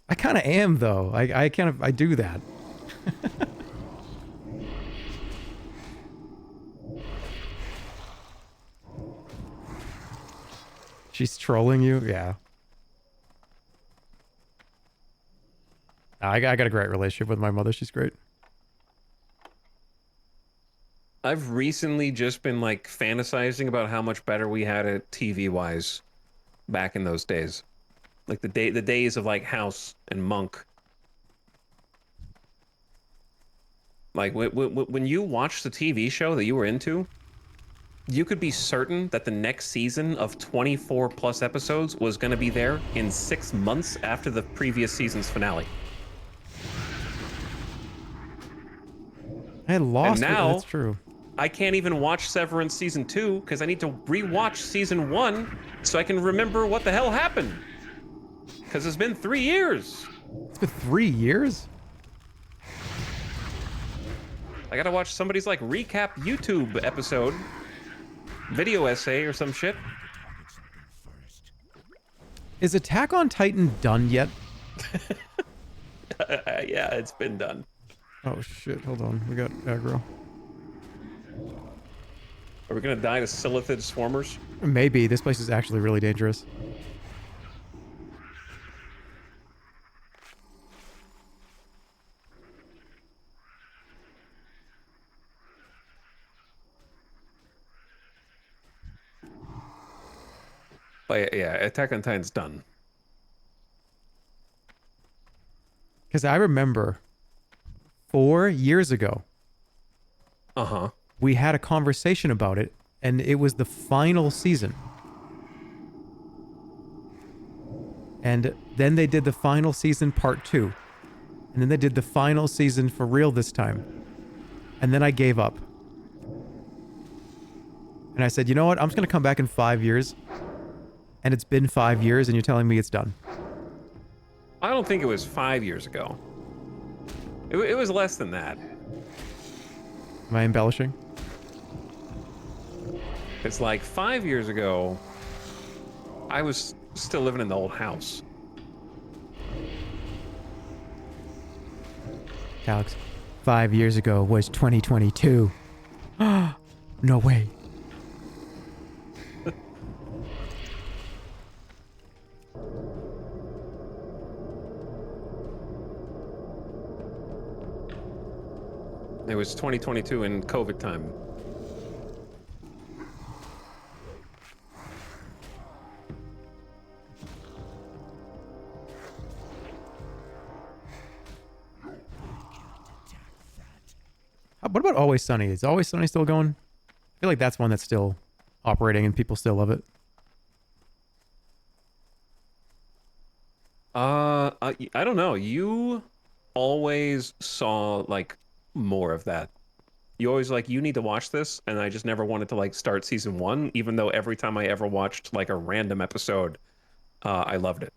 I kind of am, though. I do that. She's trolling you? Yeah. I got a great relationship with my mother. She's great. I've recently just been like fantasizing about how much better we had it TV-wise back in those days. Like the days of like House and Monk. Like when you watched the TV show that you were into, you could be certain that the next season of 24 plus episodes was going to be there in 6 months after the previous season's finale. I lost it. now- That's true. I can't even watch Severance season 2 because I need to rewatch season 1 so I can remember what the hell happened. Because it's been 3 years. It's been 3 years? I gotta watch somebody's like recap YouTube episode, video essay or some shit. Is Attack on Titan done yet? Yeah, it's been done. Oh shit, hold on. We got aggro. Are we gonna die to Silithid swarmers? Maybe. This place is actually really dangerous. But yeah, Attack on Titan's done. Because I remember 4 years ago, Uh-huh. we had a conversation about it, and it was the final season. And then they did the final season part 2. And then they did the final season for real this time. And then I gave up. And I said, you know what? I'm just going to come back in 5 years. And it's been 5 years, and you're telling me it's done. I don't think it was 5 years ago. It was less than that. Am I embellishing? It's like 5 years ago, I was still living in the old house. Alex, 5 years ago was 2022. No way. It was 2022 in COVID time. What about Always Sunny? Is Always Sunny still going? I feel like that's one that's still operating and people still love it. I don't know. You always saw like more of that. You always like, you need to watch this, and I just never wanted to like start season 1, even though every time I ever watched like a random episode, I loved it.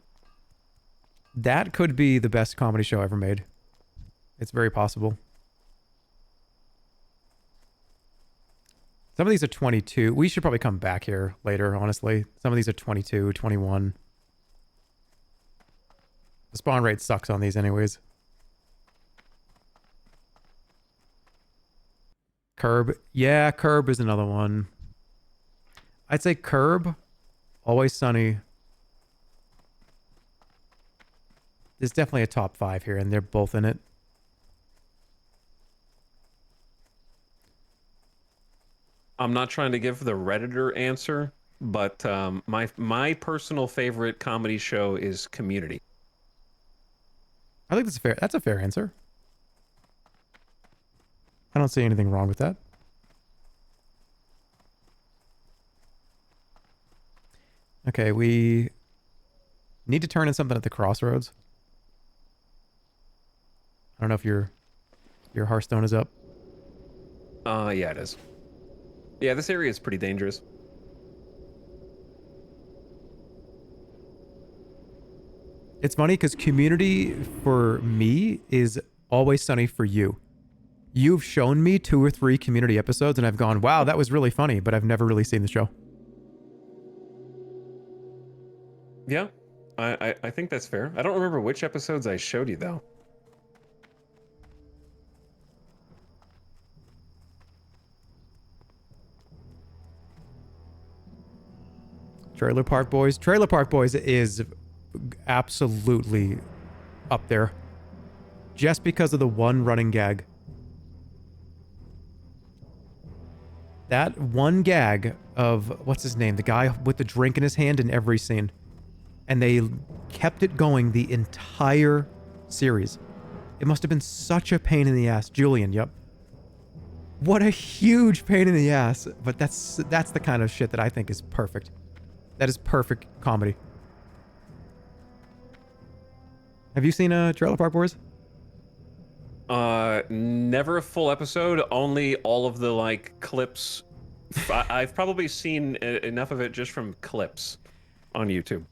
That could be the best comedy show ever made. It's very possible. Some of these are 22. We should probably come back here later, honestly. Some of these are 22, 21. The spawn rate sucks on these anyways. Curb. Yeah, Curb is another one. I'd say Curb, Always Sunny. There's definitely a top 5 here, and they're both in it. I'm not trying to give the Redditor answer, but my personal favorite comedy show is Community. I think that's fair. That's a fair answer. I don't see anything wrong with that. Okay, we need to turn in something at the crossroads. I don't know if your Hearthstone is up. Yeah, it is. Yeah, this area is pretty dangerous. It's funny because Community for me is Always Sunny for you. You've shown me 2 or 3 Community episodes and I've gone, wow, that was really funny, but I've never really seen the show. Yeah, I think that's fair. I don't remember which episodes I showed you, though. Trailer Park Boys. Trailer Park Boys is absolutely up there. Just because of the one running gag. That one gag of, what's his name? The guy with the drink in his hand in every scene. And they kept it going the entire series. It must have been such a pain in the ass. Julian, yep. What a huge pain in the ass. But that's the kind of shit that I think is perfect. That is perfect comedy. Have you seen Trailer Park Boys? Never a full episode, only all of the like clips. I've probably seen enough of it just from clips on YouTube.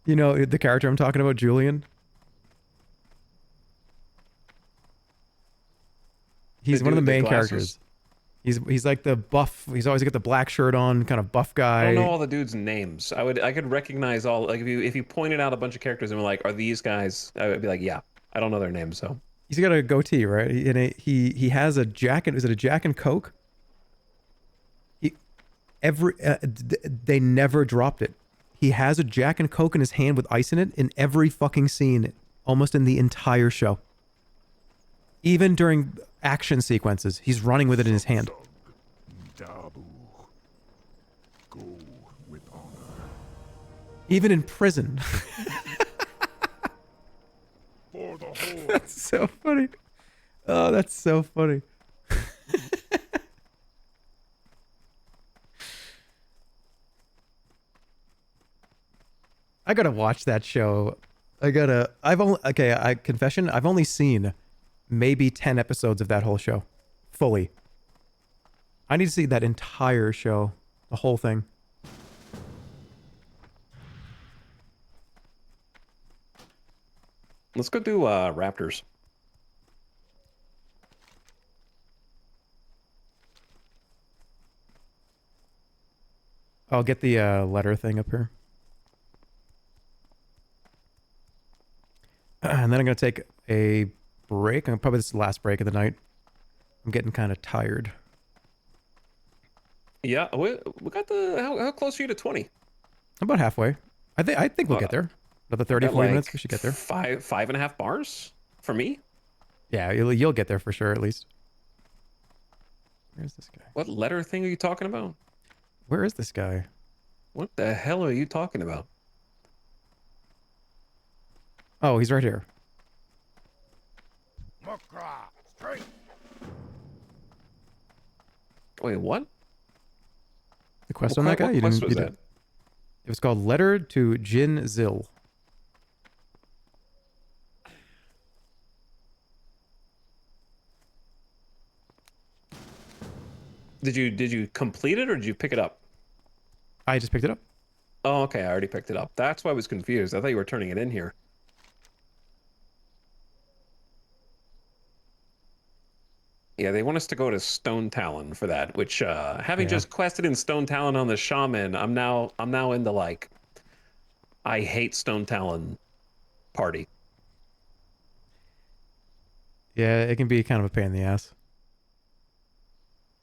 You know the character I'm talking about, Julian? He's The one of the dude with the main glasses? characters. He's like the buff. He's always got the black shirt on, kind of buff guy. I don't know all the dudes' names. I could recognize all, like if you pointed out a bunch of characters and were like, are these guys? I would be like, yeah. I don't know their names, so. He's got a goatee, right? He has a jacket. Is it a Jack and Coke? They never dropped it. He has a Jack and Coke in his hand with ice in it in every fucking scene, almost in the entire show. Even during action sequences, he's running with it in his hand. Dabu. Go with honor. Even in prison. For the whole. That's so funny. Oh, that's so funny. I gotta watch that show. Confession, I've only seen maybe 10 episodes of that whole show. Fully. I need to see that entire show. The whole thing. Let's go do Raptors. I'll get the letter thing up here. And then I'm going to take a break. Probably this is the last break of the night. I'm getting kind of tired. Yeah, we got the. How close are you to 20? I'm about halfway. I think we'll get there. Another 30, 40 minutes, we should get there. 5.5 bars for me. Yeah, you'll get there for sure, at least. Where's this guy? What letter thing are you talking about? Where is this guy? What the hell are you talking about? Oh, he's right here. Makra. Straight. Wait, what? The quest on that guy? What quest was that? It was called Letter to Jin Zil. Did you complete it or did you pick it up? I just picked it up. Oh, okay, I already picked it up. That's why I was confused. I thought you were turning it in here. Yeah, they want us to go to Stone Talon for that, which having just quested in Stone Talon on the Shaman, I'm now into like I hate Stone Talon party. Yeah, it can be kind of a pain in the ass.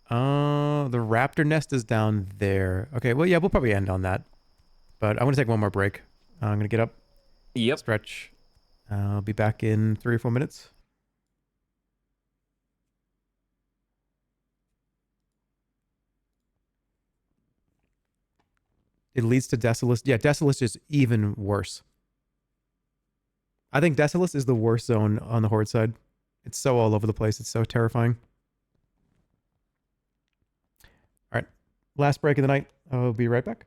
The raptor nest is down there. Okay, well, yeah, we'll probably end on that. But I want to take one more break. I'm going to get up, Yep. stretch. I'll be back in 3 or 4 minutes. It leads to Desolus. Yeah, Desolus is even worse. I think Desolus is the worst zone on the Horde side. It's so all over the place. It's so terrifying. All right. Last break of the night. I'll be right back.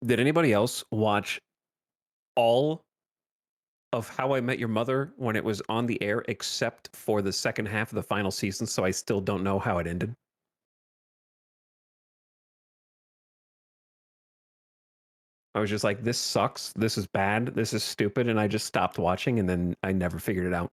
Did anybody else watch all of How I Met Your Mother when it was on the air, except for the second half of the final season? So I still don't know how it ended. I was just like, this sucks. This is bad. This is stupid. And I just stopped watching and then I never figured it out.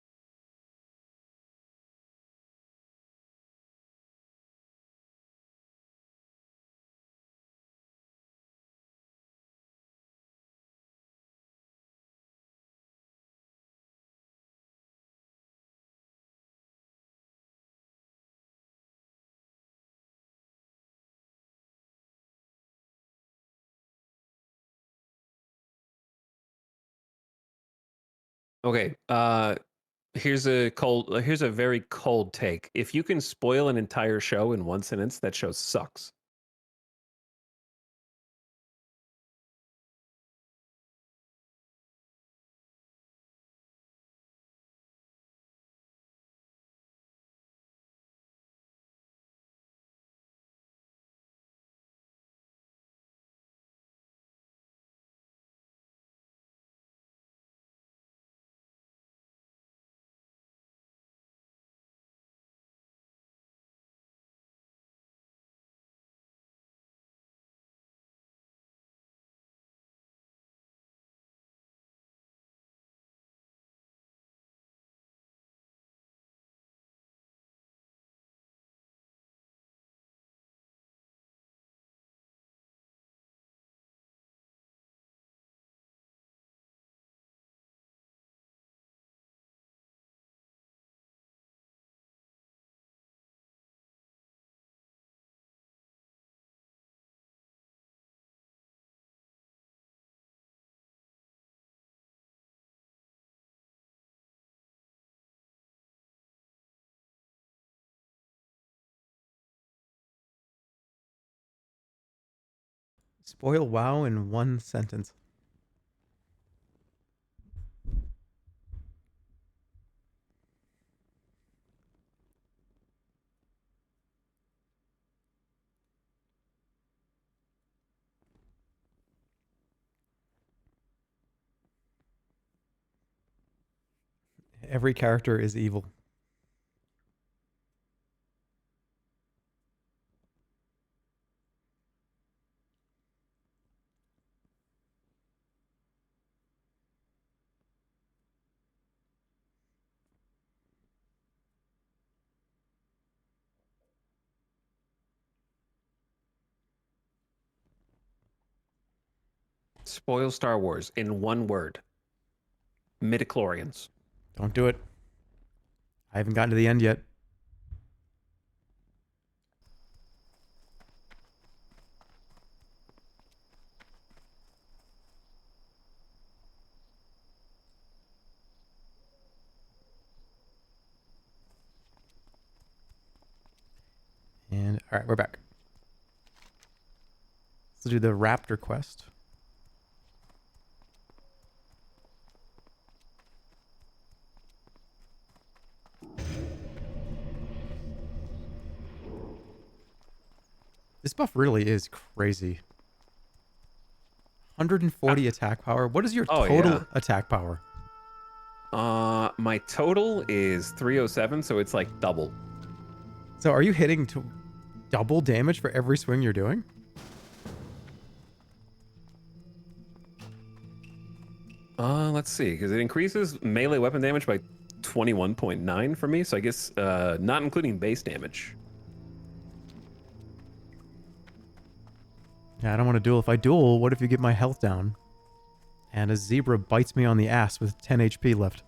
Okay. Here's a very cold take. If you can spoil an entire show in one sentence, that show sucks. Spoil WoW in one sentence. Every character is evil. Spoil Star Wars in one word. Midichlorians. Don't do it. I haven't gotten to the end yet. And all right, we're back. Let's do the Raptor quest. This buff really is crazy. 140 attack power. What is your total attack power? My total is 307, so it's like double. So are you hitting to double damage for every swing you're doing? Let's see, because it increases melee weapon damage by 21.9 for me, so I guess not including base damage. Yeah, I don't want to duel. If I duel, what if you get my health down? And a zebra bites me on the ass with 10 HP left.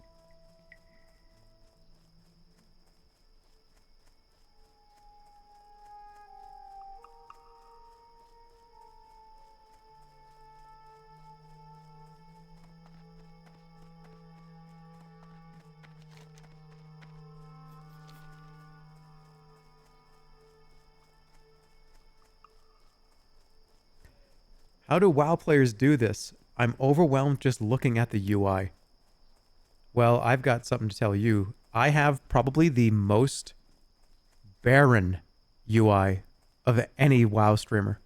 How do WoW players do this? I'm overwhelmed just looking at the UI. Well, I've got something to tell you. I have probably the most barren UI of any WoW streamer.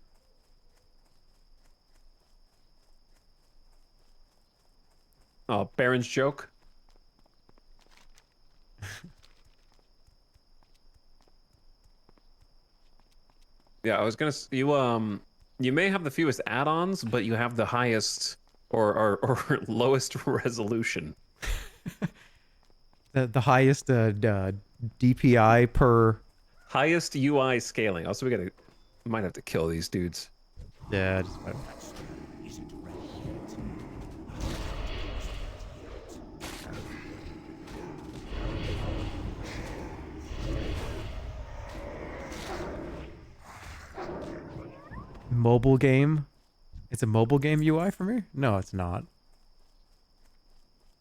Oh, Baron's joke. Yeah, I was gonna. You may have the fewest add-ons, but you have the highest or lowest resolution. The highest DPI per. Highest UI scaling. Also, might have to kill these dudes. Yeah. Mobile game. It's a mobile game UI for me? No, it's not.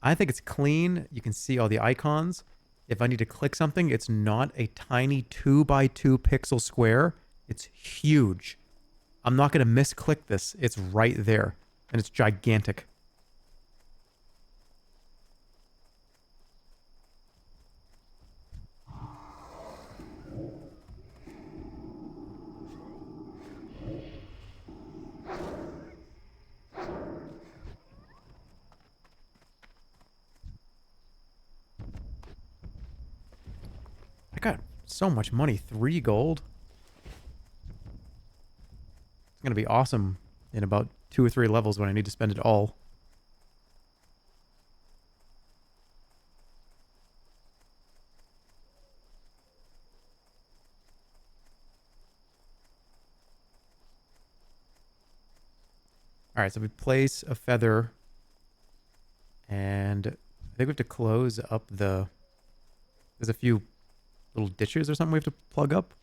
I think it's clean. You can see all the icons. If I need to click something, it's not a tiny 2x2 pixel square. It's huge. I'm not going to misclick this. It's right there. And it's gigantic. I got so much money. 3 gold. It's going to be awesome in about 2 or 3 levels when I need to spend it all. All right, so we place a feather, and I think we have to close up the... There's a few little ditches or something we have to plug up.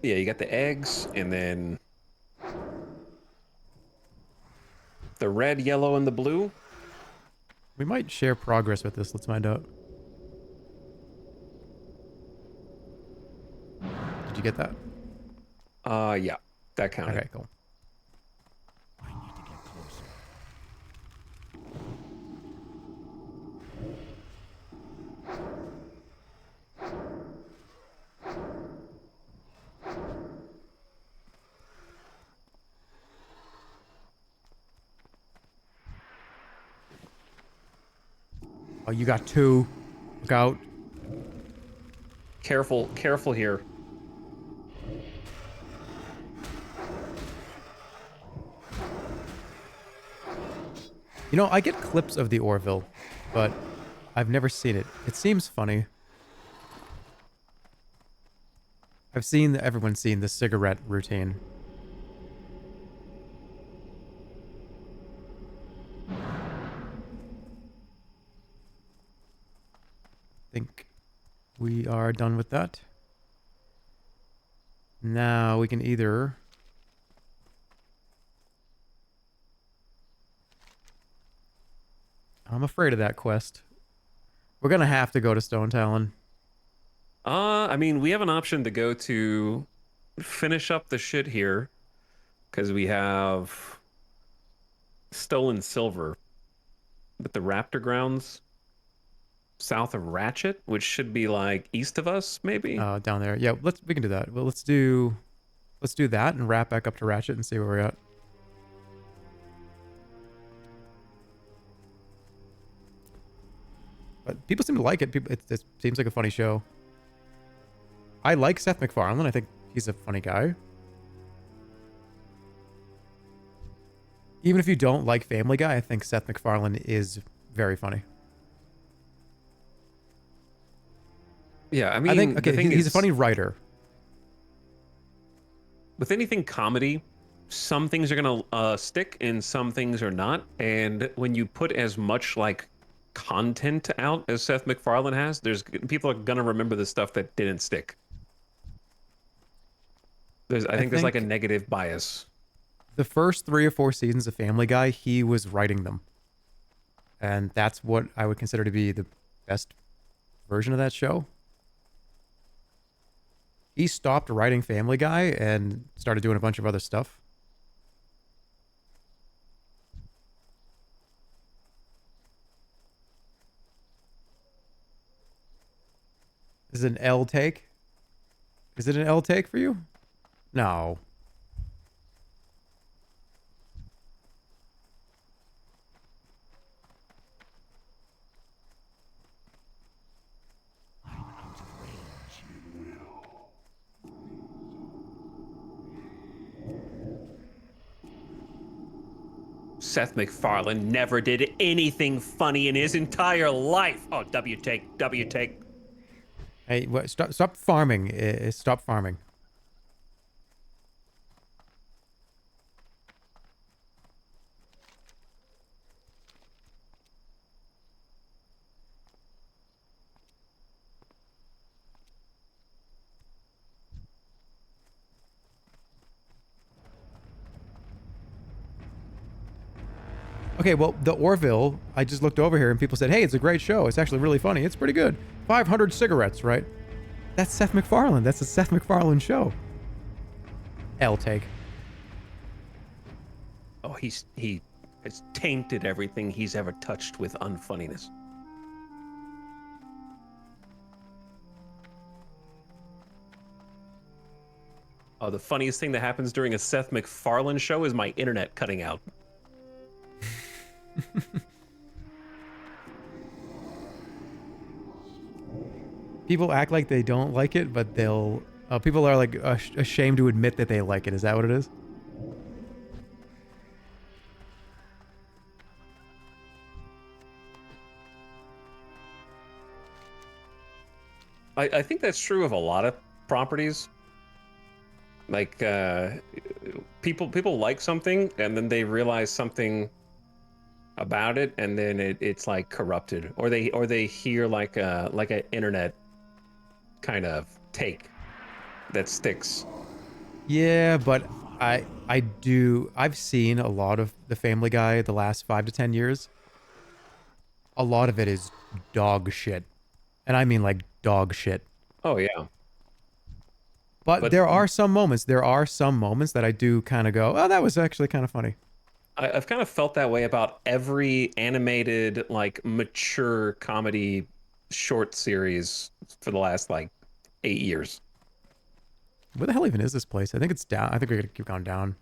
Yeah, you got the eggs, and then the red, yellow, and the blue. We might share progress with this. Let's find out. Did you get that? Yeah, that counted. Okay, cool. I need to get closer. Oh, you got 2. Look out. Careful, careful here. You know, I get clips of the Orville, but I've never seen it. It seems funny. I've seen, everyone's seen the cigarette routine. I think we are done with that. Now we can either... I'm afraid of that quest. We're gonna have to go to Stone Talon. I mean, we have an option to go to finish up the shit here, because we have stolen silver with the Raptor grounds south of Ratchet, which should be like east of us, maybe. Down there. Yeah, we can do that. Well, let's do that and wrap back up to Ratchet and see where we're at. But people seem to like it. It seems like a funny show. I like Seth MacFarlane. I think he's a funny guy. Even if you don't like Family Guy, I think Seth MacFarlane is very funny. Yeah, I mean, I think, okay, the thing he's a is, funny writer. with anything comedy, some things are gonna stick and some things are not. And when you put as much like content out as Seth MacFarlane has, people are gonna remember the stuff that didn't stick. I think there's like a negative bias. The first 3 or 4 seasons of Family Guy, he was writing them. And that's what I would consider to be the best version of that show. He stopped writing Family Guy and started doing a bunch of other stuff. Is it an L take? Is it an L take for you? No. Seth MacFarlane never did anything funny in his entire life. Oh, W take, W take. Hey, stop farming. Stop farming. Okay, well, the Orville, I just looked over here and people said, hey, it's a great show. It's actually really funny. It's pretty good. 500 cigarettes, right? That's Seth MacFarlane. That's a Seth MacFarlane show. L take. Oh, he has tainted everything he's ever touched with unfunniness. Oh, the funniest thing that happens during a Seth MacFarlane show is my internet cutting out. People act like they don't like it, but they'll... people are like ashamed to admit that they like it. Is that what it is? I think that's true of a lot of properties. Like people like something and then they realize something about it and then it's like corrupted, or they hear like an internet kind of take that sticks. Yeah, but I've seen a lot of the Family Guy the last 5 to 10 years. A lot of it is dog shit. And I mean like dog shit. Oh yeah. But there are some moments that I do kind of go, oh, that was actually kind of funny. I've kind of felt that way about every animated, like, mature comedy short series for the last, like, 8 years. Where the hell even is this place? I think it's down. I think we're going to keep going down.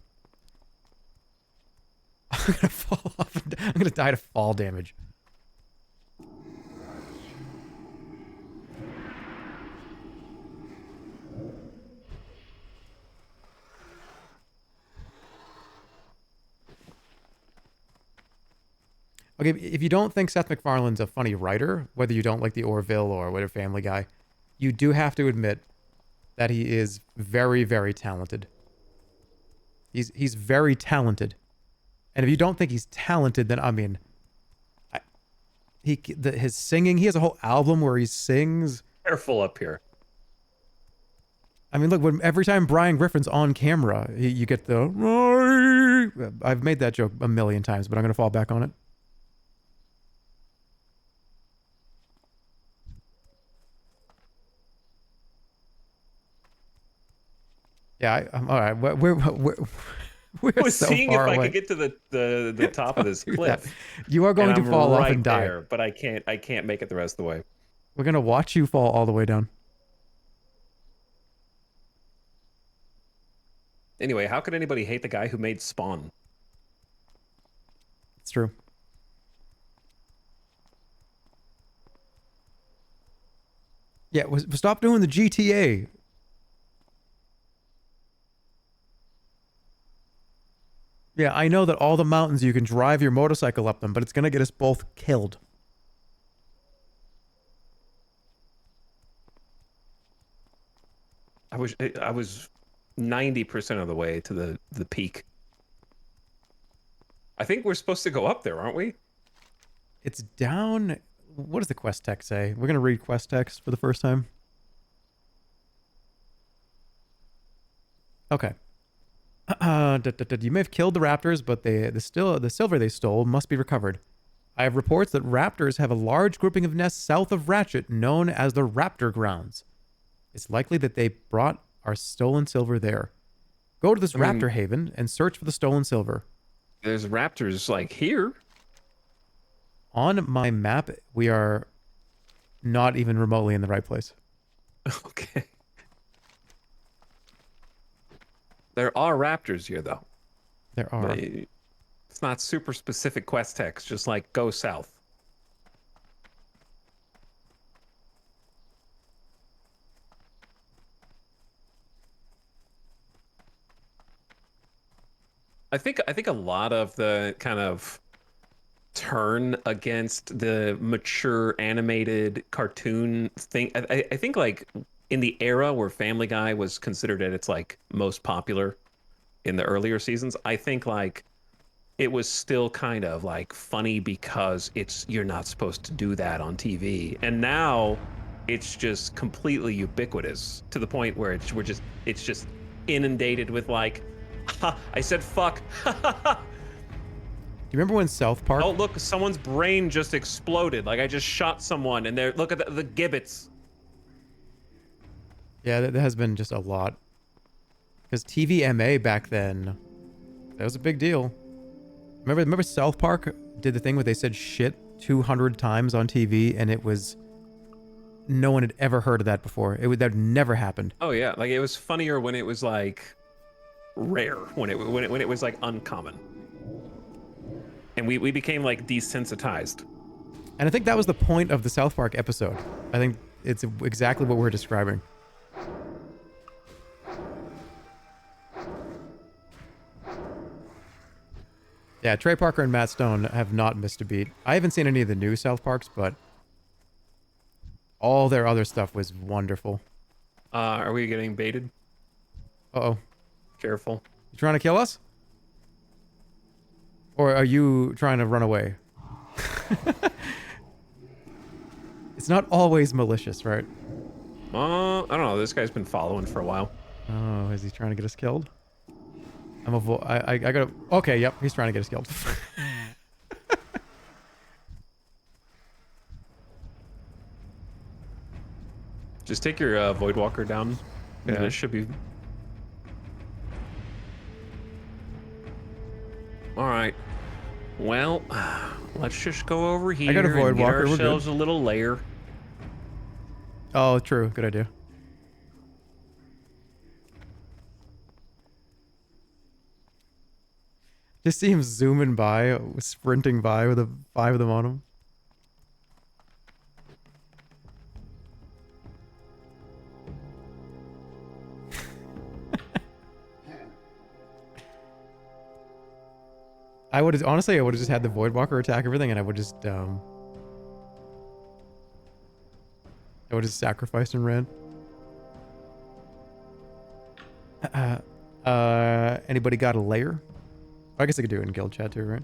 I'm going to fall off. I'm going to die to fall damage. Okay, if you don't think Seth MacFarlane's a funny writer, whether you don't like the Orville or whatever Family Guy, you do have to admit that he is very, very talented. He's very talented. And if you don't think he's talented, then I mean, his singing, he has a whole album where he sings. Careful up here. I mean, look, every time Brian Griffin's on camera, you get the... I've made that joke a million times, but I'm going to fall back on it. Yeah, I'm all right. We're I was so seeing if far I away. could get to the top of this Do cliff. that. You are going and to I'm fall off right and die. there, but I can't make it the rest of the way. We're going to watch you fall all the way down. Anyway, how could anybody hate the guy who made Spawn? It's true. Yeah, stop doing the GTA. Yeah, I know that all the mountains you can drive your motorcycle up them, but it's going to get us both killed. I was 90% of the way to the peak. I think we're supposed to go up there, aren't we? It's down... What does the quest text say? We're going to read quest text for the first time. Okay. You may have killed the raptors, but the silver they stole must be recovered. I have reports that raptors have a large grouping of nests south of Ratchet known as the Raptor Grounds. It's likely that they brought our stolen silver there. Go to this raptor haven and search for the stolen silver. There's raptors, like, here. On my map, we are not even remotely in the right place. Okay. There are raptors here, though. There are. It's not super specific quest text, just like go south. I think a lot of the kind of turn against the mature animated cartoon thing, I think like in the era where Family Guy was considered at its like most popular in the earlier seasons, I think like it was still kind of like funny because you're not supposed to do that on TV. And now it's just completely ubiquitous to the point where it's just inundated with like, ha, I said fuck. you remember when South Park? Oh, look, someone's brain just exploded. Like I just shot someone and they're, look at the gibbets. Yeah, there has been just a lot. Because TVMA back then, that was a big deal. Remember South Park did the thing where they said shit 200 times on TV, and it was, no one had ever heard of that before. That never happened. Oh yeah, like it was funnier when it was like rare, when it was like uncommon. And we became like desensitized. And I think that was the point of the South Park episode. I think it's exactly what we're describing. Yeah, Trey Parker and Matt Stone have not missed a beat. I haven't seen any of the new South Parks, but all their other stuff was wonderful. Are we getting baited? Uh-oh. Careful. You trying to kill us? Or are you trying to run away? It's not always malicious, right? I don't know. This guy's been following for a while. Oh, is he trying to get us killed? I gotta... Okay, yep, he's trying to get us killed. Just take your Voidwalker down. Yeah, Okay. it should be... Alright. Well, let's just go over here got a and get Voidwalker, we're good. ourselves a little lair. Oh, true. Good idea. Just see him zooming by, sprinting by with 5 of them on him. I would have, honestly, I would have just had the Voidwalker attack everything, and I would just, I would just sacrificed and ran. Anybody got a lair? I guess I could do it in guild chat too, right?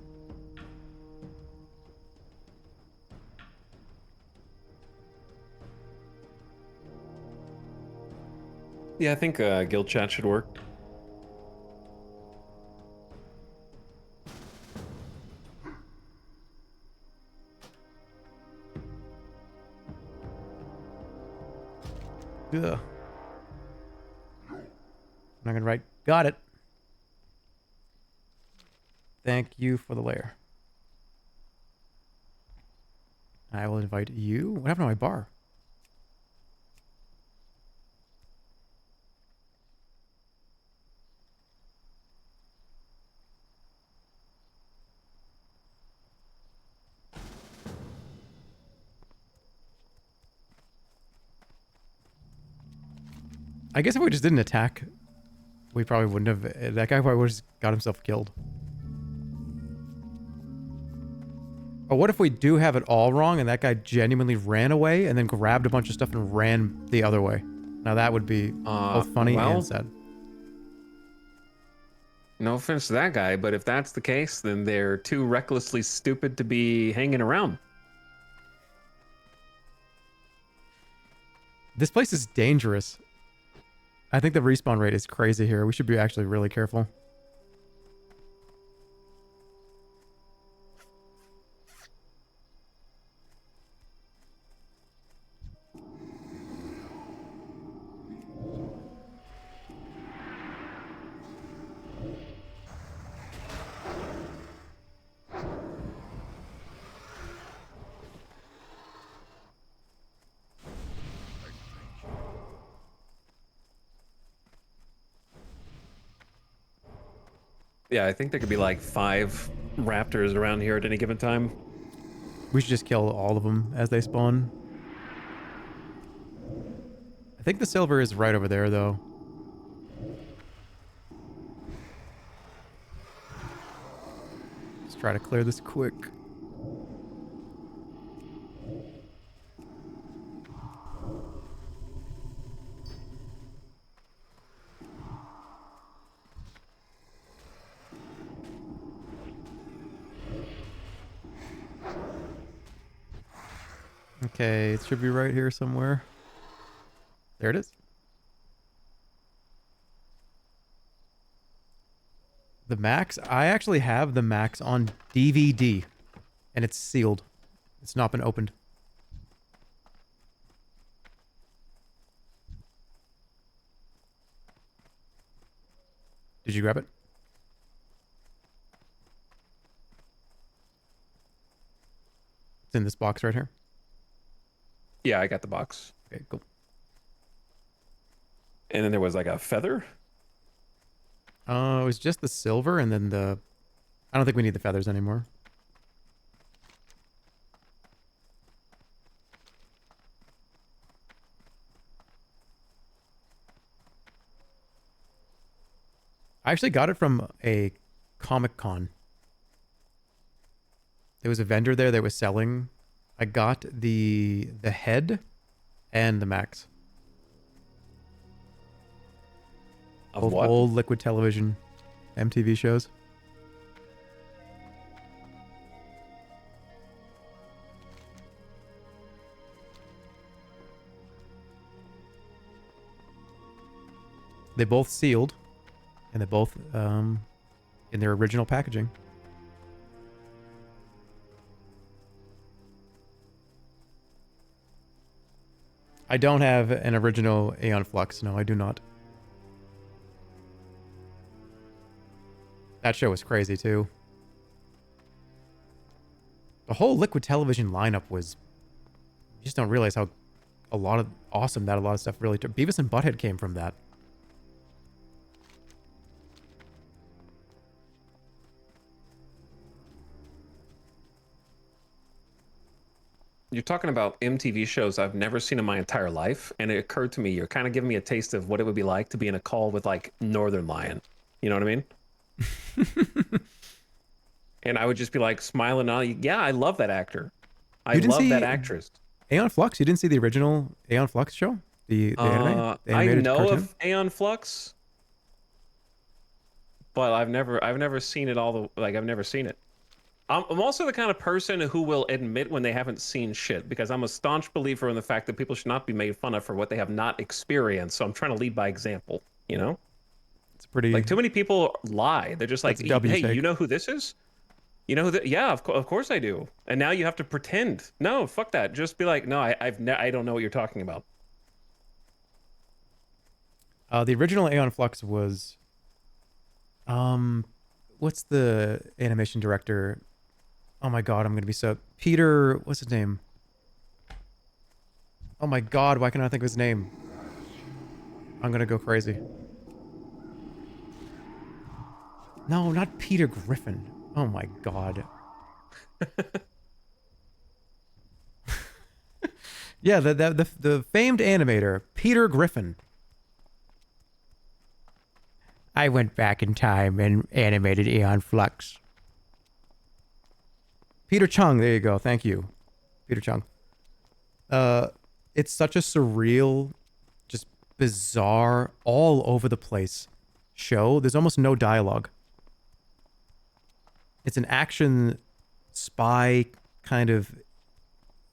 Yeah, I think guild chat should work. Ugh. I'm not gonna write. Got it. Thank you for the lair. I will invite you. What happened to my bar? I guess if we just didn't attack, we probably wouldn't have. That guy probably would have just got himself killed. Or what if we do have it all wrong and that guy genuinely ran away and then grabbed a bunch of stuff and ran the other way? Now that would be both funny well, and sad. No offense to that guy, but if that's the case, then they're too recklessly stupid to be hanging around. This place is dangerous. I think the respawn rate is crazy here. We should be actually really careful. Yeah, I think there could be like 5 raptors around here at any given time. We should just kill all of them as they spawn. I think the silver is right over there, though. Let's try to clear this quick. Okay, it should be right here somewhere. There it is. The Max? I actually have the Max on DVD. And it's sealed. It's not been opened. Did you grab it? It's in this box right here. Yeah, I got the box. Okay, cool. And then there was like a feather. It was just the silver and then the... I don't think we need the feathers anymore. I actually got it from a Comic-Con. There was a vendor there that was selling. I got the head and the Max. Of what? Old Liquid Television MTV shows. They both sealed, and they're both in their original packaging. I don't have an original Aeon Flux. No, I do not. That show was crazy too. The whole Liquid Television lineup was... You just don't realize how a lot of stuff really... Beavis and Butthead came from that. You're talking about MTV shows I've never seen in my entire life, and it occurred to me you're kind of giving me a taste of what it would be like to be in a call with like Northern Lion. You know what I mean? And I would just be like smiling on, yeah, I love that actor. I love that actress. Aeon Flux? You didn't see the original Aeon Flux show? The anime? The I animated know cartoon? of Aeon Flux, but I've never seen it I've never seen it. I'm also the kind of person who will admit when they haven't seen shit, because I'm a staunch believer in the fact that people should not be made fun of for what they have not experienced. So I'm trying to lead by example, you know? It's pretty... Like, too many people lie. They're just like, hey, take. you know who this is? You know who yeah, of course I do. And now you have to pretend. No, fuck that. Just be like, no, I don't know what you're talking about. The original Aeon Flux was... What's the animation director? Oh my god, I'm gonna be so... Peter... What's his name? Oh my god, why can't I think of his name? I'm gonna go crazy. No, not Peter Griffin. Oh my god. Yeah, the famed animator, Peter Griffin. I went back in time and animated Aeon Flux. Peter Chung, there you go. Thank you. Peter Chung. It's such a surreal, just bizarre, all over the place show. There's almost no dialogue. It's an action spy kind of...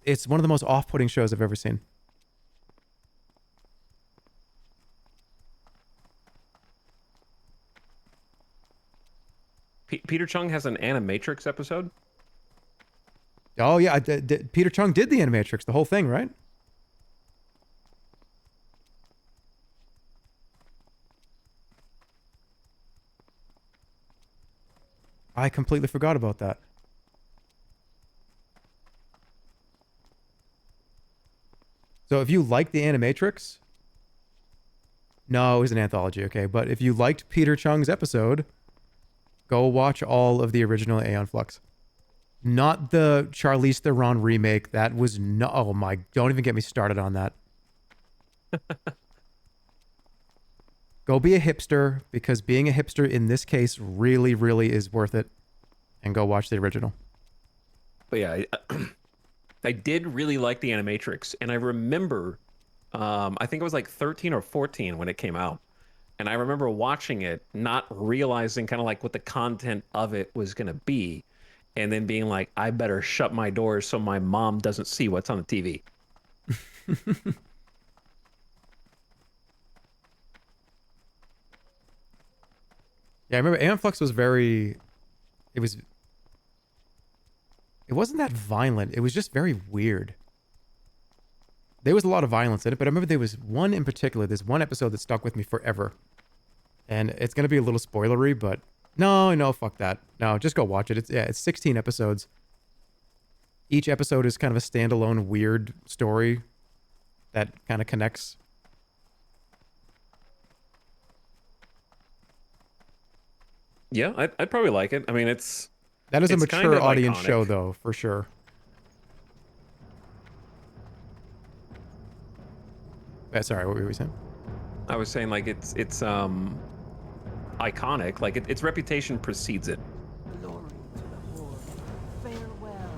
It's one of the most off-putting shows I've ever seen. Peter Chung has an Animatrix episode? Oh, yeah. Peter Chung did the Animatrix, the whole thing, right? I completely forgot about that. So if you like the Animatrix... No, it was an anthology, okay. But if you liked Peter Chung's episode, go watch all of the original Aeon Flux. Not the Charlize Theron remake. That was no... Oh my... Don't even get me started on that. Go be a hipster, because being a hipster in this case really, really is worth it. And go watch the original. But yeah, I did really like the Animatrix. And I remember, I think it was like 13 or 14 when it came out. And I remember watching it, not realizing kind of like what the content of it was going to be. And then being like, I better shut my doors so my mom doesn't see what's on the TV. Yeah, I remember Aeon Flux was very. It was. It wasn't that violent. It was just very weird. There was a lot of violence in it, but I remember there was one in particular. There's one episode that stuck with me forever. And it's going to be a little spoilery, but no, fuck that. No, just go watch it. It's 16 episodes. Each episode is kind of a standalone weird story that kind of connects. Yeah, I'd probably like it. I mean, it's That is a it's kind mature of audience iconic. show, though, for sure. Sorry, what were we saying? I was saying like it's iconic. Like its reputation precedes it. Glory to the Horde. Farewell.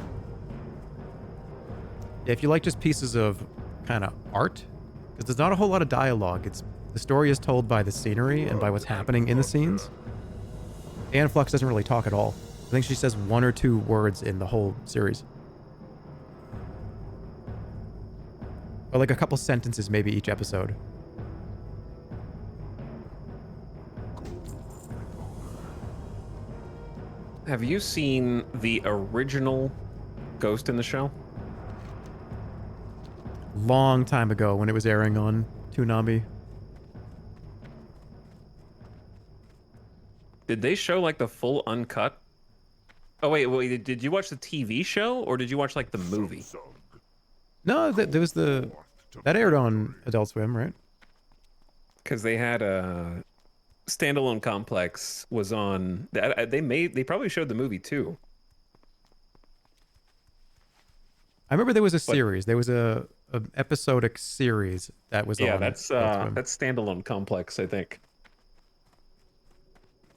Yeah, if you like just pieces of kind of art, because there's not a whole lot of dialogue. The story is told by the scenery and by what's happening in the scenes. Aeon Flux doesn't really talk at all. I think she says 1 or 2 words in the whole series. Or like a couple sentences maybe each episode. Have you seen the original Ghost in the Shell? Long time ago when it was airing on Toonami. Did they show like the full uncut? Oh wait, did you watch the TV show or did you watch like the movie? No, there was the... That aired on Adult Swim, right? Because they had a standalone complex was on. They probably showed the movie too. I remember there was a series. There was a episodic series that was Yeah, on that's Adult Swim. that's standalone complex, I think.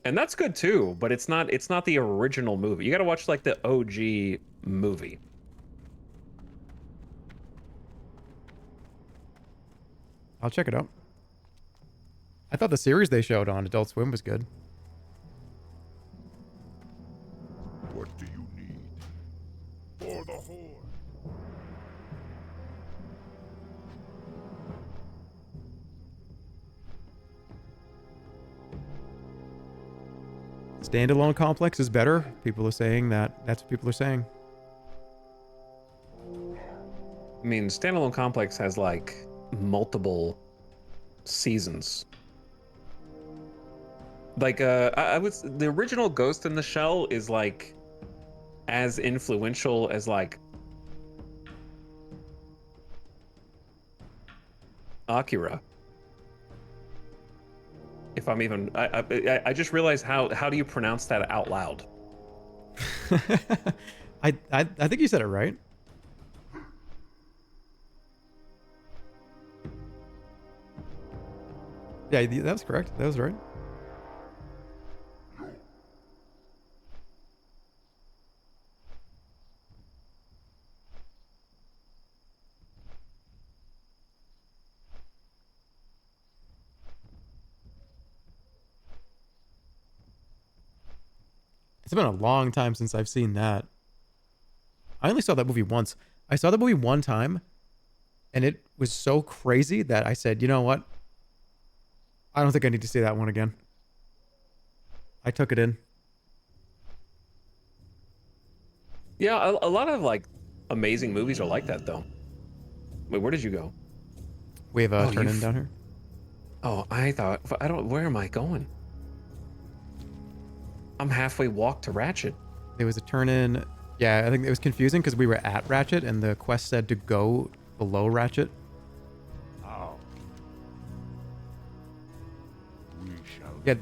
And that's good too, but it's not the original movie. You got to watch like the OG movie. I'll check it out. I thought the series they showed on Adult Swim was good. What do you need? For the Horde. Standalone complex is better. People are saying that. That's what people are saying. I mean, standalone complex has like multiple seasons. Like I would the original Ghost in the Shell is like as influential as like Akira. If I'm even I just realized how do you pronounce that out loud? I think you said it right. Yeah, that was correct. That was right. It's been a long time since I've seen that. I only saw that movie once. I saw the movie one time, and it was so crazy that I said, you know what? I don't think I need to see that one again. I took it in. Yeah, a lot of like amazing movies are like that though. Wait, where did you go? We have a Oh, turn you in down here. Oh, I don't where am I going? I'm halfway walk to Ratchet. There was a turn in. Yeah, I think it was confusing because we were at Ratchet and the quest said to go below Ratchet. Now, we shall Yeah,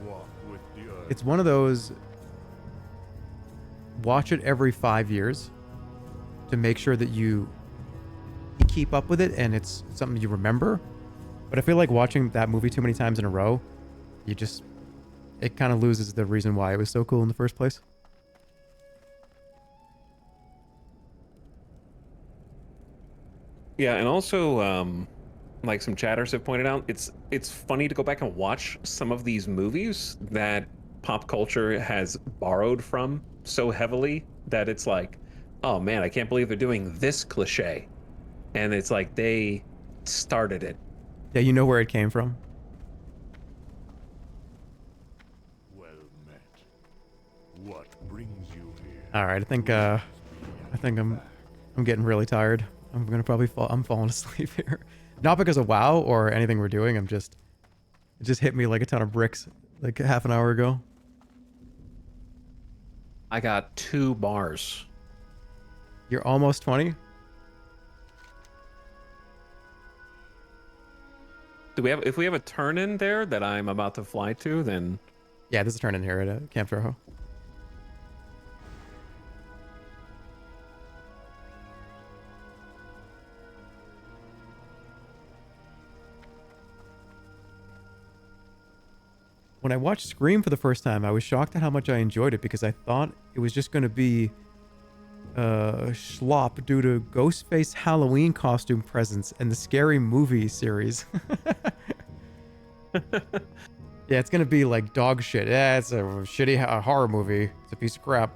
walk with the earth. it's one of those. Watch it every 5 years to make sure that you keep up with it and it's something you remember. But I feel like watching that movie too many times in a row, it kind of loses the reason why it was so cool in the first place. Yeah, and also like some chatters have pointed out, it's funny to go back and watch some of these movies that pop culture has borrowed from so heavily that it's like, oh man, I can't believe they're doing this cliche. And it's like they started it. Yeah, you know where it came from. All right, I think I'm getting really tired. I'm gonna probably fall. I'm falling asleep here, not because of WoW or anything we're doing. It just hit me like a ton of bricks like half an hour ago. I got 2 bars. You're almost 20. Do we have? If we have a turn in there that I'm about to fly to, then Yeah, there's a turn in here at Camp Troho. When I watched Scream for the first time, I was shocked at how much I enjoyed it because I thought it was just going to be schlop due to Ghostface Halloween costume presents and the Scary Movie series. Yeah, it's going to be like dog shit. Yeah, it's a shitty horror movie. It's a piece of crap.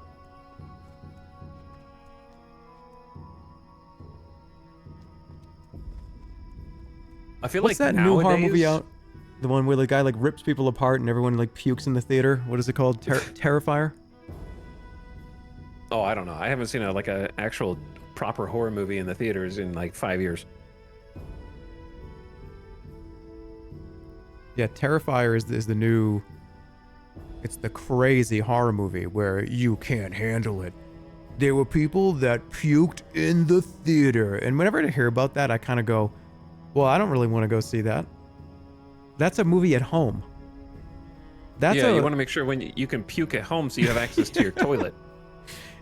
I feel What's like that new horror nowadays- movie out? The one where the guy like rips people apart and everyone like pukes in the theater. What is it called? Terrifier? Oh, I don't know. I haven't seen a actual proper horror movie in the theaters in like 5 years. Yeah, Terrifier is the new. It's the crazy horror movie where you can't handle it. There were people that puked in the theater, and whenever I hear about that, I kind of go, "Well, I don't really want to go see that." That's a movie at home. That's You want to make sure when you can puke at home so you have access to your toilet.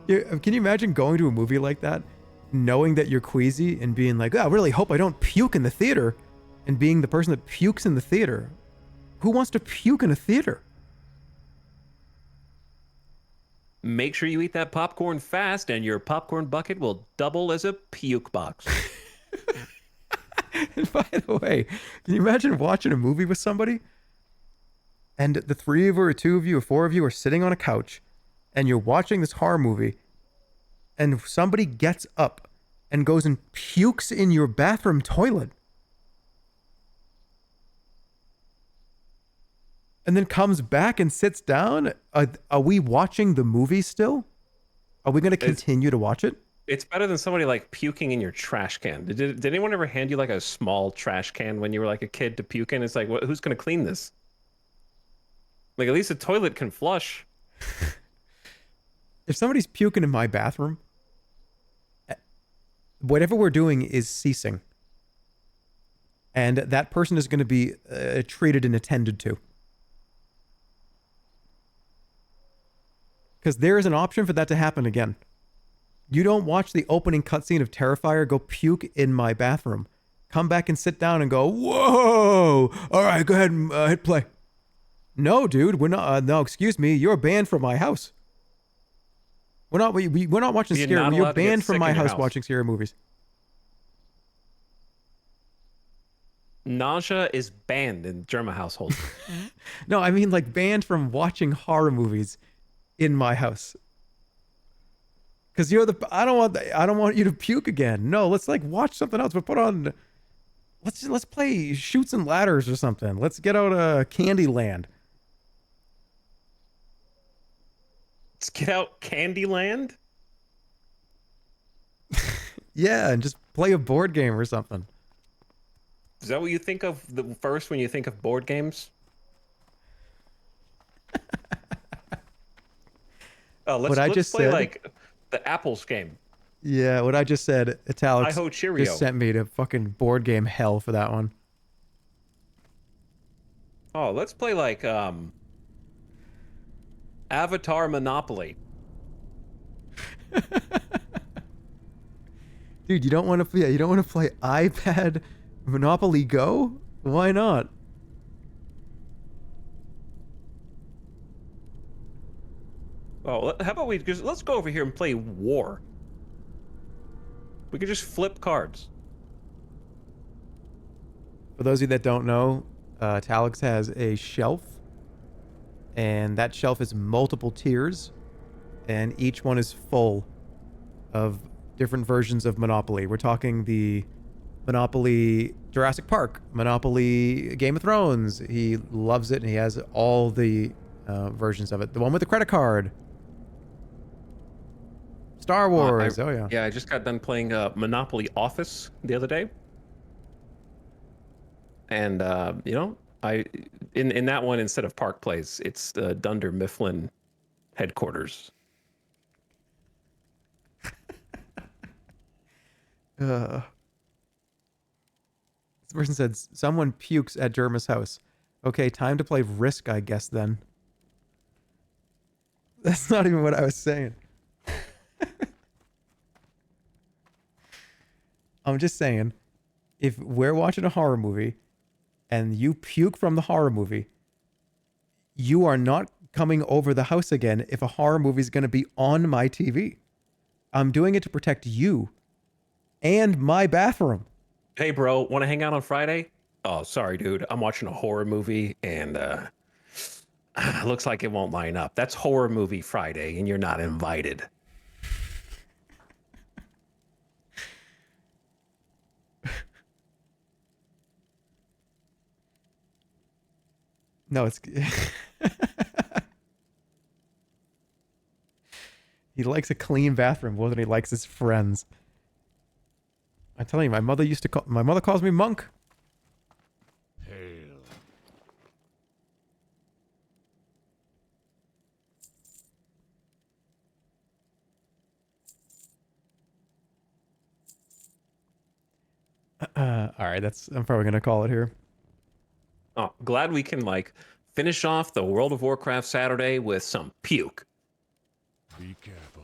Can you imagine going to a movie like that, knowing that you're queasy and being like, "Oh, I really hope I don't puke in the theater," and being the person that pukes in the theater? Who wants to puke in a theater? Make sure you eat that popcorn fast, and your popcorn bucket will double as a puke box. And by the way, can you imagine watching a movie with somebody and the 3 of you or 2 of you or 4 of you are sitting on a couch and you're watching this horror movie and somebody gets up and goes and pukes in your bathroom toilet and then comes back and sits down? Are we watching the movie still? Are we going to continue to watch it? It's better than somebody like puking in your trash can. Did anyone ever hand you like a small trash can when you were like a kid to puke in? It's like, who's going to clean this? Like, at least a toilet can flush. If somebody's puking in my bathroom, whatever we're doing is ceasing. And that person is going to be treated and attended to. Because there is an option for that to happen again. You don't watch the opening cutscene of Terrifier, go puke in my bathroom, come back and sit down and go, "Whoa! All right, go ahead and hit play." No, dude, we're not. No, excuse me, you're banned from my house. We're not. We're not watching You're scary. not You're allowed to get banned from sick my in your house house. watching scary movies. Nausea is banned in Jerma household. No, I mean like banned from watching horror movies in my house. Because you're the. I don't want you to puke again. No, let's like watch something else. But put on. Let's play Shoots and Ladders or something. Let's get out Candyland. Let's get out Candyland. Yeah, and just play a board game or something. Is that what you think of first when you think of board games? Oh, let's play said, like the Apples game. Yeah, what I just said, Etalyx Hi-ho Cheerio. just sent me to fucking board game hell for that one. Oh, let's play like Avatar Monopoly. Dude, you don't want to play iPad Monopoly Go? Why not? Oh, how about let's go over here and play War. We could just flip cards. For those of you that don't know, Etalyx has a shelf, and that shelf is multiple tiers, and each one is full of different versions of Monopoly. We're talking the Monopoly Jurassic Park, Monopoly Game of Thrones. He loves it, and he has all the versions of it. The one with the credit card. Star Wars. Oh yeah. Yeah, I just got done playing Monopoly Office the other day. And you know, I in that one, instead of Park Place, it's Dunder Mifflin headquarters. This person said someone pukes at Jerma's house. Okay, time to play Risk, I guess then. That's not even what I was saying. I'm just saying, if we're watching a horror movie and you puke from the horror movie, you are not coming over the house again if a horror movie is going to be on my TV. I'm doing it to protect you and my bathroom. Hey, bro, want to hang out on Friday? Oh, sorry, dude. I'm watching a horror movie, and looks like it won't line up. That's Horror Movie Friday, and you're not invited. No, it's... He likes a clean bathroom more than he likes his friends. I'm telling you, my mother calls me Monk. Hail. All right, I'm probably gonna call it here. Oh, glad we can like finish off the World of Warcraft Saturday with some puke. Be careful.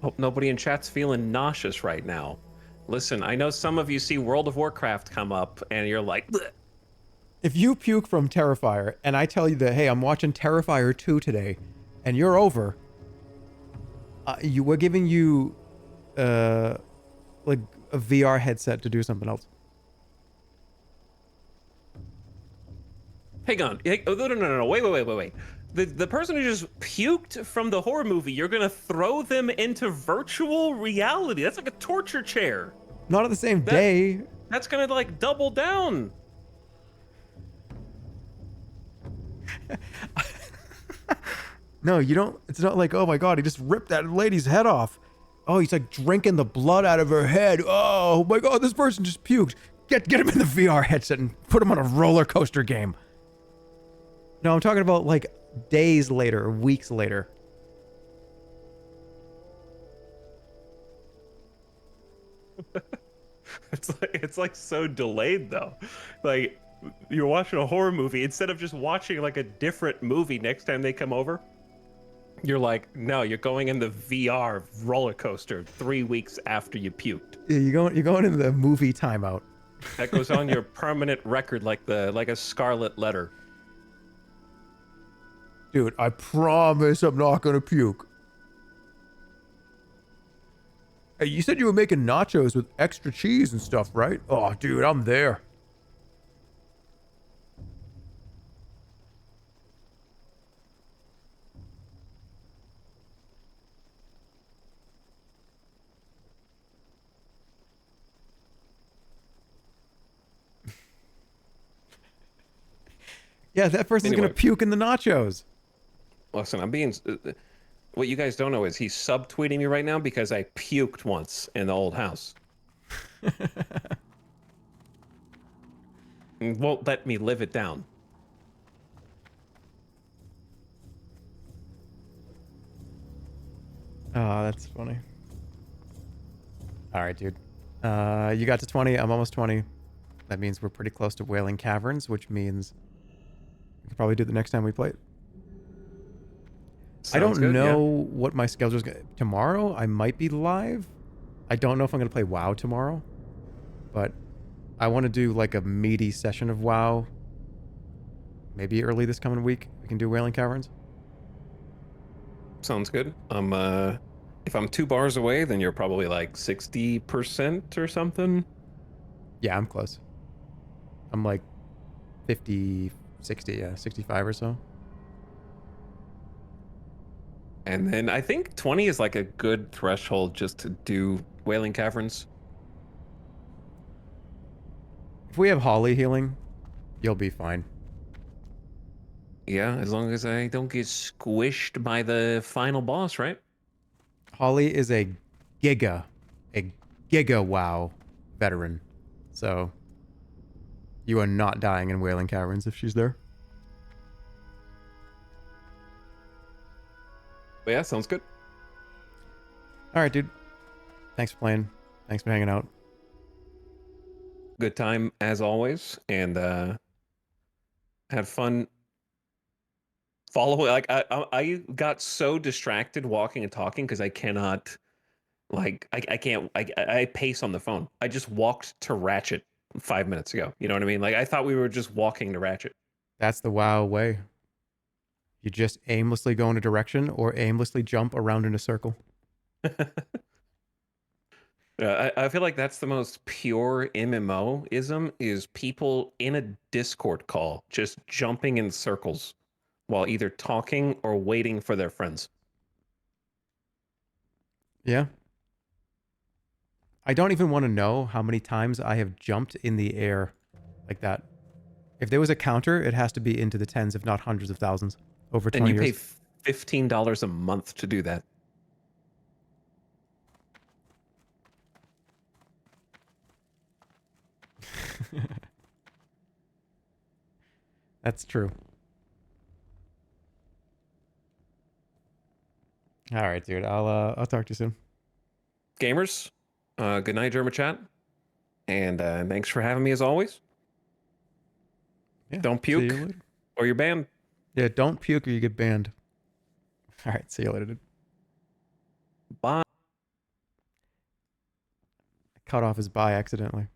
Hope nobody in chat's feeling nauseous right now. Listen, I know some of you see World of Warcraft come up and you're like, bleh. If you puke from Terrifier and I tell you that, hey, I'm watching Terrifier 2 today, and you're over, we're giving you like a VR headset to do something else. Hang on. Oh, no. Wait. The person who just puked from the horror movie, you're going to throw them into virtual reality. That's like a torture chair. Not on the same day. That's going to like double down. No, you don't. It's not like, oh my God, he just ripped that lady's head off. Oh, he's like drinking the blood out of her head. Oh my God, this person just puked. Get him in the VR headset and put him on a roller coaster game. No, I'm talking about like days later, weeks later. It's like so delayed though. Like you're watching a horror movie, instead of just watching like a different movie next time they come over, you're like, no, you're going in the VR roller coaster 3 weeks after you puked. Yeah, you're going in the movie timeout. That goes on your permanent record like a scarlet letter. Dude, I promise I'm not gonna puke. Hey, you said you were making nachos with extra cheese and stuff, right? Oh, dude, I'm there. Yeah, that person's gonna puke in the nachos. Listen, I'm being... What you guys don't know is he's subtweeting me right now because I puked once in the old house. And won't let me live it down. Oh, that's funny. All right, dude. You got to 20. I'm almost 20. That means we're pretty close to Wailing Caverns, which means we could probably do it the next time we play it. I don't know what my schedule is. Tomorrow, I might be live. I don't know if I'm going to play WoW tomorrow. But I want to do like a meaty session of WoW. Maybe early this coming week, we can do Wailing Caverns. Sounds good. If I'm 2 bars away, then you're probably like 60% or something. Yeah, I'm close. I'm like 50, 60, yeah, 65 or so. And then I think 20 is like a good threshold just to do Wailing Caverns. If we have Holly healing, you'll be fine. Yeah, as long as I don't get squished by the final boss, right? Holly is a giga WoW veteran. So you are not dying in Wailing Caverns if she's there. But yeah, sounds good. All right, dude. Thanks for playing. Thanks for hanging out. Good time as always, and had fun following. Like I got so distracted walking and talking because I cannot, like, I can't. I pace on the phone. I just walked to Ratchet 5 minutes ago. You know what I mean? Like I thought we were just walking to Ratchet. That's the WoW way. You just aimlessly go in a direction or aimlessly jump around in a circle. I feel like that's the most pure MMO-ism is people in a Discord call just jumping in circles while either talking or waiting for their friends. Yeah. I don't even want to know how many times I have jumped in the air like that. If there was a counter, it has to be into the tens, if not hundreds of thousands, over 20 And you years. pay $15 a month to do that. That's true. All right, dude. I'll talk to you soon. Gamers, good night, Jerma chat. And thanks for having me as always. Yeah. Don't see you puke later. or you're banned. Yeah, don't puke or you get banned. All right, see you later, dude. Bye. I cut off his bye accidentally.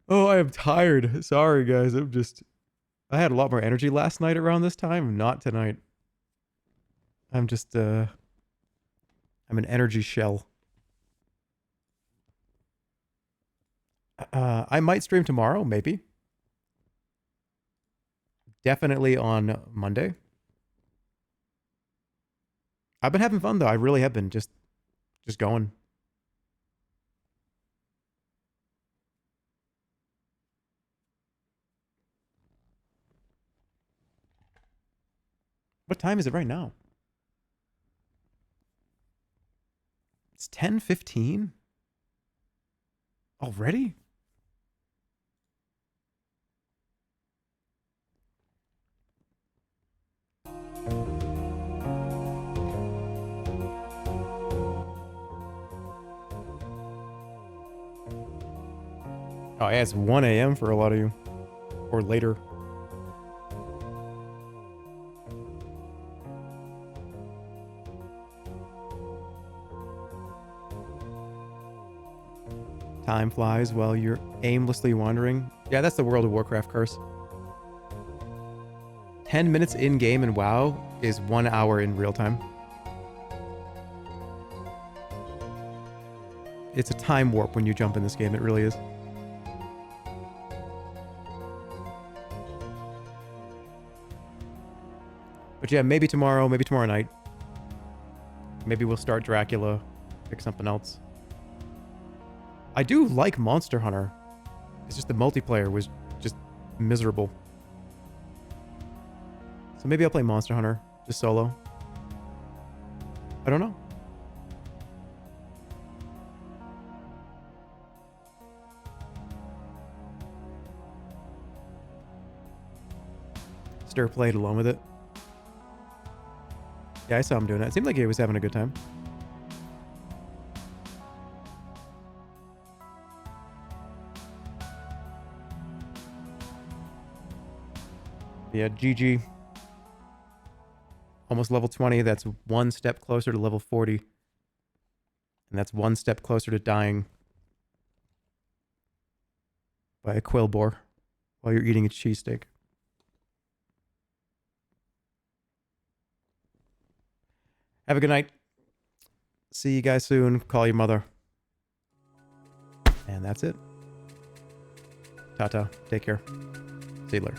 Oh, I am tired. Sorry, guys. I had a lot more energy last night around this time, not tonight. I'm just, I'm an energy shell. I might stream tomorrow, maybe. Definitely on Monday. I've been having fun though. I really have been just going. What time is it right now? It's 10:15 already? Oh, yeah, it's 1 a.m. for a lot of you. Or later. Time flies while you're aimlessly wandering. Yeah, that's the World of Warcraft curse. 10 minutes in-game in WoW is 1 hour in real time. It's a time warp when you jump in this game, it really is. But yeah, maybe tomorrow night. Maybe we'll start Dracula, pick something else. I do like Monster Hunter. It's just the multiplayer was just miserable. So maybe I'll play Monster Hunter, just solo. I don't know. Stir played along with it. Yeah, I saw him doing it. It seemed like he was having a good time. Yeah, GG. Almost level 20. That's one step closer to level 40. And that's one step closer to dying by a quill boar while you're eating a cheesesteak. Have a good night. See you guys soon. Call your mother. And that's it. Ta-ta. Take care. See you later.